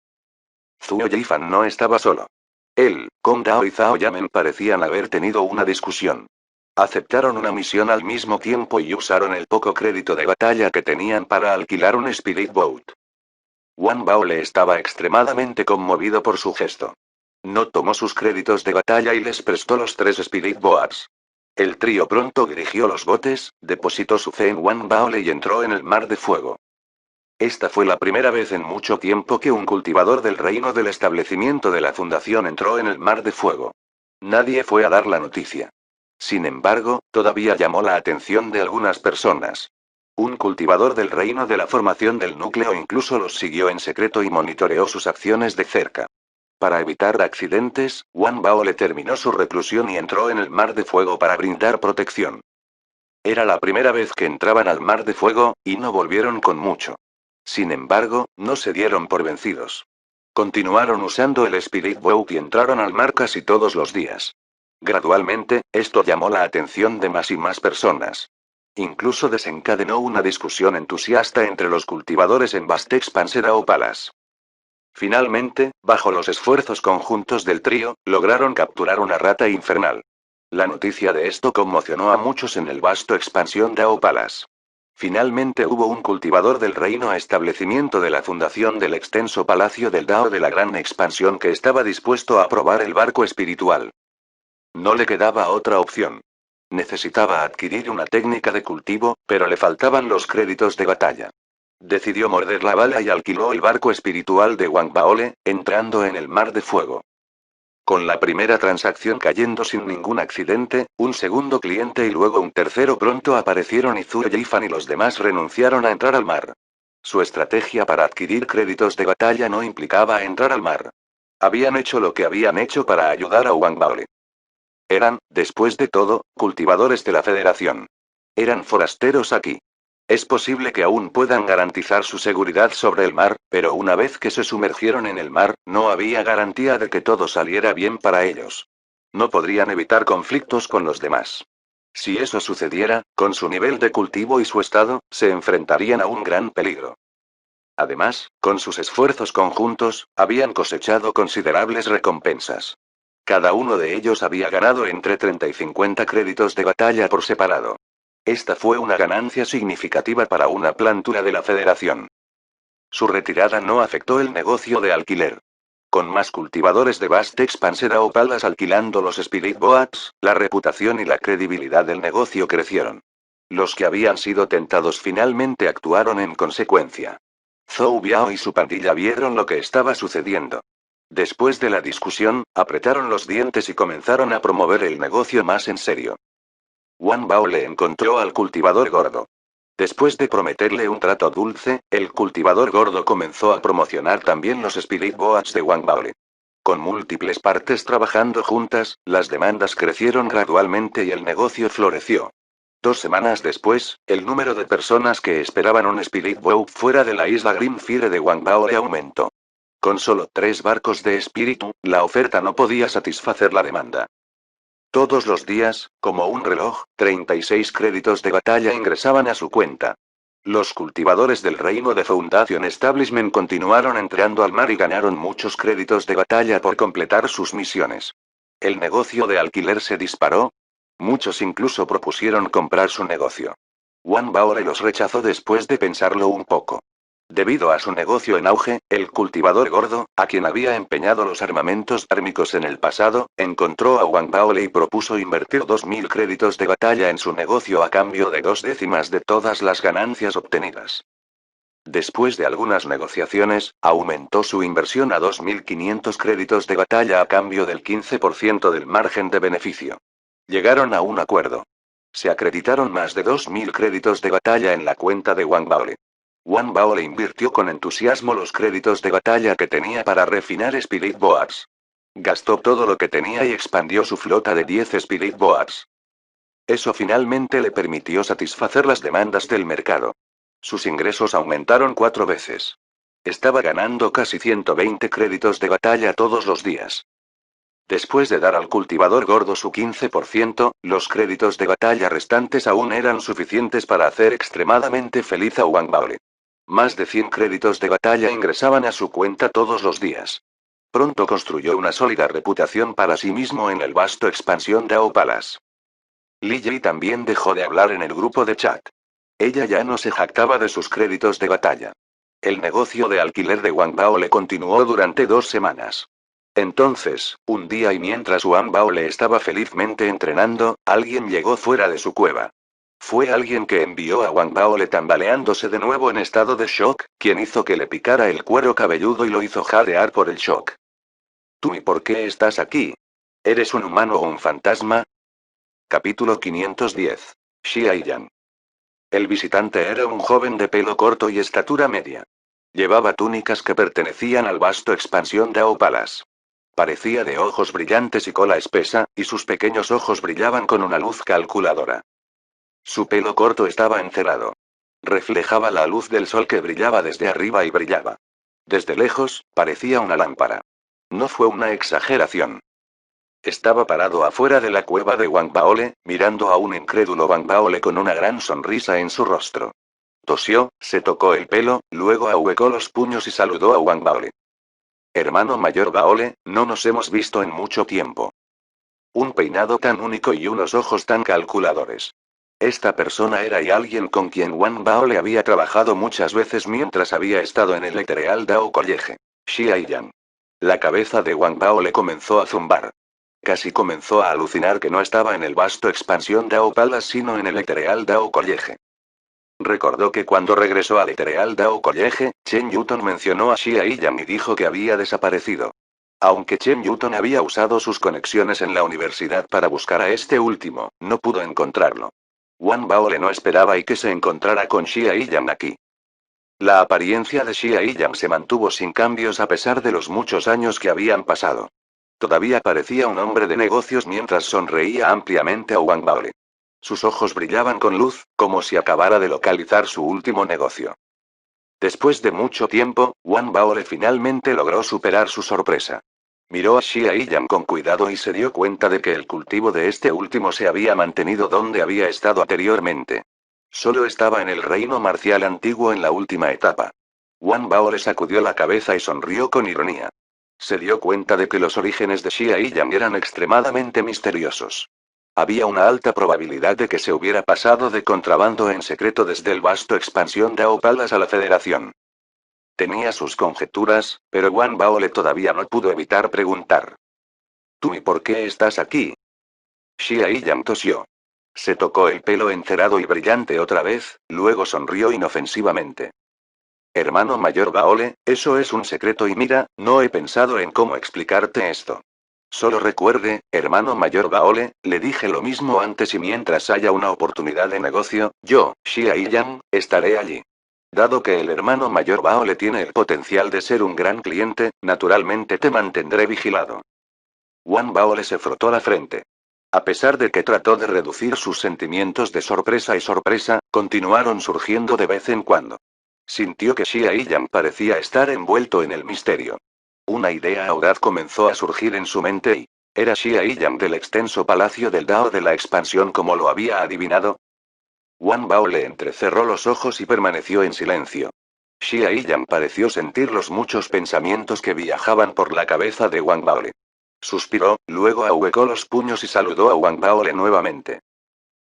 Zhuo Yifan no estaba solo. Él, Kong Dao y Zhao Yamen parecían haber tenido una discusión. Aceptaron una misión al mismo tiempo y usaron el poco crédito de batalla que tenían para alquilar un Spirit Boat. Wang Baole estaba extremadamente conmovido por su gesto. No tomó sus créditos de batalla y les prestó los 3 Spirit Boats. El trío pronto dirigió los botes, depositó su fe en Wang Baole y entró en el mar de fuego. Esta fue la primera vez en mucho tiempo que un cultivador del reino del establecimiento de la fundación entró en el mar de fuego. Nadie fue a dar la noticia. Sin embargo, todavía llamó la atención de algunas personas. Un cultivador del reino de la formación del núcleo incluso los siguió en secreto y monitoreó sus acciones de cerca. Para evitar accidentes, Wang Baole terminó su reclusión y entró en el mar de fuego para brindar protección. Era la primera vez que entraban al mar de fuego, y no volvieron con mucho. Sin embargo, no se dieron por vencidos. Continuaron usando el Spirit Boat y entraron al mar casi todos los días. Gradualmente, esto llamó la atención de más y más personas. Incluso desencadenó una discusión entusiasta entre los cultivadores en Vastex Panserao Palace. Finalmente, bajo los esfuerzos conjuntos del trío, lograron capturar una rata infernal. La noticia de esto conmocionó a muchos en el vasto expansión Dao Palace. Finalmente hubo un cultivador del reino a establecimiento de la fundación del extenso palacio del Dao de la gran expansión que estaba dispuesto a probar el barco espiritual. No le quedaba otra opción. Necesitaba adquirir una técnica de cultivo, pero le faltaban los créditos de batalla. Decidió morder la bala y alquiló el barco espiritual de Wang Baole, entrando en el mar de fuego. Con la primera transacción cayendo sin ningún accidente, un segundo cliente y luego un tercero pronto aparecieron y Zhuo Yifan y los demás renunciaron a entrar al mar. Su estrategia para adquirir créditos de batalla no implicaba entrar al mar. Habían hecho lo que habían hecho para ayudar a Wang Baole. Eran, después de todo, cultivadores de la Federación. Eran forasteros aquí. Es posible que aún puedan garantizar su seguridad sobre el mar, pero una vez que se sumergieron en el mar, no había garantía de que todo saliera bien para ellos. No podrían evitar conflictos con los demás. Si eso sucediera, con su nivel de cultivo y su estado, se enfrentarían a un gran peligro. Además, con sus esfuerzos conjuntos, habían cosechado considerables recompensas. Cada uno de ellos había ganado entre 30 y 50 créditos de batalla por separado. Esta fue una ganancia significativa para una plantula de la Federación. Su retirada no afectó el negocio de alquiler. Con más cultivadores de Vastex Panserao Palace alquilando los Spirit Boats, la reputación y la credibilidad del negocio crecieron. Los que habían sido tentados finalmente actuaron en consecuencia. Zhou Biao y su pandilla vieron lo que estaba sucediendo. Después de la discusión, apretaron los dientes y comenzaron a promover el negocio más en serio. Wang Bao le encontró al cultivador gordo. Después de prometerle un trato dulce, el cultivador gordo comenzó a promocionar también los Spirit Boats de Wang Bao. Con múltiples partes trabajando juntas, las demandas crecieron gradualmente y el negocio floreció. 2 semanas después, el número de personas que esperaban un Spirit Boat fuera de la isla Grimfire de Wang Bao aumentó. Con solo 3 barcos de espíritu, la oferta no podía satisfacer la demanda. Todos los días, como un reloj, 36 créditos de batalla ingresaban a su cuenta. Los cultivadores del reino de Foundation Establishment continuaron entrando al mar y ganaron muchos créditos de batalla por completar sus misiones. El negocio de alquiler se disparó. Muchos incluso propusieron comprar su negocio. Wang Bao los rechazó después de pensarlo un poco. Debido a su negocio en auge, el cultivador gordo, a quien había empeñado los armamentos dármicos en el pasado, encontró a Wang Bao y propuso invertir 2000 créditos de batalla en su negocio a cambio de 2/10 de todas las ganancias obtenidas. Después de algunas negociaciones, aumentó su inversión a 2500 créditos de batalla a cambio del 15% del margen de beneficio. Llegaron a un acuerdo. Se acreditaron más de 2000 créditos de batalla en la cuenta de Wang Bao. Wang Bao le invirtió con entusiasmo los créditos de batalla que tenía para refinar Spirit Boats. Gastó todo lo que tenía y expandió su flota de 10 Spirit Boats. Eso finalmente le permitió satisfacer las demandas del mercado. Sus ingresos aumentaron 4 veces. Estaba ganando casi 120 créditos de batalla todos los días. Después de dar al cultivador gordo su 15%, los créditos de batalla restantes aún eran suficientes para hacer extremadamente feliz a Wang Baole. Más de 100 créditos de batalla ingresaban a su cuenta todos los días. Pronto construyó una sólida reputación para sí mismo en el vasto expansión Dao Palace. Li Yi también dejó de hablar en el grupo de chat. Ella ya no se jactaba de sus créditos de batalla. El negocio de alquiler de Wang Bao le continuó durante 2 semanas. Entonces, un día y mientras Wang Bao le estaba felizmente entrenando, alguien llegó fuera de su cueva. Fue alguien que envió a Wang Bao le tambaleándose de nuevo en estado de shock, quien hizo que le picara el cuero cabelludo y lo hizo jadear por el shock. ¿Tú y por qué estás aquí? ¿Eres un humano o un fantasma? Capítulo 510. Xia Yan. El visitante era un joven de pelo corto y estatura media. Llevaba túnicas que pertenecían al vasto expansión Dao Palace. Parecía de ojos brillantes y cola espesa, y sus pequeños ojos brillaban con una luz calculadora. Su pelo corto estaba encerado. Reflejaba la luz del sol que brillaba desde arriba y brillaba. Desde lejos, parecía una lámpara. No fue una exageración. Estaba parado afuera de la cueva de Wang Baole, mirando a un incrédulo Wang Baole con una gran sonrisa en su rostro. Tosió, se tocó el pelo, luego ahuecó los puños y saludó a Wang Baole. Hermano mayor Baole, no nos hemos visto en mucho tiempo. Un peinado tan único y unos ojos tan calculadores. Esta persona era y alguien con quien Wang Baole había trabajado muchas veces mientras había estado en el Ethereal Dao College. Xia Yan. La cabeza de Wang Baole comenzó a zumbar. Casi comenzó a alucinar que no estaba en el vasto expansión Dao Palace sino en el Ethereal Dao College. Recordó que cuando regresó al Ethereal Dao College, Chen Yuton mencionó a Xia Yan y dijo que había desaparecido. Aunque Chen Yuton había usado sus conexiones en la universidad para buscar a este último, no pudo encontrarlo. Wang Baole no esperaba y que se encontrara con Xia Yan aquí. La apariencia de Xia Yan se mantuvo sin cambios a pesar de los muchos años que habían pasado. Todavía parecía un hombre de negocios mientras sonreía ampliamente a Wang Baole. Sus ojos brillaban con luz, como si acabara de localizar su último negocio. Después de mucho tiempo, Wang Baole finalmente logró superar su sorpresa. Miró a Xia Yan con cuidado y se dio cuenta de que el cultivo de este último se había mantenido donde había estado anteriormente. Solo estaba en el reino marcial antiguo en la última etapa. Wang Baole sacudió la cabeza y sonrió con ironía. Se dio cuenta de que los orígenes de Xia Yan eran extremadamente misteriosos. Había una alta probabilidad de que se hubiera pasado de contrabando en secreto desde el vasto expansión Dao Palace a la Federación. Tenía sus conjeturas, pero Wang Baole todavía no pudo evitar preguntar. ¿Tú y por qué estás aquí? Xia Yan tosió. Se tocó el pelo encerado y brillante otra vez, luego sonrió inofensivamente. Hermano mayor Baole, eso es un secreto y mira, no he pensado en cómo explicarte esto. Solo recuerde, hermano mayor Baole, le dije lo mismo antes y mientras haya una oportunidad de negocio, yo, Xia Yan, estaré allí. Dado que el hermano mayor Baole tiene el potencial de ser un gran cliente, naturalmente te mantendré vigilado. Wang Baole se frotó la frente. A pesar de que trató de reducir sus sentimientos de sorpresa y sorpresa, continuaron surgiendo de vez en cuando. Sintió que Xia Yan parecía estar envuelto en el misterio. Una idea audaz comenzó a surgir en su mente y... ¿Era Xia Yan del extenso palacio del Dao de la expansión como lo había adivinado? Wang Bao le entrecerró los ojos y permaneció en silencio. Xia Yan pareció sentir los muchos pensamientos que viajaban por la cabeza de Wang Baole. Suspiró, luego ahuecó los puños y saludó a Wang Baole nuevamente.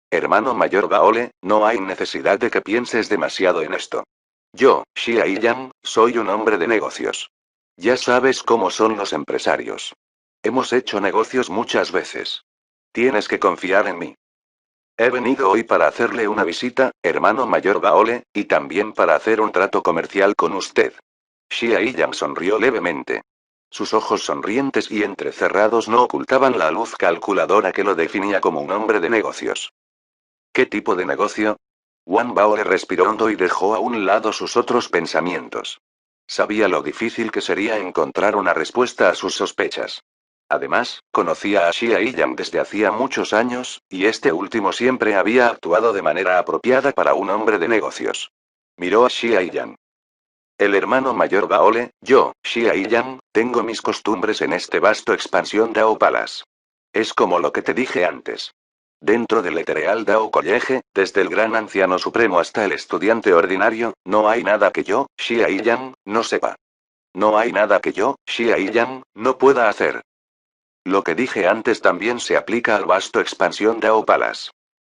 Hermano mayor Baole, no hay necesidad de que pienses demasiado en esto. Yo, Xia Yan, soy un hombre de negocios. Ya sabes cómo son los empresarios. Hemos hecho negocios muchas veces. Tienes que confiar en mí. He venido hoy para hacerle una visita, hermano mayor Baole, y también para hacer un trato comercial con usted. Xia Yan sonrió levemente. Sus ojos sonrientes y entrecerrados no ocultaban la luz calculadora que lo definía como un hombre de negocios. ¿Qué tipo de negocio? Wang Baole respiró hondo y dejó a un lado sus otros pensamientos. Sabía lo difícil que sería encontrar una respuesta a sus sospechas. Además, conocía a Xia Yan desde hacía muchos años, y este último siempre había actuado de manera apropiada para un hombre de negocios. Miró a Xia Yan. El hermano mayor Baole, yo, Xia Yang, tengo mis costumbres en este vasto expansión Dao Palace. Es como lo que te dije antes. Dentro del Ethereal Dao College, desde el gran anciano supremo hasta el estudiante ordinario, no hay nada que yo, Xia Yang, no sepa. No hay nada que yo, Xia Yang, no pueda hacer. Lo que dije antes también se aplica al vasto expansión Dao Palace.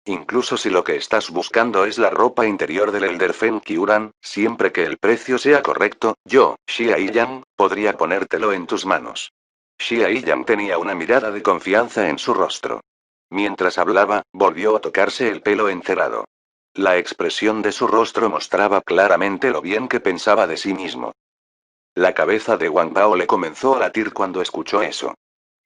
Incluso si lo que estás buscando es la ropa interior del Elder Fen Kyuran, siempre que el precio sea correcto, yo, Xia Yang, podría ponértelo en tus manos. Xia Yang tenía una mirada de confianza en su rostro. Mientras hablaba, volvió a tocarse el pelo encerado. La expresión de su rostro mostraba claramente lo bien que pensaba de sí mismo. La cabeza de Wang Bao le comenzó a latir cuando escuchó eso.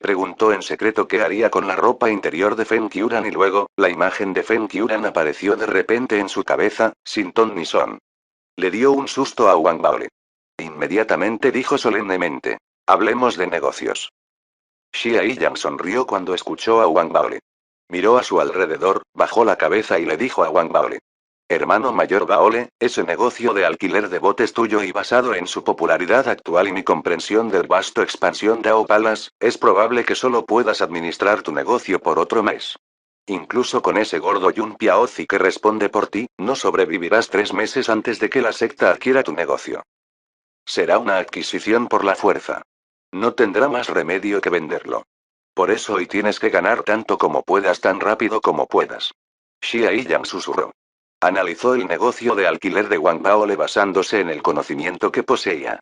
Preguntó en secreto qué haría con la ropa interior de Fen Kyuran y luego, la imagen de Fen Kyuran apareció de repente en su cabeza, sin ton ni son. Le dio un susto a Wang Bao. Inmediatamente dijo solemnemente: hablemos de negocios. Xia Yang sonrió cuando escuchó a Wang Bao. Miró a su alrededor, bajó la cabeza y le dijo a Wang Bao: hermano mayor Baole, ese negocio de alquiler de botes tuyo y basado en su popularidad actual y mi comprensión del vasto expansión Dao Palace, es probable que solo puedas administrar tu negocio por otro mes. Incluso con ese gordo Yun Piaozi que responde por ti, no sobrevivirás 3 meses antes de que la secta adquiera tu negocio. Será una adquisición por la fuerza. No tendrá más remedio que venderlo. Por eso hoy tienes que ganar tanto como puedas tan rápido como puedas. Xia Yang susurró. Analizó el negocio de alquiler de Wang Baole basándose en el conocimiento que poseía.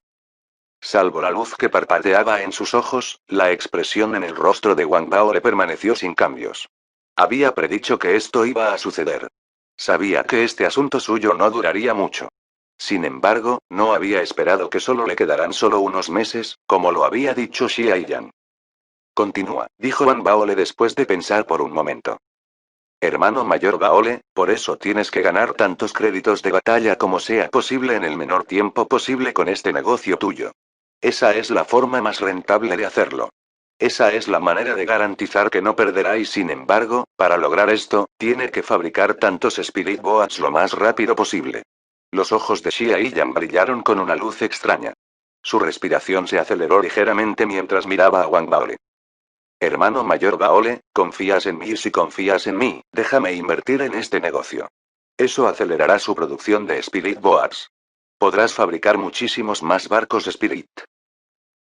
Salvo la luz que parpadeaba en sus ojos, la expresión en el rostro de Wang Baole permaneció sin cambios. Había predicho que esto iba a suceder. Sabía que este asunto suyo no duraría mucho. Sin embargo, no había esperado que solo le quedaran solo unos meses, como lo había dicho Xia Yang. Continúa, dijo Wang Baole después de pensar por un momento. Hermano mayor Baole, por eso tienes que ganar tantos créditos de batalla como sea posible en el menor tiempo posible con este negocio tuyo. Esa es la forma más rentable de hacerlo. Esa es la manera de garantizar que no perderá y sin embargo, para lograr esto, tiene que fabricar tantos Spirit Boats lo más rápido posible. Los ojos de Xia Yang brillaron con una luz extraña. Su respiración se aceleró ligeramente mientras miraba a Wang Baole. Hermano mayor Baole, confías en mí y si confías en mí, déjame invertir en este negocio. Eso acelerará su producción de Spirit Boats. Podrás fabricar muchísimos más barcos Spirit.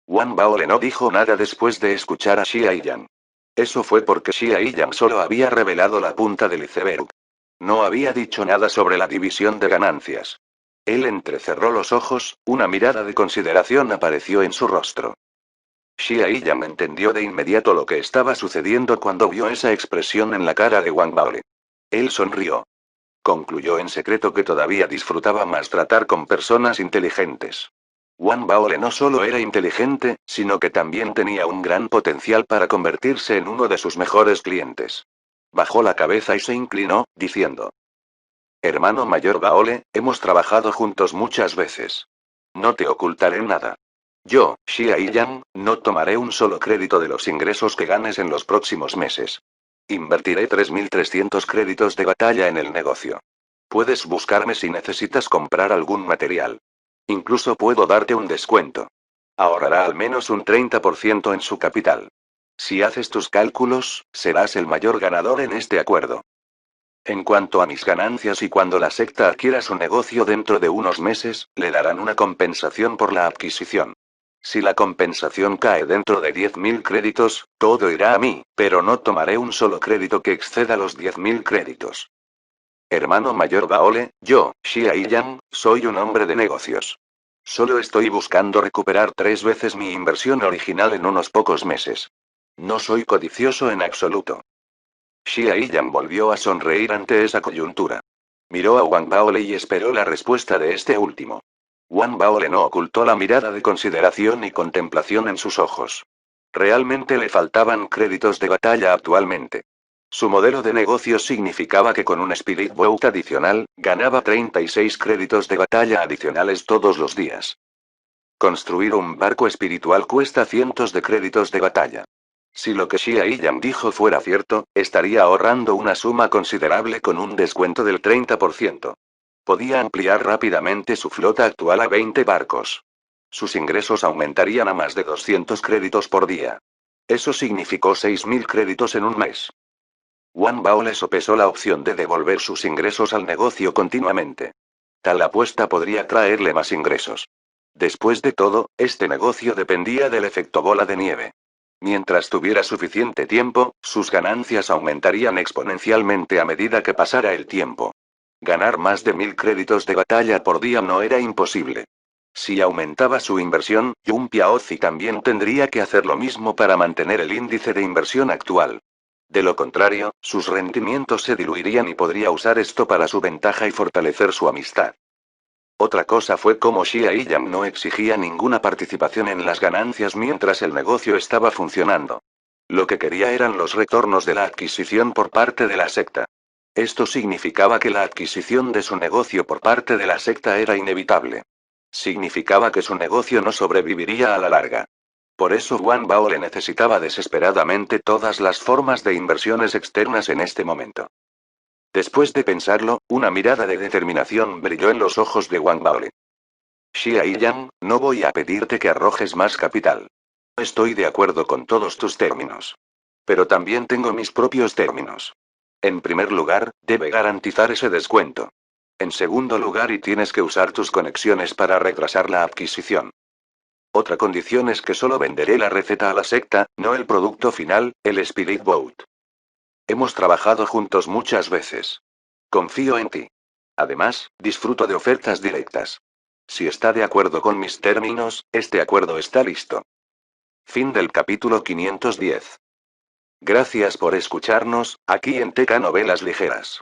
Wang Baole no dijo nada después de escuchar a Xia Yang. Eso fue porque Xia Yang solo había revelado la punta del iceberg. No había dicho nada sobre la división de ganancias. Él entrecerró los ojos, una mirada de consideración apareció en su rostro. Xia Yang entendió de inmediato lo que estaba sucediendo cuando vio esa expresión en la cara de Wang Baole. Él sonrió. Concluyó en secreto que todavía disfrutaba más tratar con personas inteligentes. Wang Baole no solo era inteligente, sino que también tenía un gran potencial para convertirse en uno de sus mejores clientes. Bajó la cabeza y se inclinó, diciendo: hermano mayor Baole, hemos trabajado juntos muchas veces. No te ocultaré nada. Yo, Xia Yang, no tomaré un solo crédito de los ingresos que ganes en los próximos meses. Invertiré 3.300 créditos de batalla en el negocio. Puedes buscarme si necesitas comprar algún material. Incluso puedo darte un descuento. Ahorrará al menos un 30% en su capital. Si haces tus cálculos, serás el mayor ganador en este acuerdo. En cuanto a mis ganancias y cuando la secta adquiera su negocio dentro de unos meses, le darán una compensación por la adquisición. Si la compensación cae dentro de 10.000 créditos, todo irá a mí, pero no tomaré un solo crédito que exceda los 10.000 créditos. Hermano mayor Baole, yo, Xia Yang, soy un hombre de negocios. Solo estoy buscando recuperar 3 veces mi inversión original en unos pocos meses. No soy codicioso en absoluto. Xia Yang volvió a sonreír ante esa coyuntura. Miró a Wang Baole y esperó la respuesta de este último. Wang Baole no ocultó la mirada de consideración y contemplación en sus ojos. Realmente le faltaban créditos de batalla actualmente. Su modelo de negocio significaba que con un Spirit Boat adicional, ganaba 36 créditos de batalla adicionales todos los días. Construir un barco espiritual cuesta cientos de créditos de batalla. Si lo que Xia Yang dijo fuera cierto, estaría ahorrando una suma considerable con un descuento del 30%. Podía ampliar rápidamente su flota actual a 20 barcos. Sus ingresos aumentarían a más de 200 créditos por día. Eso significó 6.000 créditos en un mes. Wang Bao le sopesó la opción de devolver sus ingresos al negocio continuamente. Tal apuesta podría traerle más ingresos. Después de todo, este negocio dependía del efecto bola de nieve. Mientras tuviera suficiente tiempo, sus ganancias aumentarían exponencialmente a medida que pasara el tiempo. Ganar más de 1.000 créditos de batalla por día no era imposible. Si aumentaba su inversión, Yun Piaozi también tendría que hacer lo mismo para mantener el índice de inversión actual. De lo contrario, sus rendimientos se diluirían y podría usar esto para su ventaja y fortalecer su amistad. Otra cosa fue cómo Xia y Yang no exigía ninguna participación en las ganancias mientras el negocio estaba funcionando. Lo que quería eran los retornos de la adquisición por parte de la secta. Esto significaba que la adquisición de su negocio por parte de la secta era inevitable. Significaba que su negocio no sobreviviría a la larga. Por eso Wang Bao le necesitaba desesperadamente todas las formas de inversiones externas en este momento. Después de pensarlo, una mirada de determinación brilló en los ojos de Wang Baole. Xia y Yang, no voy a pedirte que arrojes más capital. Estoy de acuerdo con todos tus términos. Pero también tengo mis propios términos. En primer lugar, debe garantizar ese descuento. En segundo lugar, y tienes que usar tus conexiones para retrasar la adquisición. Otra condición es que solo venderé la receta a la secta, no el producto final, el Spirit Boat. Hemos trabajado juntos muchas veces. Confío en ti. Además, disfruto de ofertas directas. Si está de acuerdo con mis términos, este acuerdo está listo. Fin del capítulo 510. Gracias por escucharnos, aquí en Teca Novelas Ligeras.